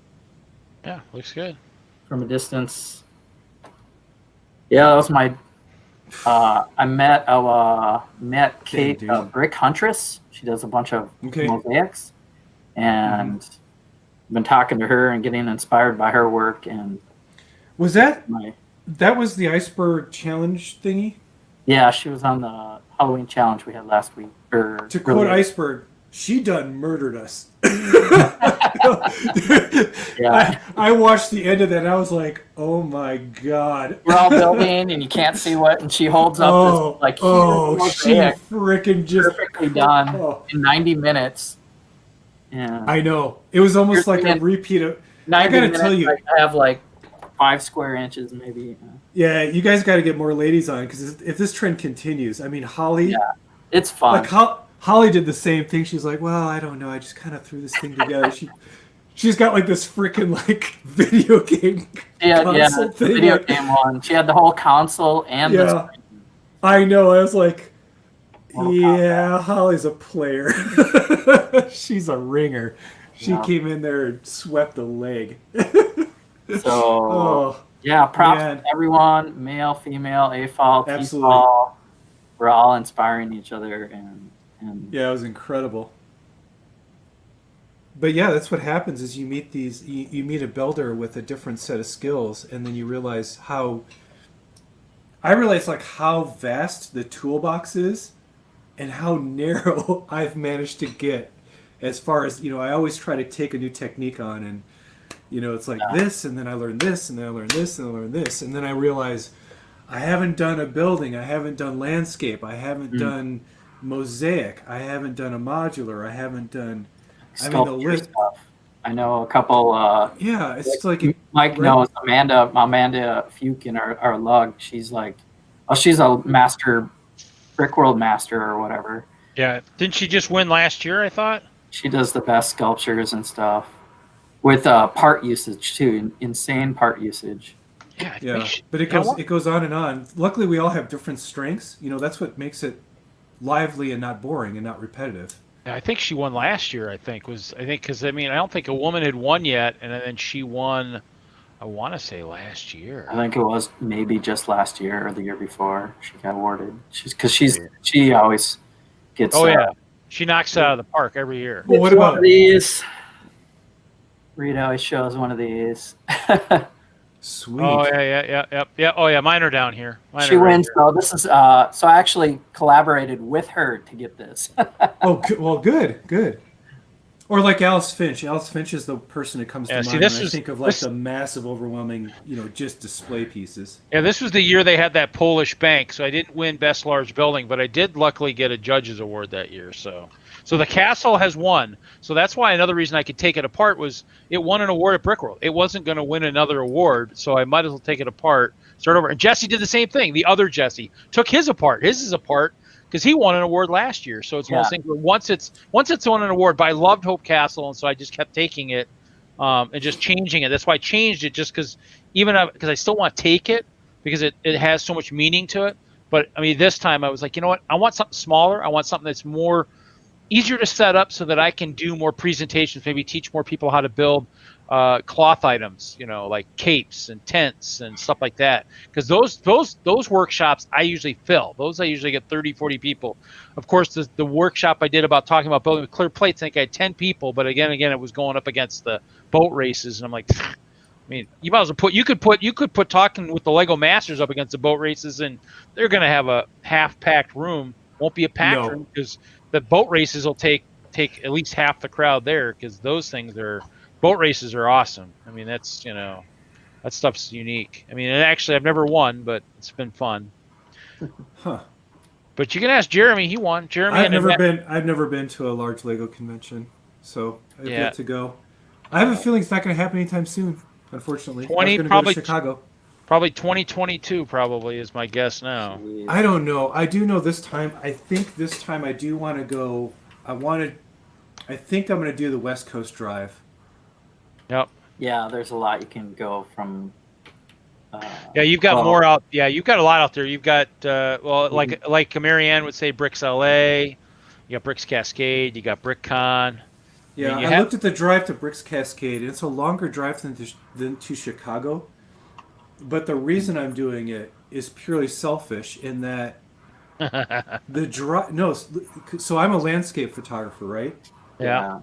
Yeah, looks good. from a distance. Yeah, that was my. I met Kate, dude. Brick Huntress. She does a bunch of Okay. mosaics, and been talking to her and getting inspired by her work. And Was that was the iceberg challenge thingy? yeah, she was on the Halloween challenge we had last week. To quote Iceberg, she done murdered us. Yeah. I watched the end of that and I was like, oh my god. We're all building, and you can't see what, and she holds up this like huge she mosaic, freaking just perfectly done Oh. in 90 minutes. Yeah, I know. It was almost You're like a thinking- repeat of 90 I gotta minutes, tell you. I have like 5 square inches, maybe. Yeah, you guys got to get more ladies on because if this trend continues, I mean, Holly, Yeah. It's fun. like Holly did the same thing. She's like, well, I don't know. I just kind of threw this thing together. She's got like this freaking like video game console the thing. video like- game one. She had the whole console and Yeah. the I know. I was like, Mortal yeah, Holly's a player. She's a ringer. She Yeah. came in there and swept a leg. So Oh, yeah, props man. to everyone, male, female, AFOL, Absolutely. TFOL. We're all inspiring each other, and yeah, it was incredible. But yeah, that's what happens is you meet you meet a builder with a different set of skills, and then you realize like how vast the toolbox is and how narrow I've managed to get as far as, I always try to take a new technique on, and it's like this, and then I learn this, and then I learn this, and I learn this, and then I realize I haven't done a building, I haven't done landscape, I haven't done mosaic, I haven't done a modular, I haven't done the sculpture list. stuff. I know a couple. Yeah, it's like Mike knows Amanda Fuke in our lug. She's like, she's a master, Brickworld master or whatever. Yeah, didn't she just win last year? I thought. She does the best sculptures and stuff with part usage too, insane part usage. Yeah, I yeah, think she- but you know what? it goes on and on. Luckily, we all have different strengths. That's what makes it lively and not boring and not repetitive. Yeah, I think she won last year. I think because I don't think a woman had won yet, and then she won. I want to say last year. I think it was maybe just last year or the year before she got awarded. She always gets. Oh yeah, she knocks it out of the park every year. Well, what one about of these? Reed always shows one of these. sweet? Oh yeah. Oh yeah, mine are down here. Mine She are right wins. here. So this is. So I actually collaborated with her to get this. Oh, well, good. Or like Alice Finch. Alice Finch is the person that comes to mind when I think of like the massive, overwhelming, just display pieces. Yeah, this was the year they had that Polish bank, so I didn't win Best Large Building, but I did luckily get a judge's award that year. So the castle has won. So that's why another reason I could take it apart was it won an award at Brickworld. It wasn't going to win another award, so I might as well take it apart, start over. And Jesse did the same thing. The other Jesse took his apart. His is apart because he won an award last year. So it's one of those things where once it's won an award, but I loved Hope Castle, and so I just kept taking it and just changing it. That's why I changed it, just because I still want to take it because it has so much meaning to it. But I mean, this time I was like, you know what? I want something smaller. I want something that's more easier to set up so that I can do more presentations, maybe teach more people how to build cloth items, like capes and tents and stuff like that. Because those workshops I usually fill. Those I usually get 30, 40 people. Of course, the workshop I did about talking about building with clear plates, I think I had 10 people. But again, it was going up against the boat races, and I'm like, I mean, you might as well you could put talking with the Lego Masters up against the boat races, and they're going to have a half-packed room. Won't be a packed room because the boat races will take at least half the crowd there, because boat races are awesome. I mean, that's that stuff's unique. I mean, and actually I've never won, but it's been fun. Huh. But you can ask Jeremy. He won. Jeremy. I've never been to a large Lego convention, so I've yet to go. I have a feeling it's not going to happen anytime soon. Unfortunately, I was gonna go to Chicago. Probably 2022. Probably is my guess now. Jeez. I don't know. I do know this time. I think this time I do want to go. I think I'm going to do the West Coast Drive. Yep. Yeah, there's a lot you can go from. Yeah, you've got well, more out. Yeah, you've got a lot out there. You've got like Marianne would say, Bricks LA. You got Bricks Cascade. You got BrickCon. Yeah, you I have- looked at the drive to Bricks Cascade, and it's a longer drive than to Chicago. But the reason I'm doing it is purely selfish in that the drive. No, so I'm a landscape photographer, right? Yeah.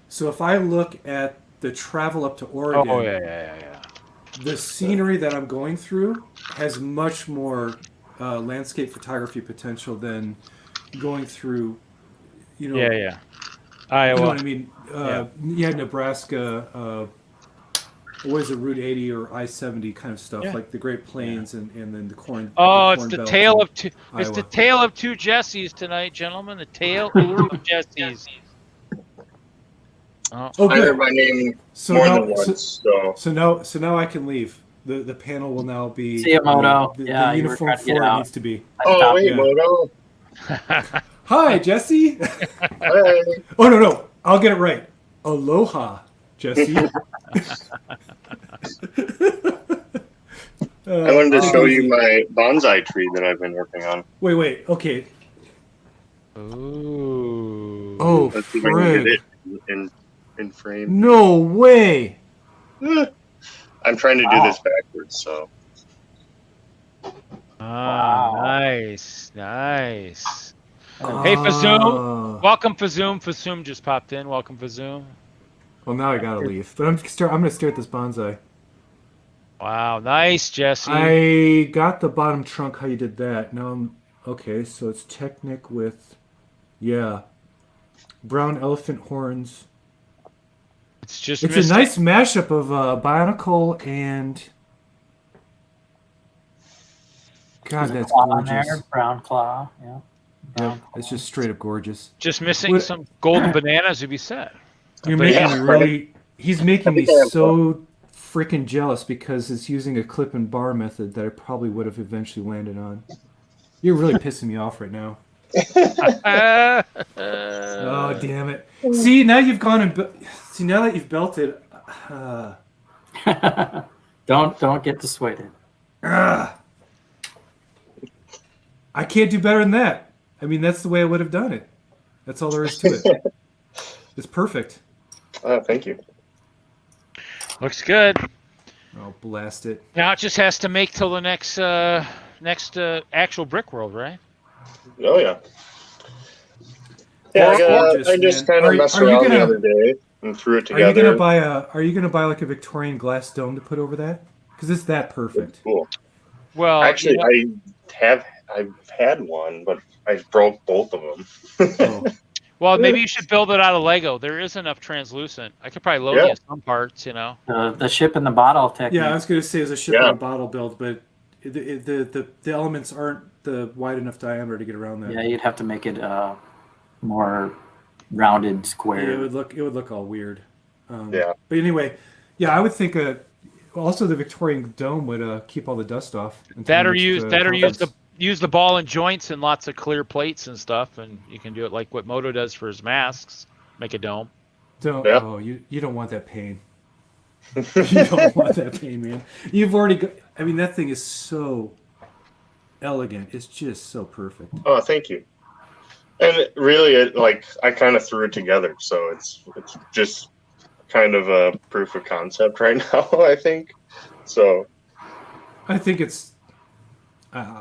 So if I look at the travel up to Oregon, Oh yeah. the scenery that I'm going through has much more landscape photography potential than going through, Yeah. you Iowa. know what I mean? Nebraska, what is it, Route 80 or I-70 kind of stuff, Yeah. like the Great Plains and then the corn. Oh, the it's corn the belt tale in of two. It's the Iowa. tale of two Jessies tonight, gentlemen. The tale of two Jessies. Oh, Oh, I heard good. my name So more now, than once, so so now I can leave. The panel will now be See ya, Moto. the Yeah, you were uniform trying to get floor it out. needs to be. I oh stopped. wait, yeah. Moto. Hi, Jesse. Hi. Oh no, I'll get it right. Aloha, Jesse. I wanted to show you my bonsai tree that I've been working on. Wait. Okay. Ooh. Oh, Let's see if I can get frig. it in frame. No way. I'm trying to do Wow. this backwards, so Ah, Wow. nice. Hey, Ah. Fazoom. Welcome, Fazoom. Fazoom just popped in. Welcome, Fazoom. Well, now I gotta leave. But I'm gonna stare at this bonsai. Wow, nice, Jesse. I got the bottom trunk. How you did that? Now, okay. So it's Technic with, brown elephant horns. It's just It's a nice mashup of Bionicle and. God, that's Claw on gorgeous. there, brown claw. Yeah. Yeah, Brown it's just straight up gorgeous. Just missing What- some golden bananas, to be said. You're But making yeah. me really. He's making me I think I have so freaking jealous because it's using a clip and bar method that I probably would have eventually landed on. You're really pissing me off right now. Oh, damn it! See, now you've gone and see now that you've belted. Don't get dissuaded. I can't do better than that. I mean, that's the way I would have done it. That's all there is to it. It's perfect. thank you. Looks good. Oh, blast it! Now it just has to make till the next actual Brickworld, right? Oh yeah. Yeah, Gorgeous, I just man. kind of messed Are you around the gonna- other day and threw it Are you together. gonna buy like a Victorian glass dome to put over that? Because it's that perfect. Cool. Well, Actually, you know- I've had one, but I broke both of them. Oh, well, maybe you should build it out of Lego. There is enough translucent. I could probably loan Yeah. you some parts, you know. The ship in the bottle technique. yeah, I was gonna say it's a ship in a bottle build, but the elements aren't the wide enough diameter to get around that. Yeah, you'd have to make it more rounded, Yeah, square. it would look all weird. Yeah. But anyway, yeah, I would think also the Victorian dome would keep all the dust off. until That the or next, use conference. use the ball and joints and lots of clear plates and stuff, and you can do it like what Moto does for his masks. Make a dome. Don't. Yeah. Oh, you don't want that pain. You don't want that pain, man. You've already got. I mean, that thing is so elegant. It's just so perfect. Oh, thank you. And really, I kind of threw it together, so it's just kind of a proof of concept right now, I think. So I think it's. I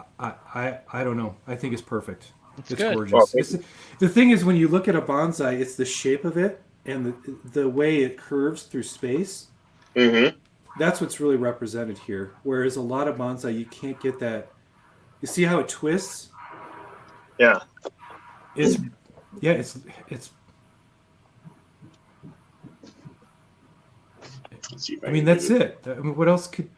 don't know. I think it's perfect. It's good. gorgeous. Well, thank The thing is, when you look at a bonsai, it's the shape of it and the way it curves through space. mhm. That's what's really represented here. Whereas a lot of bonsai, you can't get that. You see how it twists? Yeah. It's Let's see if I mean, can that's do it. I mean, what else could?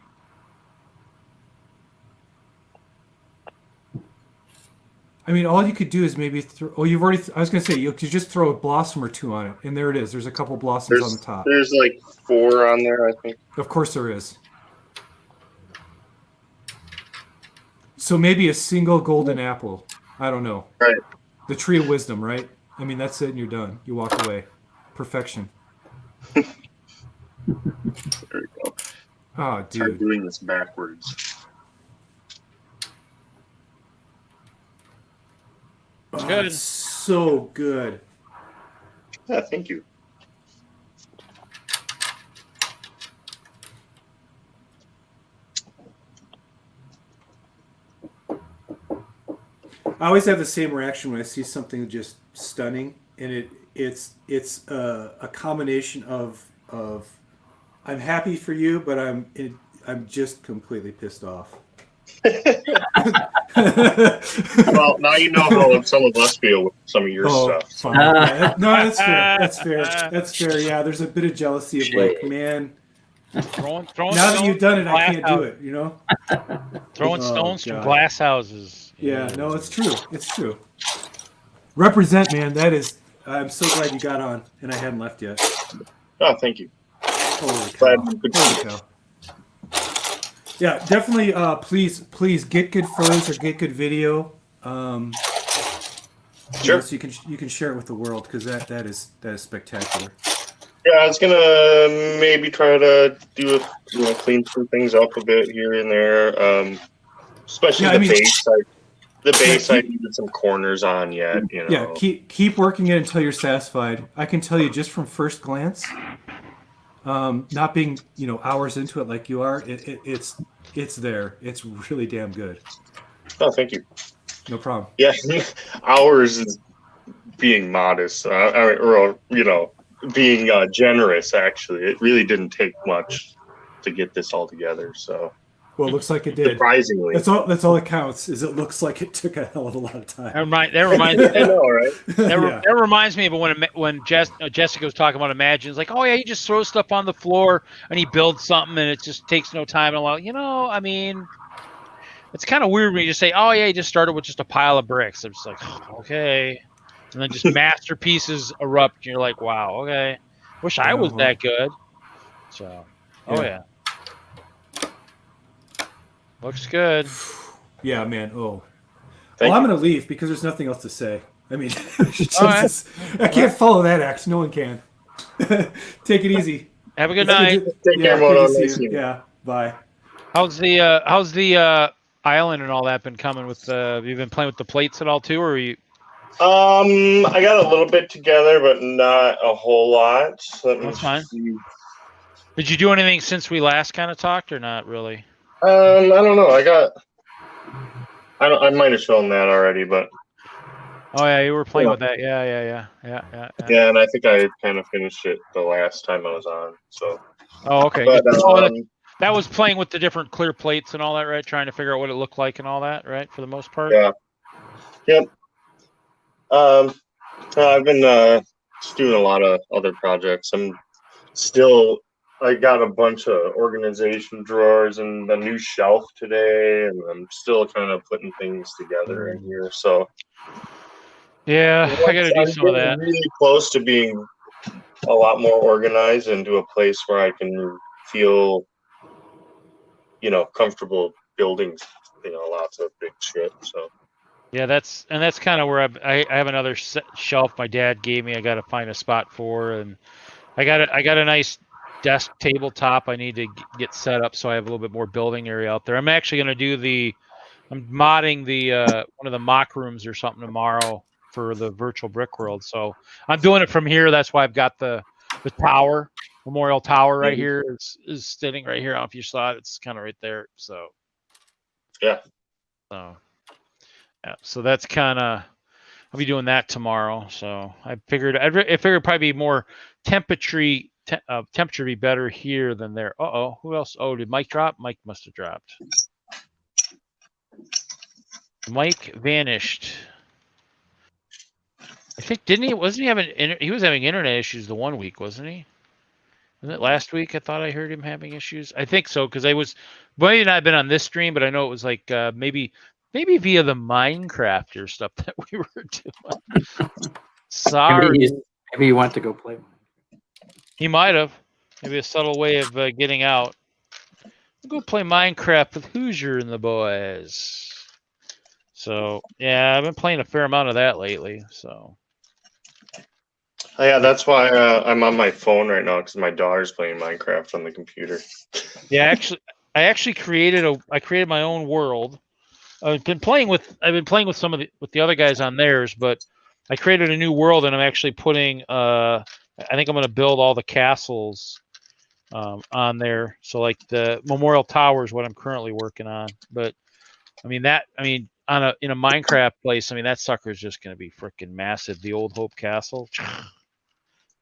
I mean, all you could do is maybe throw. Oh, you've already. I was going to say you could just throw a blossom or two on it, and there it is. There's a couple blossoms on the top. There's like 4 on there, I think. Of course, there is. So maybe a single golden apple. I don't know. Right. The tree of wisdom, right? I mean, that's it, and you're done. You walk away. Perfection. There we go. Oh, Try dude. doing this backwards. Oh, Good. it's so good. Yeah, thank you. I always have the same reaction when I see something just stunning, and it's a combination of I'm happy for you, but I'm just completely pissed off. Well, now you know how some of us feel with some of your stuff. Fine. Yeah, no, that's fair. That's fair. That's fair. Yeah, there's a bit of jealousy of like, man, Throwing now that you've done it, I glass can't do it. You know? Throwing Oh, stones from God. glass houses. Yeah. No, it's true. It's true. Represent, man. That is. I'm so glad you got on, and I hadn't left yet. Oh, thank you. Holy Glad cow. you could- Holy cow. Yeah, definitely. Please get good photos or get good video. Sure. So you can share it with the world, because that is spectacular. Yeah, I was gonna maybe try to clean some things up a bit here and there. Especially Yeah, the I mean- base. The base, Yeah, I needed some corners on yet. You know. Yeah, keep working it until you're satisfied. I can tell you just from first glance, not being hours into it like you are, it's there. It's really damn good. Oh, thank you. No problem. Yeah, ours is being modest. Being generous. Actually, it really didn't take much to get this all together. So Well, it looks like it did. surprisingly, That's all that counts. Is it looks like it took a hell of a lot of time. That reminds me. I know, right? Yeah. That reminds me of when Jessica was talking about Imagine. It's like, oh yeah, you just throw stuff on the floor and he builds something and it just takes no time. And I'm like, I mean, it's kind of weird when you just say, oh yeah, you just started with just a pile of bricks. I'm just like, okay, and then just masterpieces erupt. And you're like, wow, okay, wish I was that good. So, yeah. Looks good. Yeah, man. Oh. Thank I'm you. going to leave because there's nothing else to say. I mean, All right. I can't follow that act. No one can. Take it easy. Have a good night. Take Yeah, care, good Moto. to see Nice you. seeing you. Yeah, bye. How's the island and all that been coming with have you been playing with the plates at all too, or are you? I got a little bit together, but not a whole lot. Let me That's fine. see. Did you do anything since we last kind of talked, or not really? I don't know. I might have shown that already, but Oh yeah, you were playing Yeah. with that. Yeah. yeah, and I think I kind of finished it the last time I was on. So, Oh, okay. but That was playing with the different clear plates and all that, right? Trying to figure out what it looked like and all that, right? For the most part. yeah, yep. I've been just doing a lot of other projects. I got a bunch of organization drawers and a new shelf today, and I'm still kind of putting things together in here. So Yeah, I got to do some of that. I'm really close to being a lot more organized and to a place where I can feel, comfortable building, lots of big shit. So Yeah, that's kind of where I have another shelf my dad gave me. I got to find a spot for, and I got a nice desk tabletop I need to get set up so I have a little bit more building area out there. I'm actually going to do I'm modding the one of the mock rooms or something tomorrow for the Virtual Brickworld. So I'm doing it from here. That's why I've got the tower, Memorial Tower right here is sitting right here. I don't know if you saw it. It's kind of right there. So yeah. So that's kind of I'll be doing that tomorrow. So I figured it'd probably be more temperature be better here than there. Who else? Oh, did Mike drop? Mike must have dropped. Mike vanished. I think he was having internet issues the one week, wasn't he? Wasn't it last week? I thought I heard him having issues. I think so because William and I have been on this stream, but I know it was like maybe via the Minecraft or stuff that we were doing. Sorry. Maybe you want to go play. He might have. Maybe a subtle way of getting out. We'll go play Minecraft with Hoosier and the boys. So yeah, I've been playing a fair amount of that lately. So Oh, yeah, that's why I'm on my phone right now because my daughter's playing Minecraft on the computer. yeah, I created my own world. I've been playing with some of the other guys on theirs, but I created a new world and I'm actually putting I think I'm going to build all the castles on there. So like the Memorial Tower is what I'm currently working on. But in a Minecraft place, that sucker is just going to be freaking massive. The Old Hope Castle.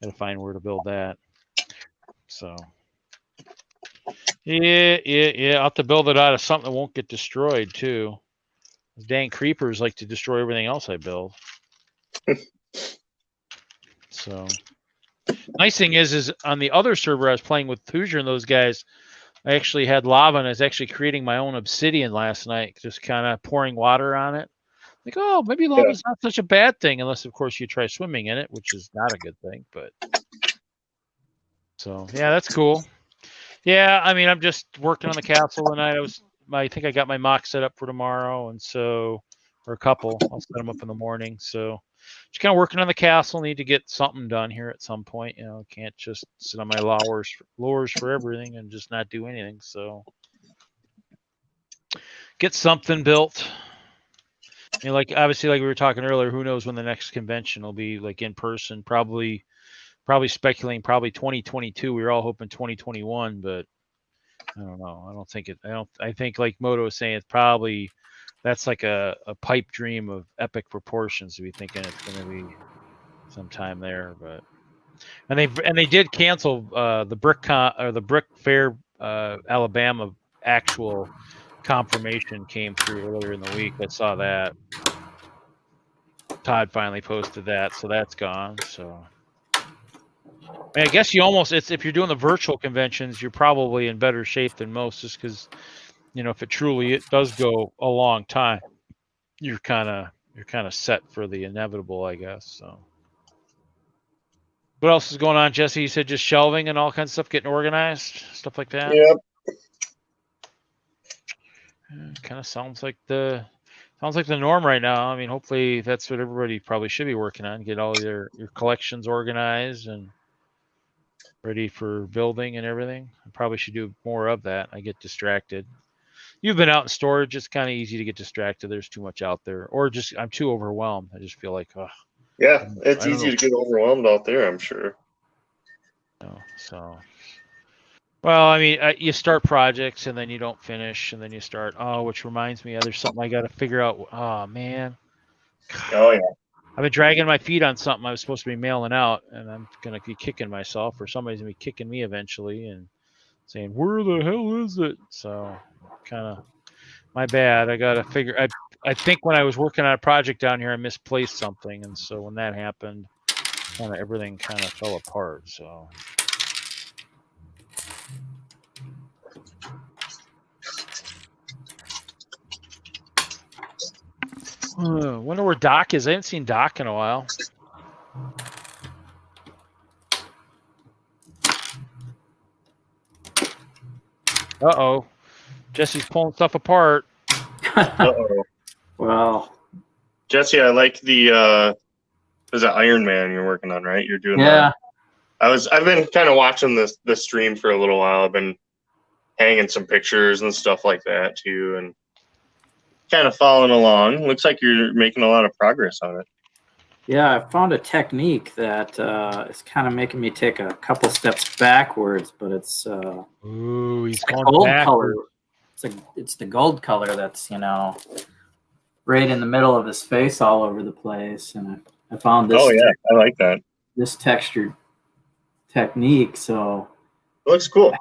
Gotta find where to build that. So yeah. I'll have to build it out of something that won't get destroyed too. Those dang creepers like to destroy everything else I build. So nice thing is on the other server I was playing with Hoosier and those guys, I actually had lava and I was actually creating my own obsidian last night, just kind of pouring water on it. Like, oh, maybe lava's not such a bad thing, unless of course you try swimming in it, which is not a good thing. But so yeah, that's cool. Yeah, I'm just working on the castle tonight. I think I got my mock set up for tomorrow, and so or a couple. I'll set them up in the morning. So just kind of working on the castle. Need to get something done here at some point. Can't just sit on my laurels for everything and just not do anything. So get something built. Like obviously, like we were talking earlier, who knows when the next convention will be, like in person? Probably speculating, probably 2022. We were all hoping 2021, but I don't know. I don't think it. I think like Moto was saying, it's probably that's like a pipe dream of epic proportions to be thinking it's going to be sometime there. But and they did cancel the Brick Fair Alabama actual confirmation came through earlier in the week. I saw that. Todd finally posted that, so that's gone. So I guess if you're doing the virtual conventions, you're probably in better shape than most, just because if it does go a long time, you're kind of set for the inevitable, I guess. So what else is going on, Jesse? You said just shelving and all kinds of stuff, getting organized, stuff like that. Yep. Kind of sounds like the norm right now. Hopefully that's what everybody probably should be working on. Get all your collections organized and ready for building and everything. I probably should do more of that. I get distracted. You've been out in storage. It's kind of easy to get distracted. There's too much out there, or just I'm too overwhelmed. I just feel like, yeah, it's easy to get overwhelmed out there, I'm sure. So, well, you start projects and then you don't finish, and then you start. Oh, which reminds me, there's something I got to figure out. Oh man. Oh yeah. I've been dragging my feet on something I was supposed to be mailing out, and I'm gonna be kicking myself, or somebody's gonna be kicking me eventually and saying, "Where the hell is it?" So, kind of my bad. I gotta figure. I think when I was working on a project down here, I misplaced something, and so when that happened, everything kind of fell apart. So. Wonder where Doc is. I haven't seen Doc in a while. Uh-oh. Jesse's pulling stuff apart. Uh-oh. Well, Jesse, I like the is it Iron Man you're working on, right? You're doing yeah. I've been kind of watching the stream for a little while. I've been hanging some pictures and stuff like that too, and kind of following along. Looks like you're making a lot of progress on it. Yeah, I found a technique that is kind of making me take a couple steps backwards, but it's ooh, he's the going gold backward. color. It's the gold color that's right in the middle of his face, all over the place, and I found this. Oh yeah, I like that. This textured technique, so It looks cool.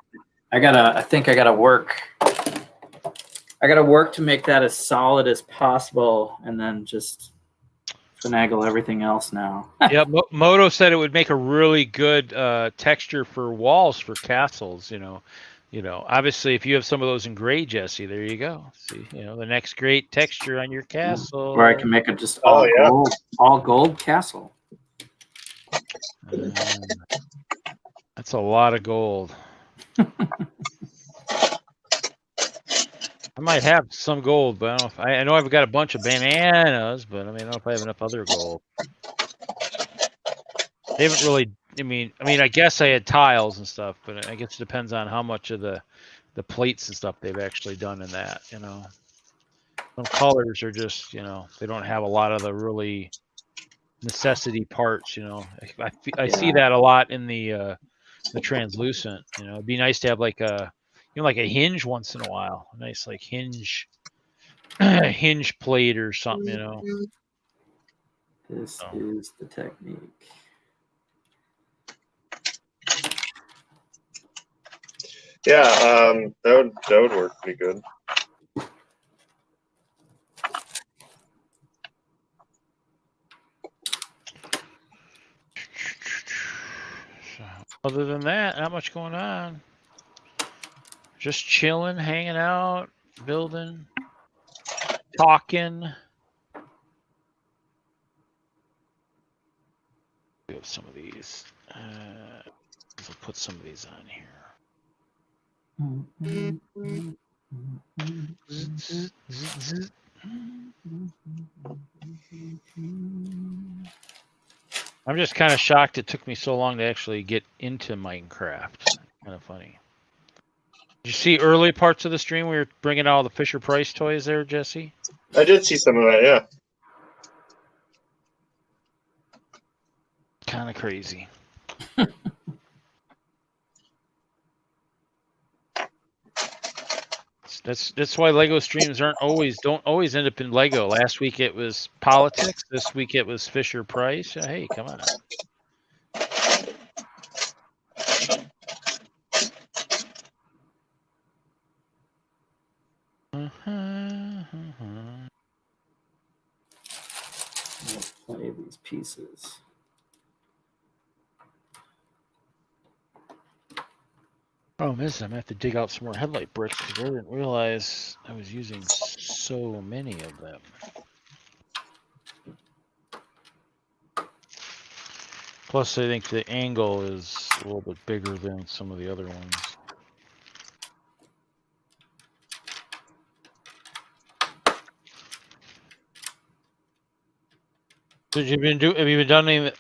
I think I gotta work to make that as solid as possible, and then just finagle everything else now. Yeah, Moto said it would make a really good texture for walls for castles. Obviously, if you have some of those in gray, Jesse, there you go. See, the next great texture on your castle. Where I can make it just all gold castle. That's a lot of gold. I might have some gold, but I don't know if I know I've got a bunch of bananas, but I mean, I don't know if I have enough other gold. They haven't really. I mean, I guess I had tiles and stuff, but I guess it depends on how much of the plates and stuff they've actually done in that. You know, some colors are just, you know, they don't have a lot of the really necessity parts. You know, I see that a lot in the translucent. You know, it'd be nice to have like a, you know, like a hinge once in a while, a nice like hinge hinge plate or something. You know. This is the technique. Yeah, that would work pretty good. So, other than that, not much going on. Just chilling, hanging out, building, talking. We have some of these. I'll put some of these on here. I'm just kind of shocked it took me so long to actually get into Minecraft. Kind of funny. Did you see early parts of the stream? We were bringing all the Fisher Price toys there, Jesse. I did see some of that, yeah. Kind of crazy. That's why Lego streams don't always end up in Lego. Last week it was politics. This week it was Fisher Price. Hey, come on. Let's play these pieces. Problem is, I'm gonna have to dig out some more headlight bricks because I didn't realize I was using so many of them. Plus, I think the angle is a little bit bigger than some of the other ones. So have you been done any,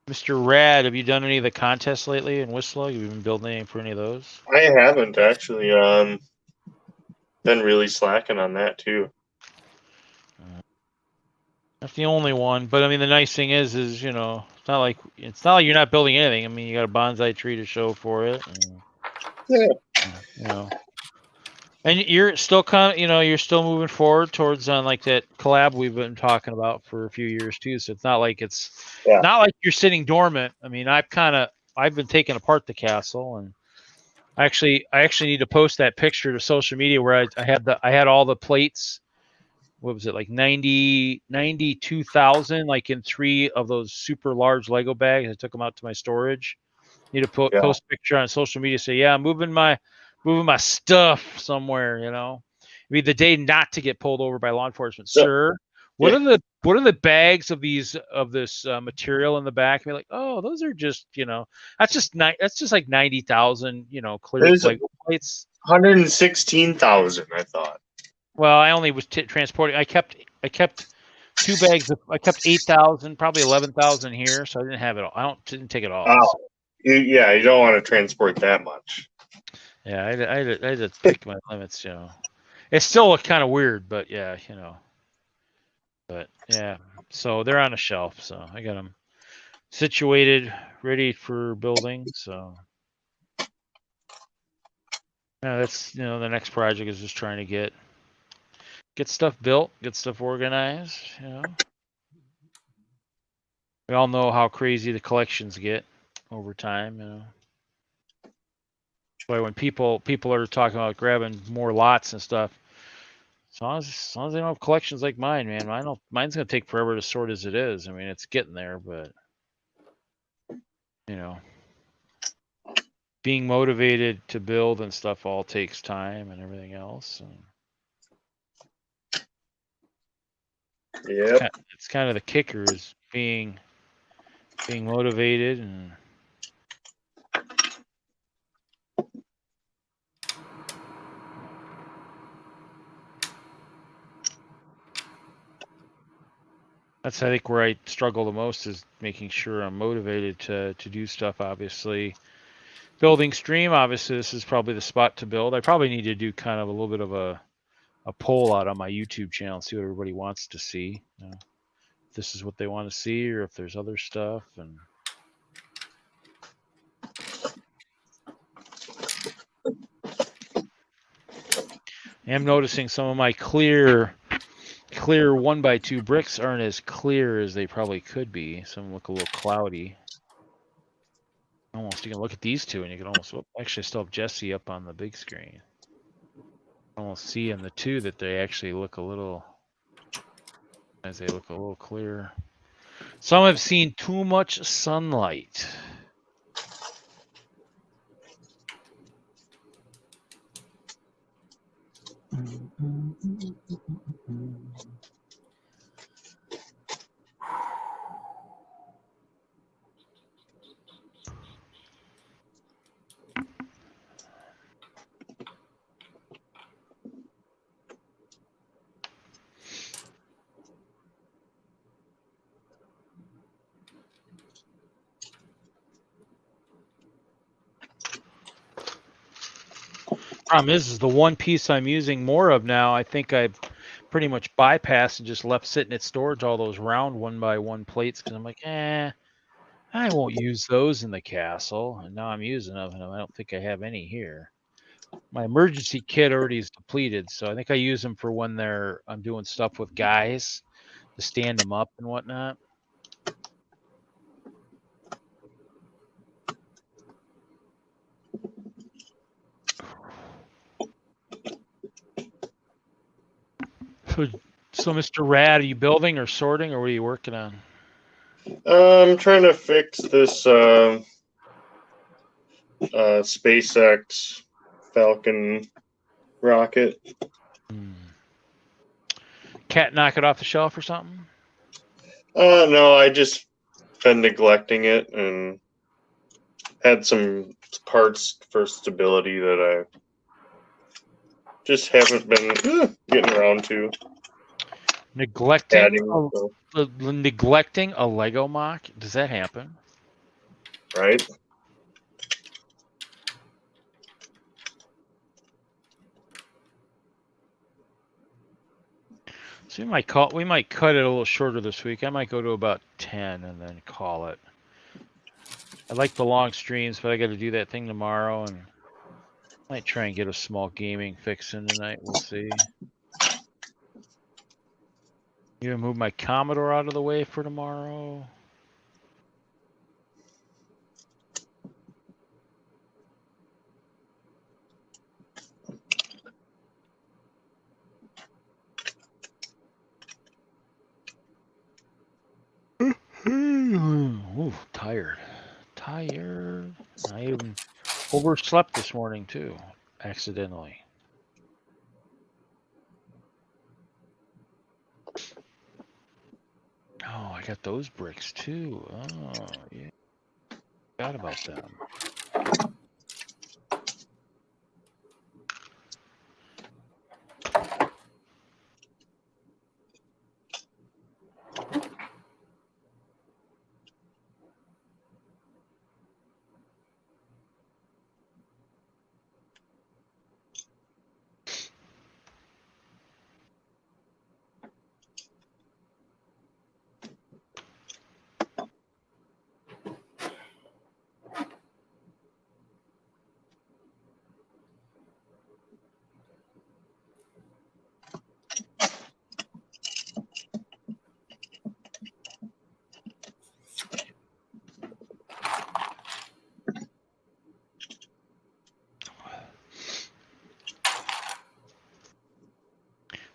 Mr. Rad, have you done any of the contests lately in Whistler? Have you been building anything for any of those? I haven't actually. Been really slacking on that too. That's the only one, but I mean the nice thing is you know, it's not like you're not building anything. I mean you got a bonsai tree to show for it. And, Yeah. You know. And you're still you're still moving forward towards on like that collab we've been talking about for a few years too. So it's not like not like you're sitting dormant. I mean, I've been taking apart the castle, and I actually need to post that picture to social media where I had all the plates. What was it, like 92,000, like in 3 of those super large Lego bags. I took them out to my storage. Need to post a picture on social media. Say, yeah, I'm moving my stuff somewhere. You know, it'd be the day not to get pulled over by law enforcement, sir. What are the bags of this material in the back? Be like, oh, those are just, you know, that's just like 90,000, you know, clear Lego plates. 116,000, I thought. Well, I only was transporting. I kept 2 bags. I kept 8,000, probably 11,000 here, so I didn't have it all. Didn't take it all. Oh, you don't want to transport that much. Yeah, I had to pick my limits. You know, it's still kind of weird, but yeah, you know. But yeah, so they're on a shelf, so I got them situated, ready for building. So yeah, that's, you know, the next project is just trying to get stuff built, get stuff organized. You know, we all know how crazy the collections get over time. You know, but when people are talking about grabbing more lots and stuff, as long as they don't have collections like mine, man, mine's gonna take forever to sort as it is. I mean, it's getting there, but you know, being motivated to build and stuff all takes time and everything else. Yeah, it's kind of the kicker is being motivated and That's, I think, where I struggle the most is making sure I'm motivated to do stuff. Obviously, building stream. Obviously, this is probably the spot to build. I probably need to do kind of a little bit of a poll out on my YouTube channel and see what everybody wants to see. If this is what they want to see, or if there's other stuff. And I'm noticing some of my clear 1x2 bricks aren't as clear as they probably could be. Some look a little cloudy. Almost, you can look at these two and you can almost, actually I still have Jesse up on the big screen. Almost see in the two that they actually look a little, as they look a little clear. Some have seen too much sunlight. Problem is the one piece I'm using more of now, I think I've pretty much bypassed and just left sitting at storage all those round 1x1 plates because I'm like, I won't use those in the castle. And now I'm using them, and I don't think I have any here. My emergency kit already is depleted, so I think I use them for when I'm doing stuff with guys to stand them up and whatnot. So, Mr. Rad, are you building or sorting, or what are you working on? I'm trying to fix this SpaceX Falcon rocket. Cat knock it off the shelf or something? No, I just been neglecting it and had some parts for stability that I just haven't been getting around to. Neglecting so. neglecting a Lego mock? Does that happen? Right. So we might cut it a little shorter this week. I might go to about 10 and then call it. I like the long streams, but I got to do that thing tomorrow, and I might try and get a small gaming fix in tonight. We'll see. You gonna move my Commodore out of the way for tomorrow? Ooh, tired. I even overslept this morning too, accidentally. Oh, I got those bricks too. Oh, yeah. Forgot about them.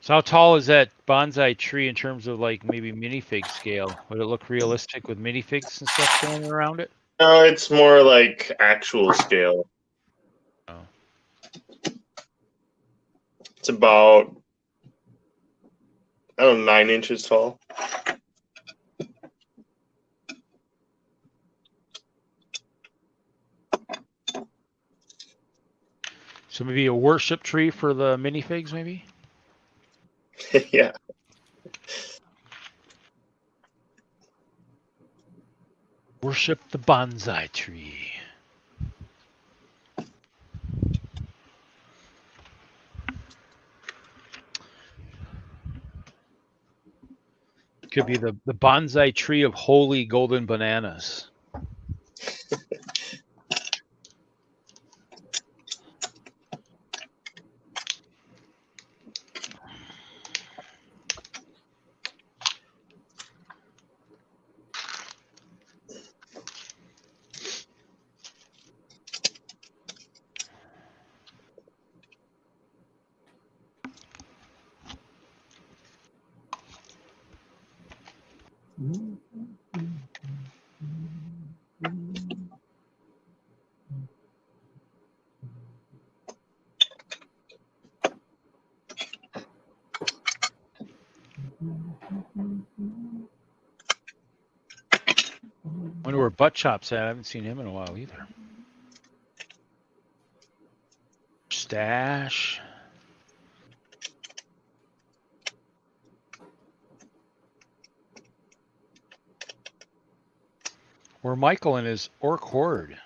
So how tall is that bonsai tree in terms of like maybe minifig scale? Would it look realistic with minifigs and stuff going around it? No, it's more like actual scale. Oh. It's about, I don't know, 9 inches tall. So maybe a worship tree for the minifigs, maybe? Yeah. Worship the bonsai tree. Could be the bonsai tree of holy golden bananas. Wonder where Butt Chop's at. I haven't seen him in a while either. Stash. Where Michael and his orc horde.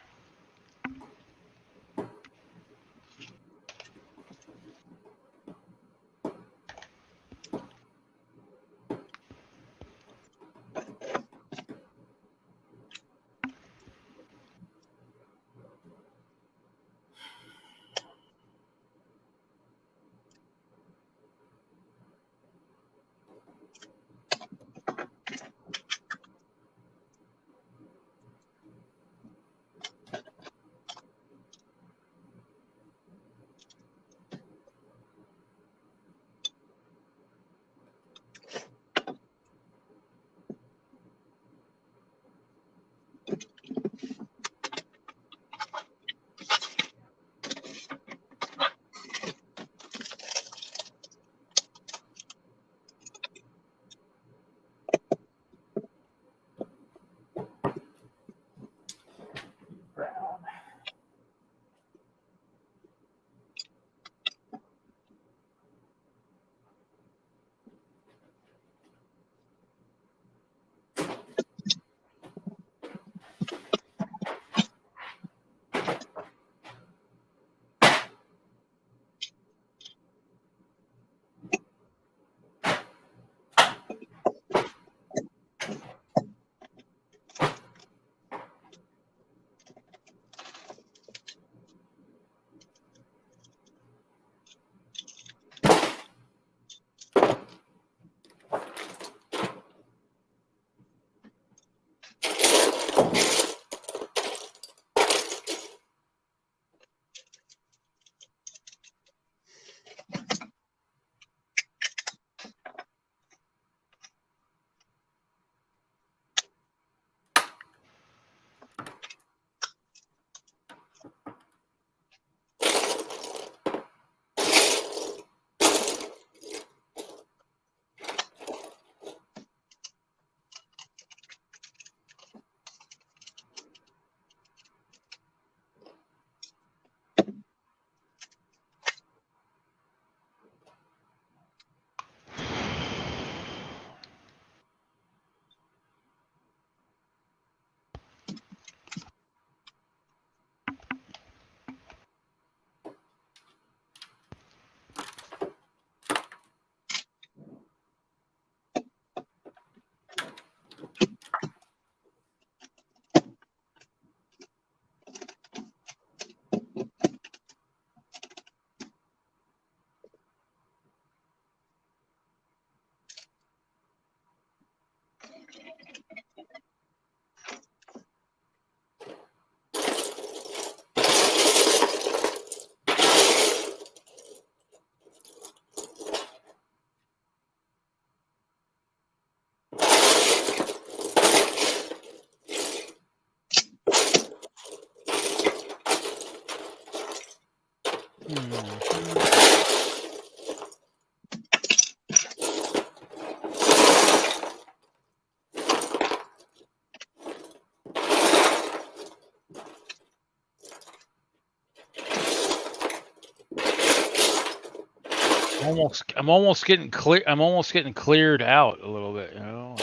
I'm almost getting cleared out a little bit, you know.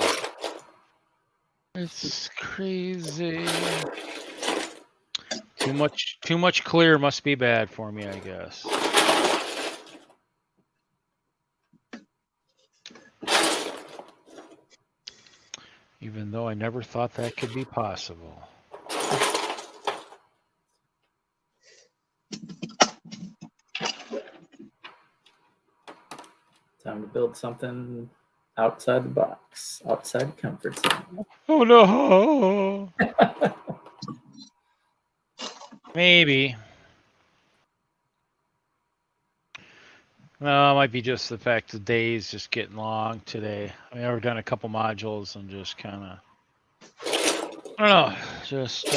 It's crazy. Too much clear must be bad for me, I guess. Even though I never thought that could be possible. Time to build something outside the box, outside the comfort zone. Oh no. Maybe. Well, it might be just the fact the day's just getting long today. I mean, I've done a couple modules and just kind of, I don't know, just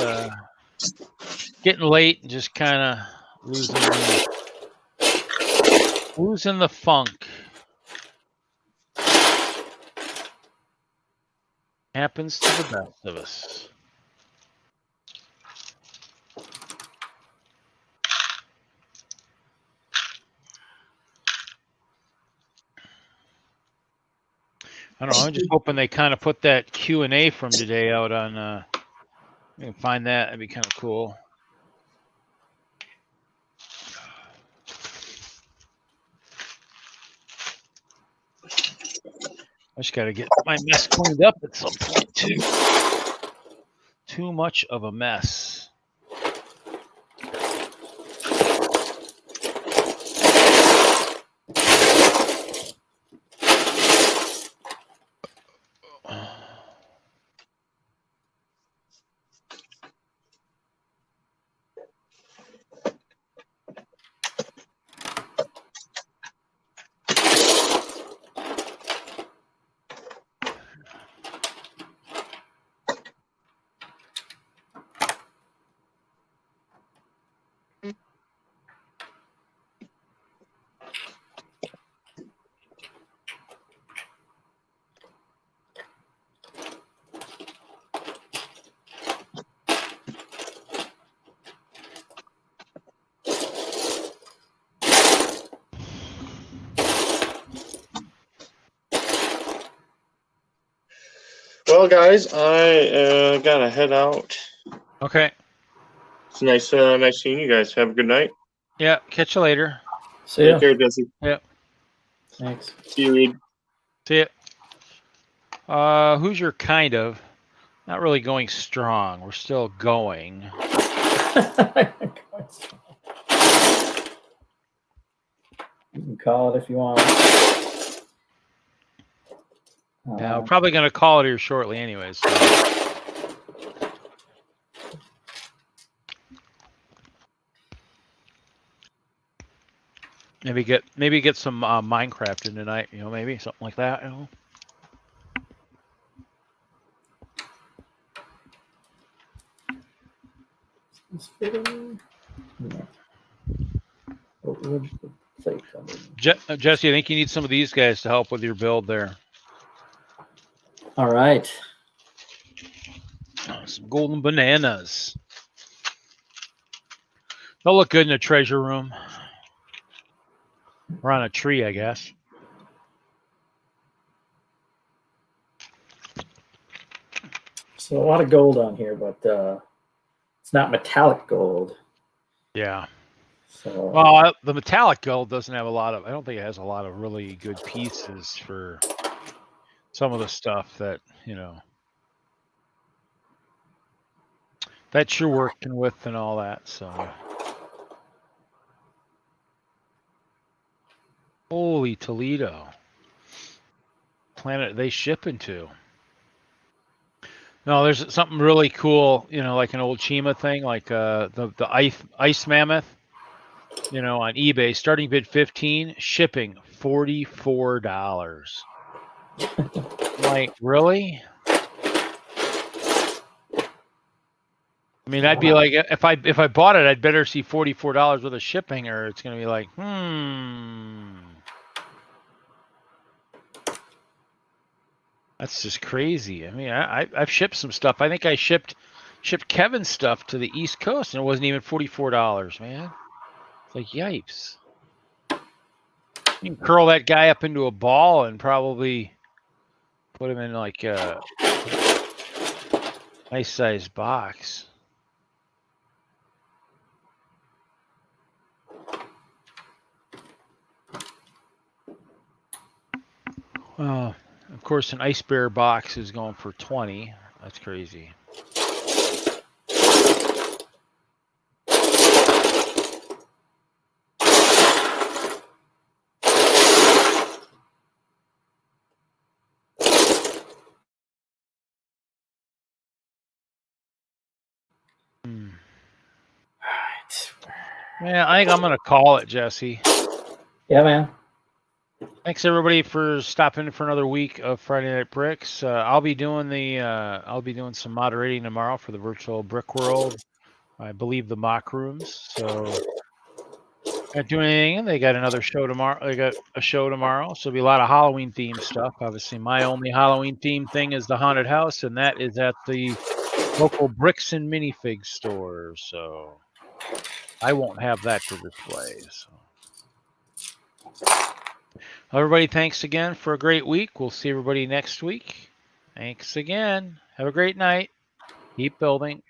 getting late and just kind of losing the funk. Happens to the best of us. I don't know. I'm just hoping they kind of put that Q&A from today out on. You can find that. That'd be kind of cool. I just got to get my mess cleaned up at some point too. Too much of a mess. Well, guys, I gotta head out. Okay. It's nice seeing you guys. Have a good night. Yeah. Catch you later. See ya. Take care, Jesse. Yep. Thanks. See you, Reed. See ya. Who's your kind of? Not really going strong. We're still going. You can call it if you want. Yeah, I'm probably going to call it here shortly anyways. So. Maybe get some Minecraft in tonight, maybe something like that, Jesse, I think you need some of these guys to help with your build there. All right. Some golden bananas. They'll look good in a treasure room. Or on a tree, I guess. So a lot of gold on here, but it's not metallic gold. Yeah. So Well, the metallic gold doesn't have a lot of. I don't think it has a lot of really good pieces for some of the stuff that that you're working with and all that. So. Holy Toledo. Planet they ship into. No, there's something really cool, like an old Chima thing, like the ice mammoth, on eBay, starting bid $15, shipping $44. Like, really? I mean, I'd be like, if I bought it, I'd better see $44 worth of shipping, or it's gonna be like, That's just crazy. I mean, I've shipped some stuff. I think I shipped Kevin's stuff to the East Coast, and it wasn't even $44, man. It's like, yipes. You can curl that guy up into a ball and probably put him in like Nice size box. Well, of course, an Ice Bear box is going for 20. That's crazy. Yeah, I think I'm going to call it, Jesse. Yeah, man. Thanks everybody for stopping in for another week of Friday Night Bricks. I'll be doing some moderating tomorrow for the Virtual Brickworld. I believe the mock rooms. So not doing anything. They got another show tomorrow. They got a show tomorrow. So it'll be a lot of Halloween themed stuff. Obviously, my only Halloween themed thing is the haunted house, and that is at the local Bricks and Minifig store. So I won't have that to display. So everybody, thanks again for a great week. We'll see everybody next week. Thanks again. Have a great night. Keep building.